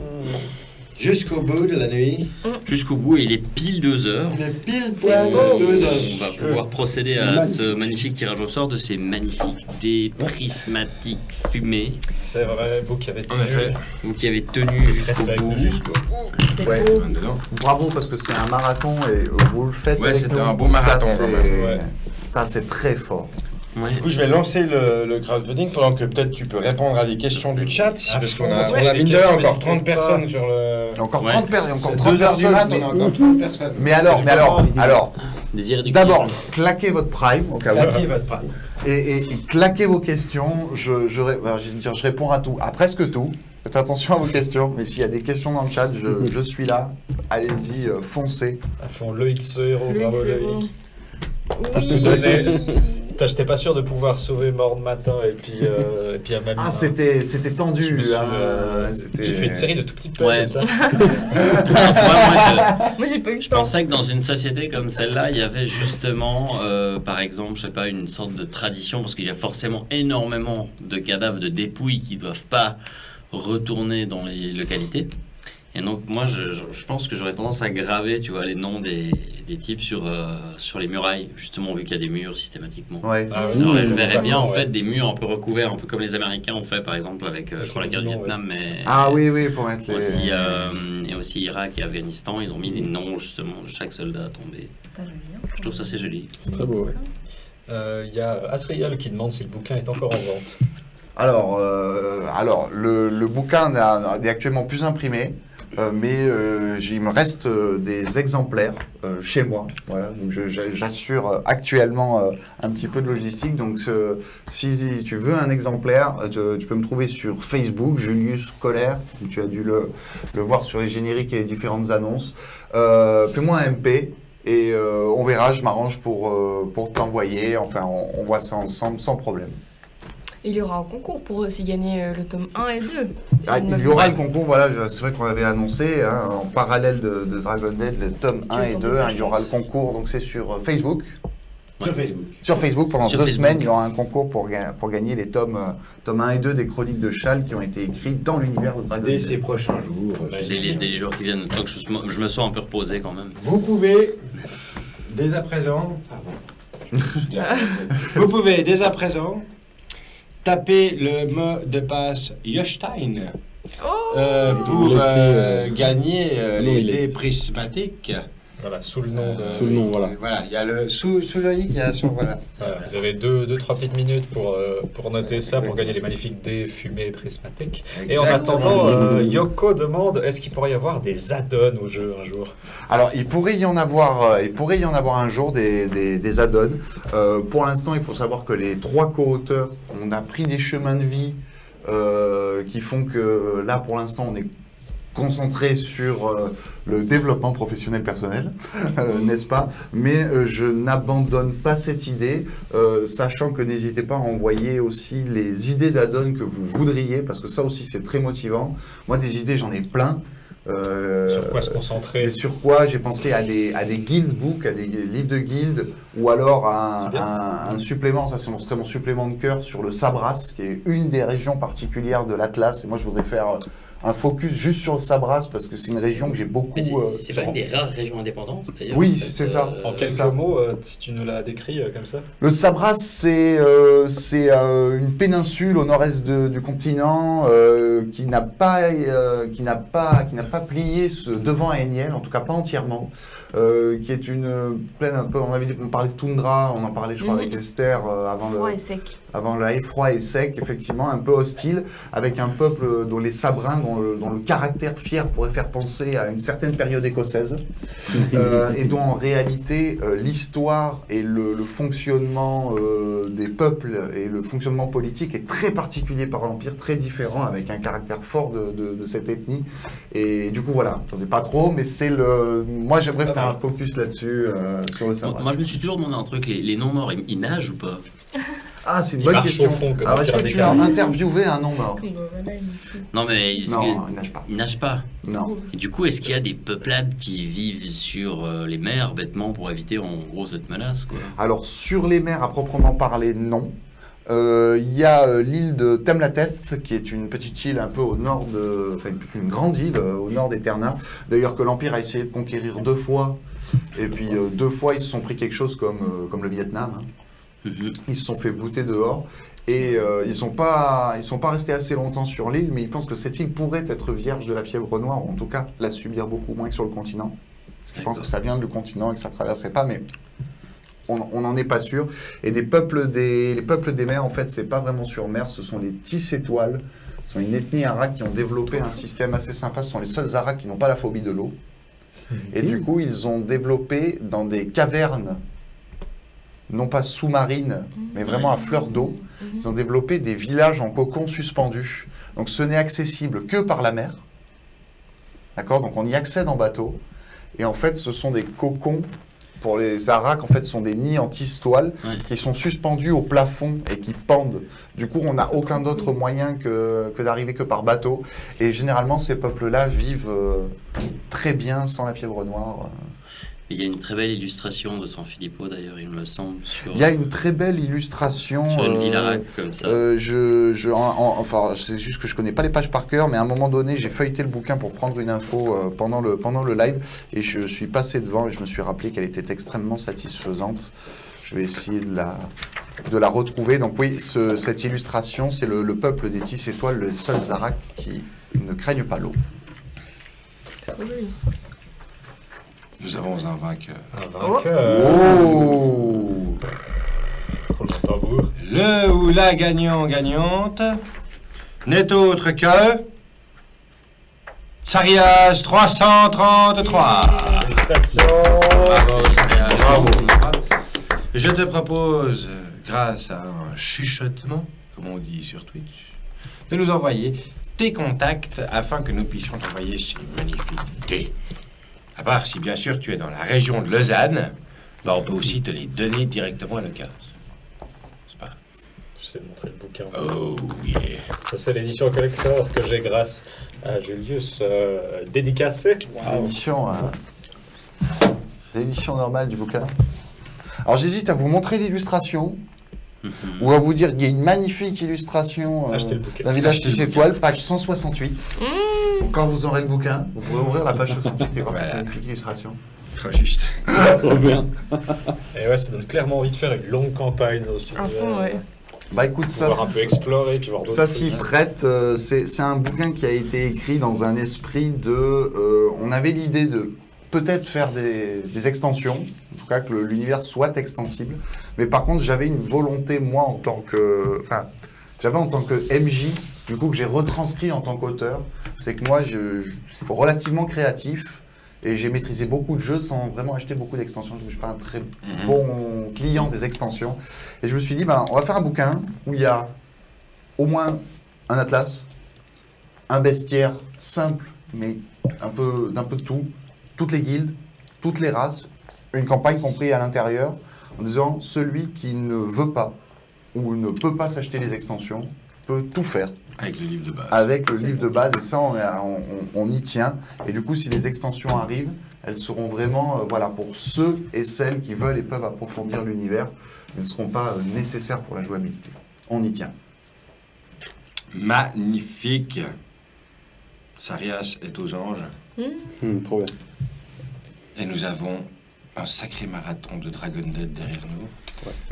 Jusqu'au bout de la nuit. Jusqu'au bout, il est pile 2 heures. Il est pile poil 2 heures. On va pouvoir procéder à ce magnifique tirage au sort de ces magnifiques dés prismatiques fumés. C'est vrai, vous qui avez tenu. En effet. Vous qui avez tenu jusqu'au bout. C'est Ouais. beau. Bravo, parce que c'est un marathon et vous le faites avec c'était nous. un beau marathon, Ça, quand même. Ouais. Ça, c'est très fort. Ouais. Du coup, je vais lancer le crowdfunding pendant que peut-être tu peux répondre à des questions du chat. Parce qu'on a, Ouais, on a les mine de questions, rien encore n'hésitez 30 pas. personnes sur le... Il y a encore Ouais. 30 personnes. C'est 2 heures du mat, on a encore 30 personnes. Mais alors, Des irréductibles. d'abord, claquez votre prime, au cas où. Claquez votre prime. Et claquez vos questions. Je réponds à tout, à presque tout. Faites attention à vos questions. Mais s'il y a des questions dans le chat, je suis là. Allez-y, foncez. À fond, Loïc ce héros, bravo Loïc. Oui. J'étais pas sûr de pouvoir sauver Mort de matin et puis Amaline. Ah, c'était Je tendu. me suis, C'était- J'ai fait une série de tout petites pages Ouais. comme ça. Moi, j'ai pas eu le Je temps. pensais que dans une société comme celle-là, il y avait justement, par exemple, je sais pas, une sorte de tradition, parce qu'il y a forcément énormément de cadavres de dépouilles qui doivent pas retourner dans les localités. Et donc moi, je pense que j'aurais tendance à graver, tu vois, les noms des types sur les murailles, justement, vu qu'il y a des murs systématiquement. Ouais. Ah ouais, Alors là, c'est je verrais bien en ouais. fait des murs un peu recouverts, un peu comme les Américains ont fait par exemple avec je crois la guerre du Vietnam, mais Ah oui, pour mettre les... aussi et aussi Irak et Afghanistan, ils ont mis des noms justement de chaque soldat tombé. Putain, j'aime bien. Je trouve ça assez joli. C'est très beau, ouais. Il y a Asriel qui demande si le bouquin est encore en vente. Alors, le bouquin n'est actuellement plus imprimé, mais il me reste des exemplaires chez moi. Voilà, donc j'assure actuellement un petit peu de logistique. Donc, si tu veux un exemplaire, tu peux me trouver sur Facebook, Julius Coller. Tu as dû le voir sur les génériques et les différentes annonces. Fais-moi un MP. Et on verra, je m'arrange pour t'envoyer. Enfin, on voit ça ensemble sans problème. Il y aura un concours pour aussi gagner le tome 1 et 2. Il y aura le concours, voilà, c'est vrai qu'on avait annoncé, hein, en parallèle de Dragon Dead, le tome 1 et 2, il y aura le concours, donc c'est sur Facebook. Sur Facebook, pendant 2 semaines, il y aura un concours pour gagner les tomes 1 et 2 des Chroniques de Châle qui ont été écrits dans l'univers de Dragon Dead. Dès ces prochains jours. Les jours qui viennent, tant que je me sens un peu reposé quand même. Vous pouvez, dès à présent... Vous pouvez, dès à présent, taper le mot de passe Yoshstein pour gagner les dés prismatiques. Voilà, sous le nom de... Sous le nom, voilà. Voilà, il y a le... Sous le lit, il y a... Voilà. Voilà, vous avez 2-3 petites minutes pour noter ça, pour gagner les magnifiques dés fumés prismatiques. Et en attendant, Yoko demande, est-ce qu'il pourrait y avoir des add-ons au jeu un jour? Alors, il pourrait y en avoir un jour des add-ons. Pour l'instant, il faut savoir que les 3 co-auteurs, on a pris des chemins de vie qui font que là, pour l'instant, on est concentré sur le développement professionnel personnel, n'est-ce pas? Mais je n'abandonne pas cette idée, sachant que n'hésitez pas à envoyer aussi les idées d'add-on que vous voudriez, parce que ça aussi c'est très motivant. Moi des idées j'en ai plein. Sur quoi se concentrer? Et sur quoi j'ai pensé à des guild books, à des livres de guilde, ou alors à un supplément, ça serait mon supplément de cœur sur le Sabras, qui est une des régions particulières de l'Atlas, et moi je voudrais faire un focus juste sur le Sabras parce que c'est une région que j'ai beaucoup... C'est pas une des rares régions indépendantes d'ailleurs. Oui, c'est ça. En quelques mots, si tu nous l'as décrit comme ça. Le Sabras, c'est une péninsule au nord-est du continent qui n'a pas plié devant à Eniel, en tout cas pas entièrement. Qui est une plaine un peu... On parlait de toundra, on en parlait je crois avec Esther avant le froid et sec, effectivement, un peu hostile, avec un peuple dont les Sabrins, dont le caractère fier pourrait faire penser à une certaine période écossaise, et dont en réalité l'histoire et le fonctionnement des peuples et le fonctionnement politique est très particulier par l'Empire, très différent, avec un caractère fort de cette ethnie. Et du coup, voilà, j'en ai pas trop, mais c'est le... Moi, j'aimerais faire un focus là-dessus, sur le Sabras. Moi, je me suis toujours demandé un truc, les non-morts, ils nagent ou pas? Ah, c'est une bonne question. Alors, est-ce que tu as interviewé un non-mort? Non, mais il nage pas. Il nage pas. Non. Et du coup, est-ce qu'il y a des peuplades qui vivent sur les mers, bêtement, pour éviter, en gros, cette menace, quoi? Alors, sur les mers, à proprement parler, non. Il y a l'île de Temlateth, qui est une petite île un peu au nord de... Enfin, une grande île au nord d'Eterna. D'ailleurs, que l'Empire a essayé de conquérir 2 fois. Et puis, 2 fois, ils se sont pris quelque chose comme le Vietnam. Hein. Ils se sont fait bouter dehors. Et ils sont pas restés assez longtemps sur l'île, mais ils pensent que cette île pourrait être vierge de la fièvre noire, ou en tout cas la subir beaucoup moins que sur le continent. Parce qu'ils pensent que ça vient du continent et que ça ne traverserait pas, mais on n'en est pas sûr. Et les peuples des mers, en fait, c'est pas vraiment sur mer, ce sont les Tis-étoiles. Ce sont une ethnie Arak qui ont développé un système assez sympa. Ce sont les seuls Arak qui n'ont pas la phobie de l'eau. Et du coup, ils ont développé dans des cavernes, non pas sous-marines, mais vraiment à fleur d'eau, ils ont développé des villages en cocon suspendus. Donc ce n'est accessible que par la mer. D'accord? Donc on y accède en bateau. Et en fait, ce sont des cocons. Pour les Arak, en fait, ce sont des nids en tisse-toile qui sont suspendus au plafond et qui pendent. Du coup, on n'a aucun autre moyen que d'arriver que par bateau. Et généralement, ces peuples-là vivent très bien sans la fièvre noire. Il y a une très belle illustration de San Filippo, d'ailleurs, il me semble. Il y a une très belle illustration. Sur une ville Arak, comme ça. Enfin, c'est juste que je connais pas les pages par cœur, mais à un moment donné, j'ai feuilleté le bouquin pour prendre une info pendant le live, et je suis passé devant et je me suis rappelé qu'elle était extrêmement satisfaisante. Je vais essayer de la retrouver. Donc oui, cette illustration, c'est le peuple des Tis-étoiles, les seuls Arak qui ne craignent pas l'eau. Nous avons un vainqueur. Un vainqueur. Oh, le ou la gagnante n'est autre que Sarias 333. Félicitations. Bravo. Je te propose, grâce à un chuchotement, comme on dit sur Twitch, de nous envoyer tes contacts afin que nous puissions t'envoyer ces magnifiques dés. À part si, bien sûr, tu es dans la région de Lausanne, on peut aussi te les donner directement à l'occasion. C'est pas... j'essaie de montrer le bouquin. Oh yeah. Ça, c'est l'édition collector que j'ai grâce à Julius, dédicacé. L'édition normale du bouquin. Alors j'hésite à vous montrer l'illustration ou à vous dire qu'il y a une magnifique illustration Achetez le bouquin. d'un village des étoiles, page 168. Donc, quand vous aurez le bouquin, vous pourrez ouvrir la page 68 et voir cette magnifique illustration. Trop juste. Trop bien. Et ouais, ça donne clairement envie de faire une longue campagne dans ce À fond, ouais. Bah écoute, ça, pouvoir un peu explorer, puis voir d'autres ça trucs. s'y prête. C'est un bouquin qui a été écrit dans un esprit de... on avait l'idée de peut-être faire des extensions, en tout cas que l'univers soit extensible. Mais par contre, j'avais une volonté, moi, en tant que... Enfin, j'avais en tant que MJ, du coup, que j'ai retranscrit en tant qu'auteur. C'est que moi, je suis relativement créatif et j'ai maîtrisé beaucoup de jeux sans vraiment acheter beaucoup d'extensions. Je ne suis pas un très bon client des extensions. Et je me suis dit, ben, on va faire un bouquin où il y a au moins un atlas, un bestiaire simple, mais d'un peu de tout, toutes les guildes, toutes les races, une campagne comprise à l'intérieur, en disant celui qui ne veut pas ou ne peut pas s'acheter les extensions peut tout faire. Avec le livre de base. Avec le livre de base, et ça, on y tient. Et du coup, si les extensions arrivent, elles seront vraiment voilà, pour ceux et celles qui veulent et peuvent approfondir l'univers. Elles ne seront pas nécessaires pour la jouabilité. On y tient. Magnifique. Sarias est aux anges. Trop bien. Et nous avons un sacré marathon de Dragon Dead derrière nous.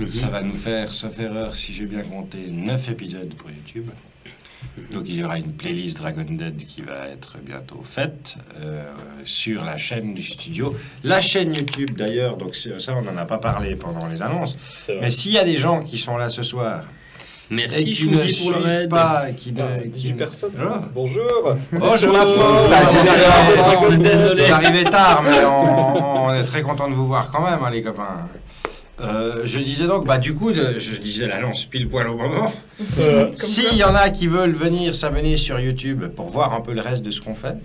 Mhm. Ça va nous faire, sauf erreur, si j'ai bien compté, 9 épisodes pour YouTube. Donc il y aura une playlist Dragon Dead qui va être bientôt faite sur la chaîne du studio. La chaîne YouTube d'ailleurs, donc ça on n'en a pas parlé pendant les annonces. C'est vrai. Mais s'il y a des gens qui sont là ce soir et Merci qui ne Chouzi pour le suivent raid. pas, qui Ah, ne... 18 personnes. Ah. Bonjour. Bonjour. On est désolé. Vous arrivez tard, mais on est très content de vous voir quand même, hein, les copains. Je disais donc, bah du coup, je disais l'annonce pile poil au moment. S'il y en a qui veulent venir s'abonner sur YouTube pour voir un peu le reste de ce qu'on fait,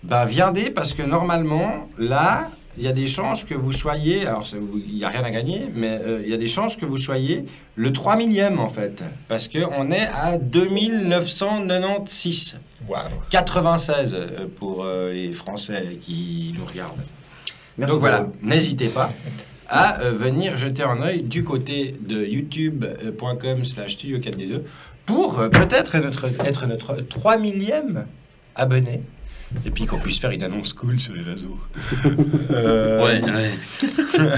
bah viendez parce que normalement, là, il y a des chances que vous soyez, alors il n'y a rien à gagner, mais il y a des chances que vous soyez le 3 millième en fait, parce qu'on est à 2996. Waouh. 96 pour les Français qui nous regardent. Merci Donc voilà, beaucoup. n'hésitez pas à venir jeter un œil du côté de youtube.com/studio4d2 pour peut-être être notre 3 millième abonné. Et puis qu'on puisse faire une annonce cool sur les réseaux. Ouais.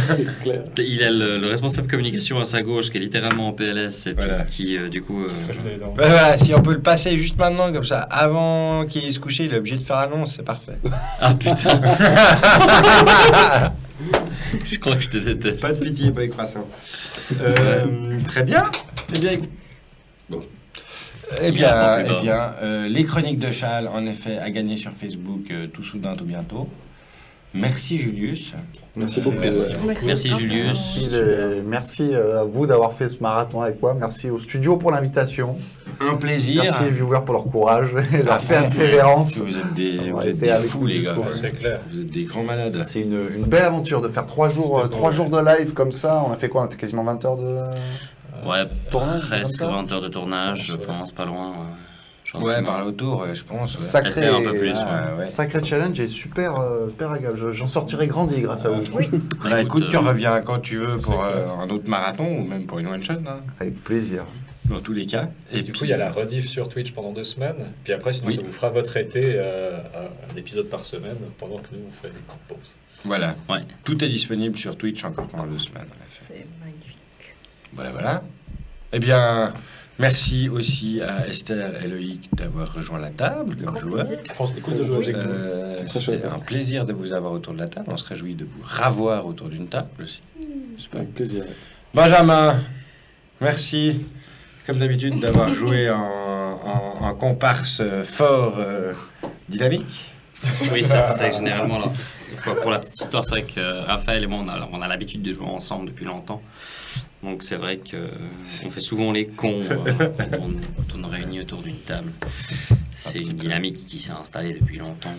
C'est clair. Il a le responsable communication à sa gauche qui est littéralement en PLS et puis Voilà. qui du coup Qui serait joué dans les dents. Voilà, si on peut le passer juste maintenant comme ça, avant qu'il aille se coucher, il est obligé de faire l'annonce, c'est parfait. ah putain je crois que je te déteste. Pas de pitié pour les croissants. Très bien. Eh bien, bon. Eh bien, les chroniques de Châle, en effet, à gagner sur Facebook, tout soudain, tout bientôt. Merci Julius. Merci beaucoup. Merci. Merci Julius. Merci à vous d'avoir fait ce marathon avec moi. Merci au studio pour l'invitation. Un plaisir. Merci les viewers pour leur courage et leur À fond. persévérance. Vous êtes des, On vous a êtes été des avec fous, vous les gars. jusqu'au bout. C'est clair. Vous êtes des grands malades. C'est une belle aventure de faire 3 jours, C'était 3 bon, jours de live comme ça. On a fait quoi? On a fait quasiment 20 heures de Ouais, tournage. presque comme ça 20 heures de tournage, je pense, pas loin. Ouais, par là autour, je pense. Ouais. Sacré, Peut-être un peu plus, ouais. sacré challenge et super, super agréable. J'en sortirai grandi grâce à vous. Oui. Bah, écoute, tu euh, reviens quand tu veux pour clair. un autre marathon ou même pour une one-shot, hein, Avec plaisir. dans tous les cas. Et du coup, il y a la rediff sur Twitch pendant 2 semaines. Puis après, sinon, Oui. ça vous fera votre été un épisode par semaine pendant que nous, on fait des petites pauses. Voilà. Ouais. Tout est disponible sur Twitch encore pendant 2 semaines. en effet. C'est magnifique. Voilà, voilà. Eh bien, merci aussi à Esther et Loïc d'avoir rejoint la table comme Grand joueurs. plaisir. Franchement, c'était cool de jouer Oui. avec vous. très C'était chouette. un plaisir de vous avoir autour de la table. On se réjouit de vous ravoir autour d'une table aussi. Avec plaisir. Benjamin, merci, comme d'habitude, d'avoir joué en comparse fort dynamique. Oui, ça généralement là. pour la petite histoire, c'est vrai que Raphaël et moi, on a l'habitude de jouer ensemble depuis longtemps. Donc c'est vrai qu'on fait souvent les cons quand on réunit autour d'une table. C'est une dynamique qui s'est installée depuis longtemps.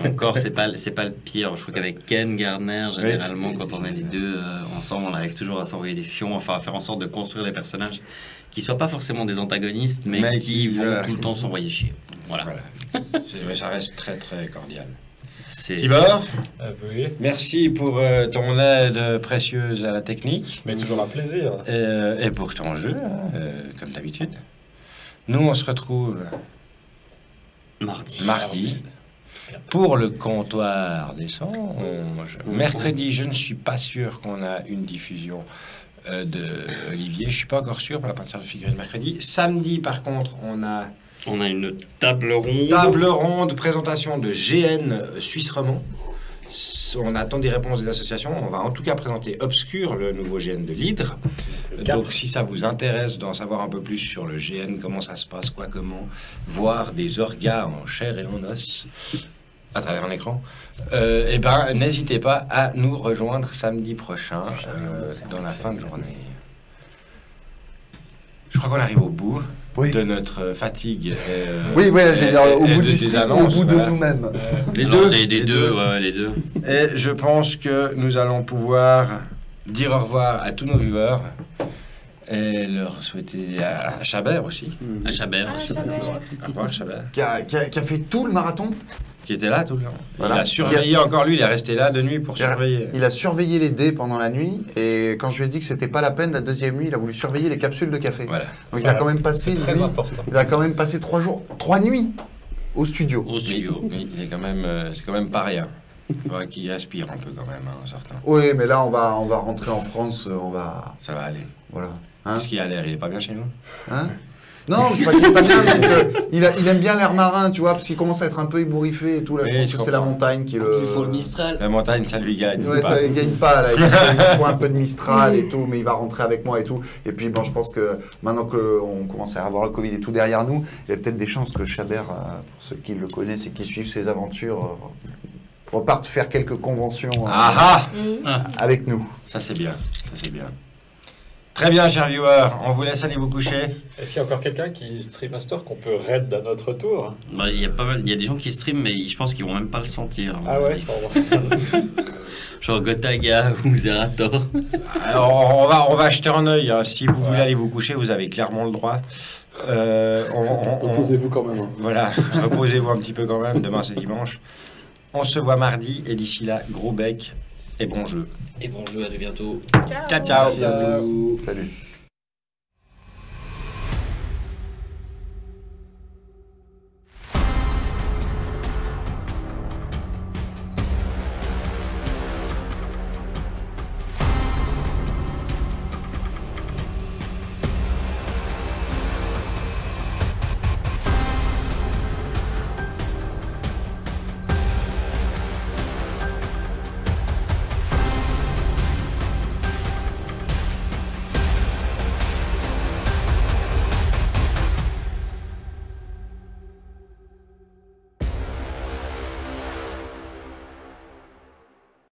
Encore, c'est pas le pire. Je crois qu'avec Ken Gardner, généralement, quand on est les deux ensemble, on arrive toujours à s'envoyer des fions, enfin à faire en sorte de construire des personnages qui soient pas forcément des antagonistes, mais qui vont tout le temps s'envoyer chier. Voilà. Mais ça reste très très cordial. C'est... Tibor, Oui, merci pour ton aide précieuse à la technique. mais toujours un plaisir. Et pour ton jeu, comme d'habitude. Nous, on se retrouve mardi pour le comptoir des songes. Mercredi, je ne suis pas sûr qu'on a une diffusion de Olivier. Je suis pas encore sûr pour la peinture de figurines mercredi. Samedi, par contre, on a une table ronde. Table ronde, présentation de GN Suisse Romand. On attend des réponses des associations. On va en tout cas présenter Obscur, le nouveau GN de l'Hydre. Donc si ça vous intéresse d'en savoir un peu plus sur le GN, comment ça se passe, quoi, comment, voir des orgas en chair et en os à travers un écran, eh ben, n'hésitez pas à nous rejoindre samedi prochain dans la fin de journée. Je crois qu'on arrive au bout. Oui. De notre fatigue. Oui, voilà, j'ai dit, au bout des annonces, au bout de nous-mêmes. Les deux. Ouais, les deux. Et je pense que nous allons pouvoir dire au revoir à tous nos viewers et leur souhaiter à Chabert aussi. À Chabert aussi. Au revoir Chabert. Qui a fait tout le marathon. Qui était là tout le temps. Voilà. Il a surveillé encore lui, il est resté là de nuit pour surveiller. Il a surveillé les dés pendant la nuit et quand je lui ai dit que c'était pas la peine, la deuxième nuit, il a voulu surveiller les capsules de café. Voilà. Donc il a quand même passé C'est très important. Il a quand même passé 3 nuits au studio. Oui, il est quand même, c'est quand même pas rien. Il faudrait qu'il aspire un peu quand même, en sortant. Oui, mais là on va rentrer en France, Ça va aller. voilà. Hein Est-ce qu'il a l'air, il est pas bien chez nous? Hein non, c'est pas qu'il est pas bien, mais c'est qu'il aime bien l'air marin, tu vois, parce qu'il commence à être un peu ébouriffé et tout. Là, Oui, je pense je que c'est la comprends. montagne qui est le. Il faut le Mistral. La montagne, ça lui gagne. Ouais, pas. ça ne gagne pas, là. Il faut un peu de Mistral et tout, mais il va rentrer avec moi et tout. Et puis, bon, je pense que maintenant qu'on commence à avoir le Covid et tout derrière nous, il y a peut-être des chances que Chabert, pour ceux qui le connaissent et qui suivent ses aventures, reparte faire quelques conventions avec nous. Ça c'est bien, ça c'est bien. Très bien, chers viewers, on vous laisse aller vous coucher. Est-ce qu'il y a encore quelqu'un qui stream Master qu'on peut raid à notre tour? Bah, il y a des gens qui streament, mais je pense qu'ils vont même pas le sentir. Ah ouais. Genre Gotaga ou Zerator. Alors, on va jeter un œil. Hein. Si vous voulez aller vous coucher, vous avez clairement le droit. Reposez-vous quand même. Hein. Voilà, reposez-vous un petit peu quand même. Demain, c'est dimanche. On se voit mardi et d'ici là, gros bec et bon jeu. Et bon jeu, à bientôt. Ciao, ciao. Salut.